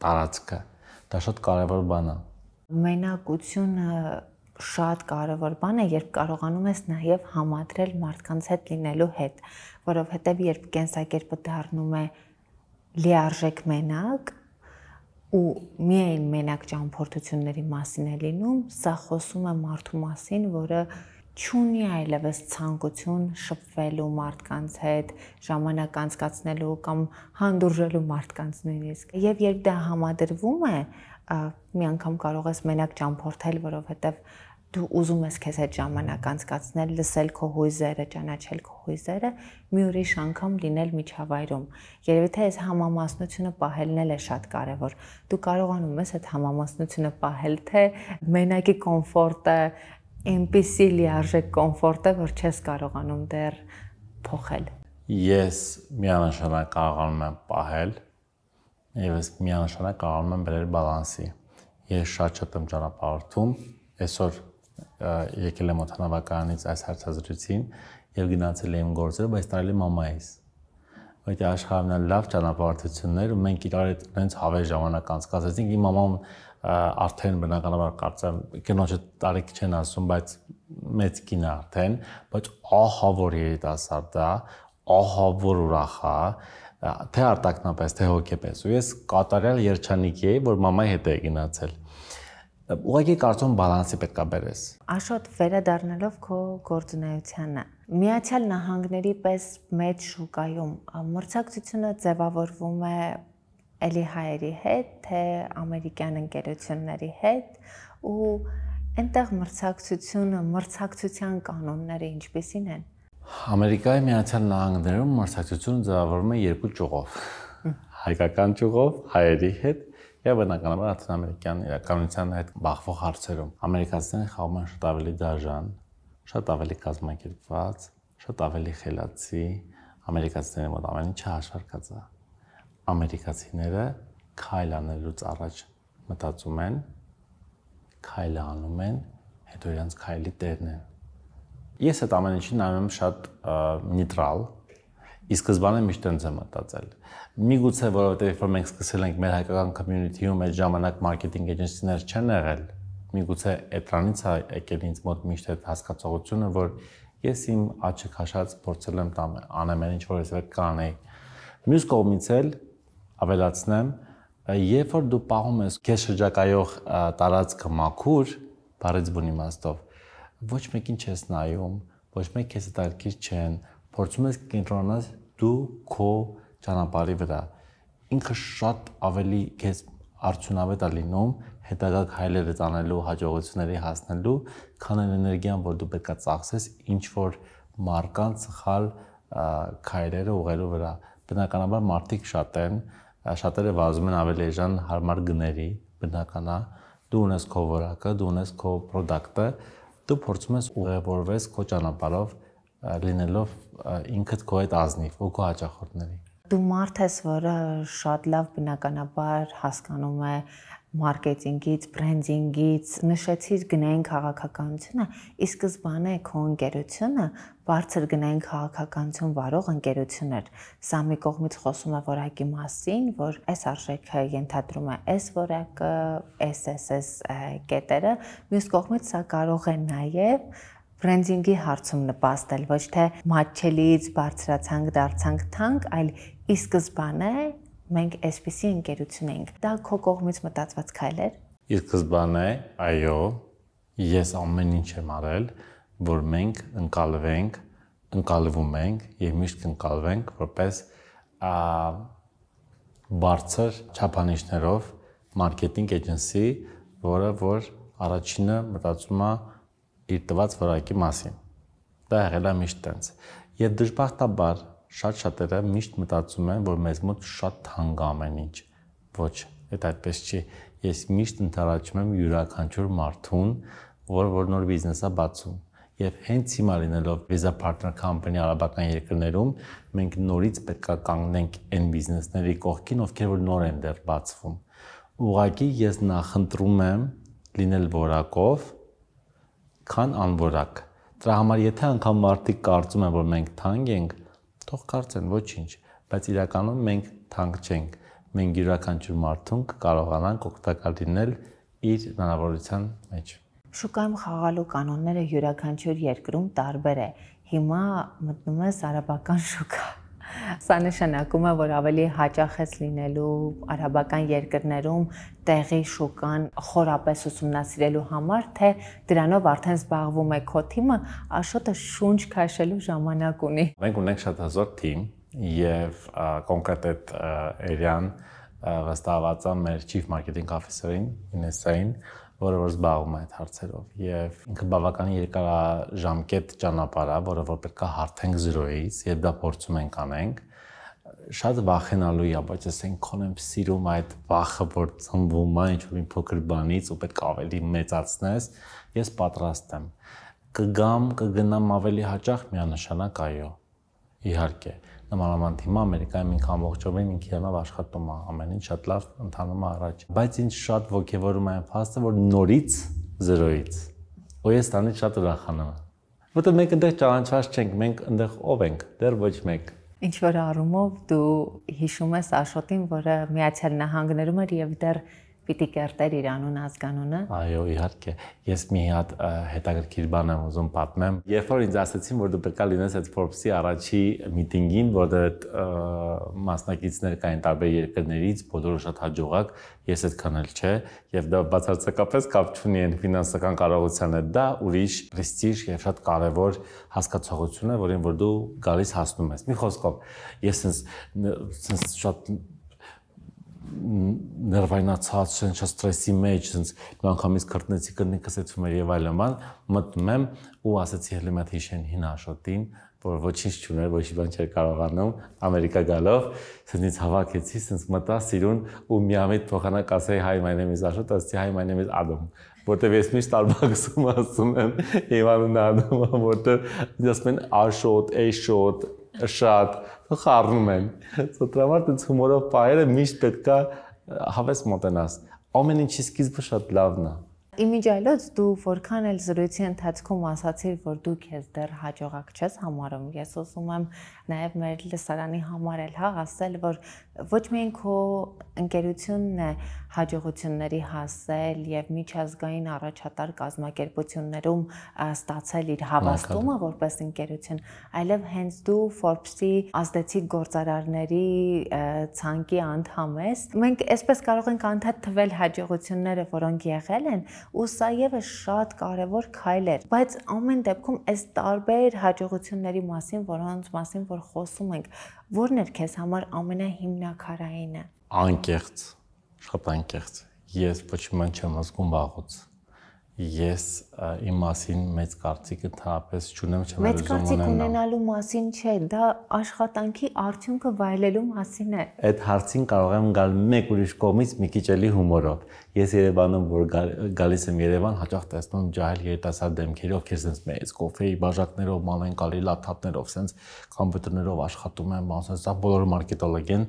տարածքը, դա շատ կարևոր բան է։ Մենակությունը շատ կարևոր բան է, երբ կարողանում ես նաև համադրել մարդկանց հետ լինելու հետ, որովհետև երբ կենսակերպը դառնում է լիարժեք մենակ ու միայն մենակ ճամփորդությունների մասին է լինում, սա խոսում է մարդու մասին, որը չունի այլևս ցանկություն շփվելու մարդկանց հետ, ժամանակ անցկացնելու կամ հանդուրժելու մարդկանց նույնիսկ։ Եվ երբ դա համադրվում է, մի անգամ կարող ես մենակ ճամփորդել, որովհետև դու ուզում ես քեզ հետ ժամանակ անցկացնել, լսել քո հույզերը, ճանաչել քո հույզերը, մի ուրիշ անգամ լինել միջավայրում։ Երևի թե այս համամասնությունը պահելն է շատ կարևոր։ Դու կարողանում ես այդ համամասնությունը պահել, թե մենակի կոմֆորտը այնպիսի լիարժեք կոմֆորտ է, որ չես կարողանում դեռ փոխել։ Ես միանշանակ կարողանում եմ պահել եւ ես միանշանակ կարողանում եմ բերել բալանսի։ Ես շատ եմ ճանապարհորդում, այսօր եկել եմ օդանավակայանից այս հարցազրույցին եւ գնացել եմ գործերը, բայց տարել եմ մամայիս։ Որտե աշխարհն է լավ ճանապարհորդություններ ու մենք իրար հետ այնց հավես ժամանակ անցկացրեցինք։ Իմ մաման արդեն բնականաբար կարծեմ կնոջը տարիք չեն ասում, բայց մեծ կին է արդեն, բայց ահա որ երիտասարդ է, ահա որ ուրախ է, թե արտակնապես, թե հոգեպես։ Ու ես կատարյալ երջանիկ եի, որ մամայի հետ էի գնացել։ Ուղղակի կարծում բալանսի պետք է բերես։ Աշոտ, վերադառնալով քո գործունեությանը, Միացյալ Նահանգների պես մեծ շուկայում մրցակցությունը ձևավորվում է էլի հայերի հետ, թե ամերիկյան ընկերությունների հետ ու այնտեղ մրցակցության կանոնները ինչպիսին են։ Ամերիկայի Միացյալ Նահանգներում մրցակցությունը ձևավորվում է երկու ճյուղով։ Հայկական ճյուղով հայերի հետ եւ բնականաբար լատինամերիկյան իրականության հետ բախվող հարցերում։ Ամերիկացիները խաղում են շատ ավելի դաժան, շատ ավելի կազմակերպված, շատ ավելի խելացի, ամերիկացիների մոտ ամեն ինչը հաշվարկած է։ Ամերիկացիները քայլ անելուց առաջ մտածում են, քայլը անում են, հետո իրենց քայլի տերն են։ Ես այդ ամեն ինչին նայում եմ շատ նեյտրալ, ի սկզբանե միշտ այնց եմ մտածել։ Միգուցե որովհետև երբ որ մենք սկսել ենք մեր հայկական community-ում այդ ժամանակ մարքեթինգ էջենսիներ չեն եղել, միգուցե այդտրանից է եկել ինձ մոտ միշտ այդ հասկացողությունը, որ ես իմ աչքը քաշած փորձել եմ անեմ այն ինչ որ ես պետք է անեի։ Մյուս կողմից էլ ավելացնեմ, երբ որ դու պահում ես քեզ շրջակայող տարածքը մաքուր, բառից բուն իմաստով, ոչ մեկին չես նայում, ոչ մեկ քեզ հետաքրքիր չեն, փորձում ես կենտրոնանալ դու քո ճանապարհի վրա։ Ինքը շատ ավելի քեզ արդյունավետ է լինում հետագա քայլերը տանելու, հաջողությունների հասնելու, քան այն էներգիան, որ դու պետք է ծախսես ինչ որ մարկան սխալ քայլերը ուղղելու վրա։ Բնականաբար մարդիկ շատ են, շատերը վազում են ավելի էժան հարմար գների, բնական է, դու ունես քո որակը, դու ունես քո product-ը, դու փորձում ես ուղևորվես քո ճանապարհով լինելով ինքդ քո հետ ազնիվ ու քո հաճախորդների։ Դու մարդ ես, որը շատ լավ բնականաբար հասկանում է մարքեթինգից, բրենդինգից, նշեցիր գնային քաղաքականությունը, ի սկզբանե քո ընկերությունը բարձր գնային քաղաքականություն վարող ընկերություն էր։ Սա մի կողմից խոսում է որակի մասին, որ այս արժեքը ենթադրում է այս որակը, այս կետերը, մյուս կողմից սա կարող է նաև բրենդինգի հարցում նպաստել, ոչ թե մատչելից բարձրացանք, դարձանք թանկ, այլ ի սկզբանե մենք այսպիսի ընկերություն ենք։ Դա քո կողմից մտածված քայլ էր։ Ի սկզբանե, այո, ես ամեն ինչ եմ արել, որ մենք ընկալվում ենք եւ միշտ կընկալվենք որպես բարձր չափանիշներով մարքեթինգ էջենսի, որը որ առաջինը մտածում է իր տված որակի մասին։ Դա եղել է միշտ տենց։ Եվ դժբախտաբար շատ շատերը միշտ մտածում են, որ մեզ մոտ շատ թանկ ամեն ինչ։ Ոչ, դա այդպես չի։ Ես միշտ ընդառաջում եմ յուրաքանչյուր մարդուն, որ նոր բիզնես է բացում։ Եվ հենց հիմա լինելով Visa Partner Company արաբական երկրներում, մենք նորից պետք է կանգնենք այն բիզնեսների կողքին, ովքեր որ նոր են դեռ բացվում։ Ուղղակի ես նախընտրում եմ լինել որակով, քան անորակ։ Դրա համար եթե անգամ մարդիկ կարծում են, որ մենք թանկ ենք, թող կարծեն, ոչինչ, բայց իրականում մենք թանկ չենք։ Մենք յուրաքանչյուր մարդուն կարողանանք օգտակար լինել իր հնարավորության մեջ։ Շուկայում խաղալու կանոնները յուրաքանչյուր երկրում տարբեր է։ Հիմա մտնում ես արաբական շուկա։ Սա նշանակում է, որ ավելի հաճախ ես լինելու արաբական երկրներում տեղի շուկան խորապես ուսումնասիրելու համար, թե դրանով արդեն զբաղվում է քո թիմը, Աշոտը շունչ քաշելու ժամանակ ունի։ Մենք ունենք շատ հզոր թիմ եւ կոնկրետ այդ էրիան վստահված է մեր Chief Marketing Officer-ին, Ինեսային, որը որ զբաղվում է այդ հարցերով եւ ինքը բավականին երկարաժամկետ ճանապարհ է, որը որ պետք է հարթենք 0-ից եւ դա փորձում ենք անենք։ Շատ վախենալու է, բայց ես այնքան եմ սիրում այդ վախը, որ ծնվում է ինչ-որ մի փոքր բանից ու պետք է ավելի մեծացնես, ես պատրաստ եմ։ Կգամ, կգնամ ավելի հաճախ, միանշանակ այո։ Իհարկե, նմանավանդ հիմա Ամերիկայում ինքը ամբողջովին ինքի հենով աշխատում է, ամեն ինչ շատ լավ ընթանում է առաջ։ Բայց ինչ շատ ոգևորում է այն փաստը, որ նորից 0-ից։ Ու ես տանից շատ ուրախանում եմ։ Որտեղ մենք այնտեղ ճանաչված չենք, մենք այնտեղ ով ենք, դեռ ոչ մեկ։ Ինչ որ առումով դու հիշում ես Աշոտին, որը Միացյալ Նահանգներում էր եւ դեռ պիտի կերտեր իր անուն ազգանունը։ Այո, իհարկե։ Ես մի հատ հետաքրքիր բան եմ ուզում պատմեմ։ Երբ որ ինձ ասացին, որ դու պետք է լինես այդ Forbes-ի առաջի միտինգին, որտեղ մասնակիցներ կային տարբեր երկրներից, բոլորը շատ հաջողակ, ես այդքան էլ չէ, եւ դա բացարձակապես կապ չունի այն ֆինանսական կարողությանը, դա ուրիշ պրեստիժ եւ շատ կարեւոր հասկացողություն է, որին որ դու գալիս հասնում ես։ Մի խոսքով, ես sense շատ ներվայնացած, շատ ստրեսի մեջ, մի անգամից քրտնեցի կրնիկս էցում էր եւ այլն, մտնում եմ ու ասացի հենց մի հատ հիշեն հին Աշոտին, որ ոչինչ չուներ, ոչ մի բան չէր կարողանում, Ամերիկա գալով, ինձ հավաքեցի, մտա սիրուն ու միամիտ փոխանակ ասեի hi my name is Աշոտ, ասեցի hi my name is Adam, որտեվ ես միշտ ալբաքսում ասում եմ եւ անունը Adam, որտեվ ինձ ասում են Աշոտ, Էշոտ, շատ խառնում են։ Դրա համար այդ հումորով պահերը միշտ պետք է հավես մոտենաս։ Ամեն ինչի սկիզբը շատ լավն է։ Իմիջիայլոց դու որքան էլ զրույցի ընթացքում ասացիր, որ դու քեզ դեռ հաջողակ չես համարում, ես ուզում եմ նաև մեր լսարանի համար էլ ասել, որ ոչ միայն քո ընկերությունն է հաջողությունների հասել եւ միջազգային առաջատար կազմակերպություններում ստացել իր հավաստումը որպես ընկերություն, այլև հենց դու Forbes-ի ազդեցիկ գործարարների ցանկի անդամ ես։ Մենք այսպես կարող ենք անդադ թվել հաջողությունները, որոնք եղել են, ու սա եւս շատ կարեւոր քայլ էր, բայց ամեն դեպքում այս տարբեր հաջողությունների մասին, որոնց մասին որ խոսում ենք, ո՞րն էր քեզ համար ամենահիմնակարայինը։ Անկեղծ շատ անկեղծ։ Ես ոչ մի չեմ ասում վաղուց։ Ես իմ մասին մեծ կարծիք ընդհանրապես չունեմ, չեմ մեծ կարծիք ունենալու մասին չէ, դա աշխատանքի արդյունքը վայելելու մասին է։ Այդ հարցին կարող եմ գալ մեկ ուրիշ կողմից մի քիչ էլի հումորով։ Ես Երևանում որ գալիս եմ Երևան, հաճախ տեսնում ջահել երիտասարդ դեմքերի, ովքեր sense մեծ կոֆեի բաժակներով, մանենկալի լափթոփներով, sense կոմպյուտերներով աշխատում են, բանսած, դա բոլորը մարքետոլոգ են։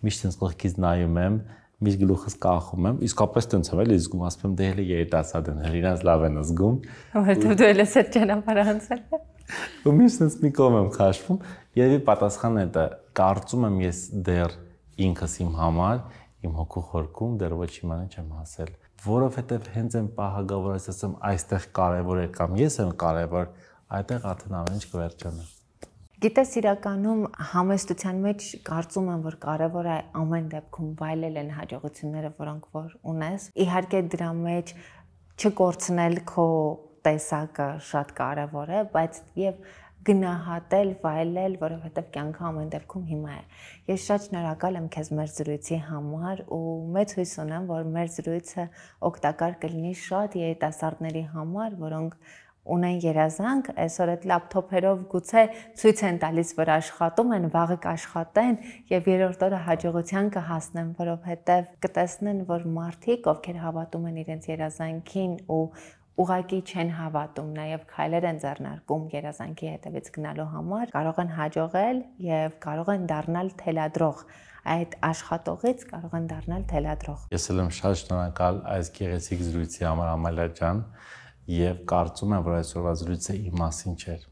Միշտ sense կողքից նայում եմ, միշտ գլուխս կախում եմ, իսկապես տենց եմ էլի զգում, ասում եմ դե հələ երիտասարդ են, իրանց լավ են զգում։ Որտեւ դու էլ ես այդ ճանապարհը անցել ես։ Ու միշտ sense մի կողմ եմ քաշվում, երևի պատասխանն է դա, կարծում եմ ես դեռ ինքս իմ համար, իմ հոգու խորքում դեռ ոչ իմանա չեմ հասել, որովհետև հենց այն պահագա, որ ասեմ այստեղ կարևոր է կամ ես եմ կարևոր, այդտեղ արդեն ամեն ինչ կվերջանա։ Գիտես, իրականում համեստության մեջ կարծում եմ, որ կարևոր է ամեն դեպքում վայելել են հաջողությունները, որոնք որ ունես։ Իհարկե դրա մեջ չկորցնել քո տեսակը շատ կարևոր է, բայց եւ գնահատել, վայելել, որովհետեւ կյանքը ամեն դեպքում հիմա է։ Ես շատ շնորհակալ եմ քեզ մեր զրույցի համար ու մեծ հույս ունեմ, որ մեր զրույցը օգտակար կլինի շատ երիտասարդների համար, որոնք ունեն երազանք, այսօր այդ լապթոփերով գուցե ցույց են տալիս, որ աշխատում են, վաղը կաշխատեն եւ երրորդ օրը հաջողության կհասնեն, որովհետեւ կտեսնեն, որ մարդիկ, ովքեր հավատում են իրենց երազանքին ու ուղղակի չեն հավատում, նաեւ քայլեր են ձեռնարկում երազանքի հետևից գնալու համար, կարող են հաջողել եւ կարող են դառնալ թելադրող այդ աշխատողից կարող են դառնալ թելադրող։ Ես եմ շատ շնորհակալ այս գեղեցիկ զրույցի համար, Ամալիա ջան, եւ կարծում եմ, որ այսօրվա զրույցը իմ մասին չէր։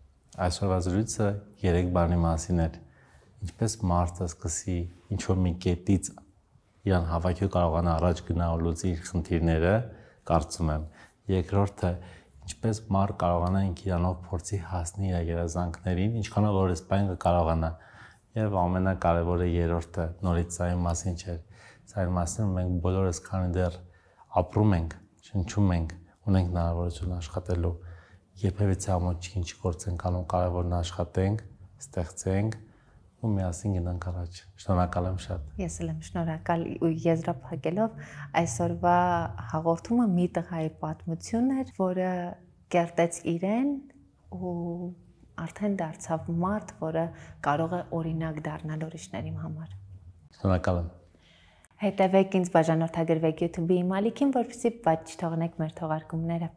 Այսօրվա զրույցը 3 բանի մասին էր։ Ինչպես մարդը սկսի ինչ որ մի կետից իրան հավաքել կարողանա առաջ գնալ ու լուծի իր խնդիրները, կարծում եմ։ Երկրորդը, ինչպես մարդ կարողանա ինքիրանով փորձի հասնել իր երազանքներին, ինչքանով որ սպայն կարողանա։ Եվ ամենակարևորը երրորդը, նորից սա իմ մասին չէր։ Սա իմ մասին մենք բոլորս քանի դեռ ապրում ենք, շնչում ենք, ունենք հնարավորություն աշխատելու, երբևիցե ամոթ ինչ գործենք անում, կարևորն աշխատենք, ստեղծենք ու միասին գնանք առաջ։ Շնորհակալ եմ շատ։ Ես էլ եմ շնորհակալ ու եզրափակելով այսօրվա հաղորդումը մի տղայի պատմությունն էր, որը կերտեց իրեն ու արդեն դարձավ մարդ, որը կարող է օրինակ դառնալ ուրիշների համար։ Շնորհակալ եմ։ Հետևեք ինձ, բաժանորդագրվեք YouTube-ի իմ ալիքին, որպեսզի բաց չթողնեք մեր թողարկումները։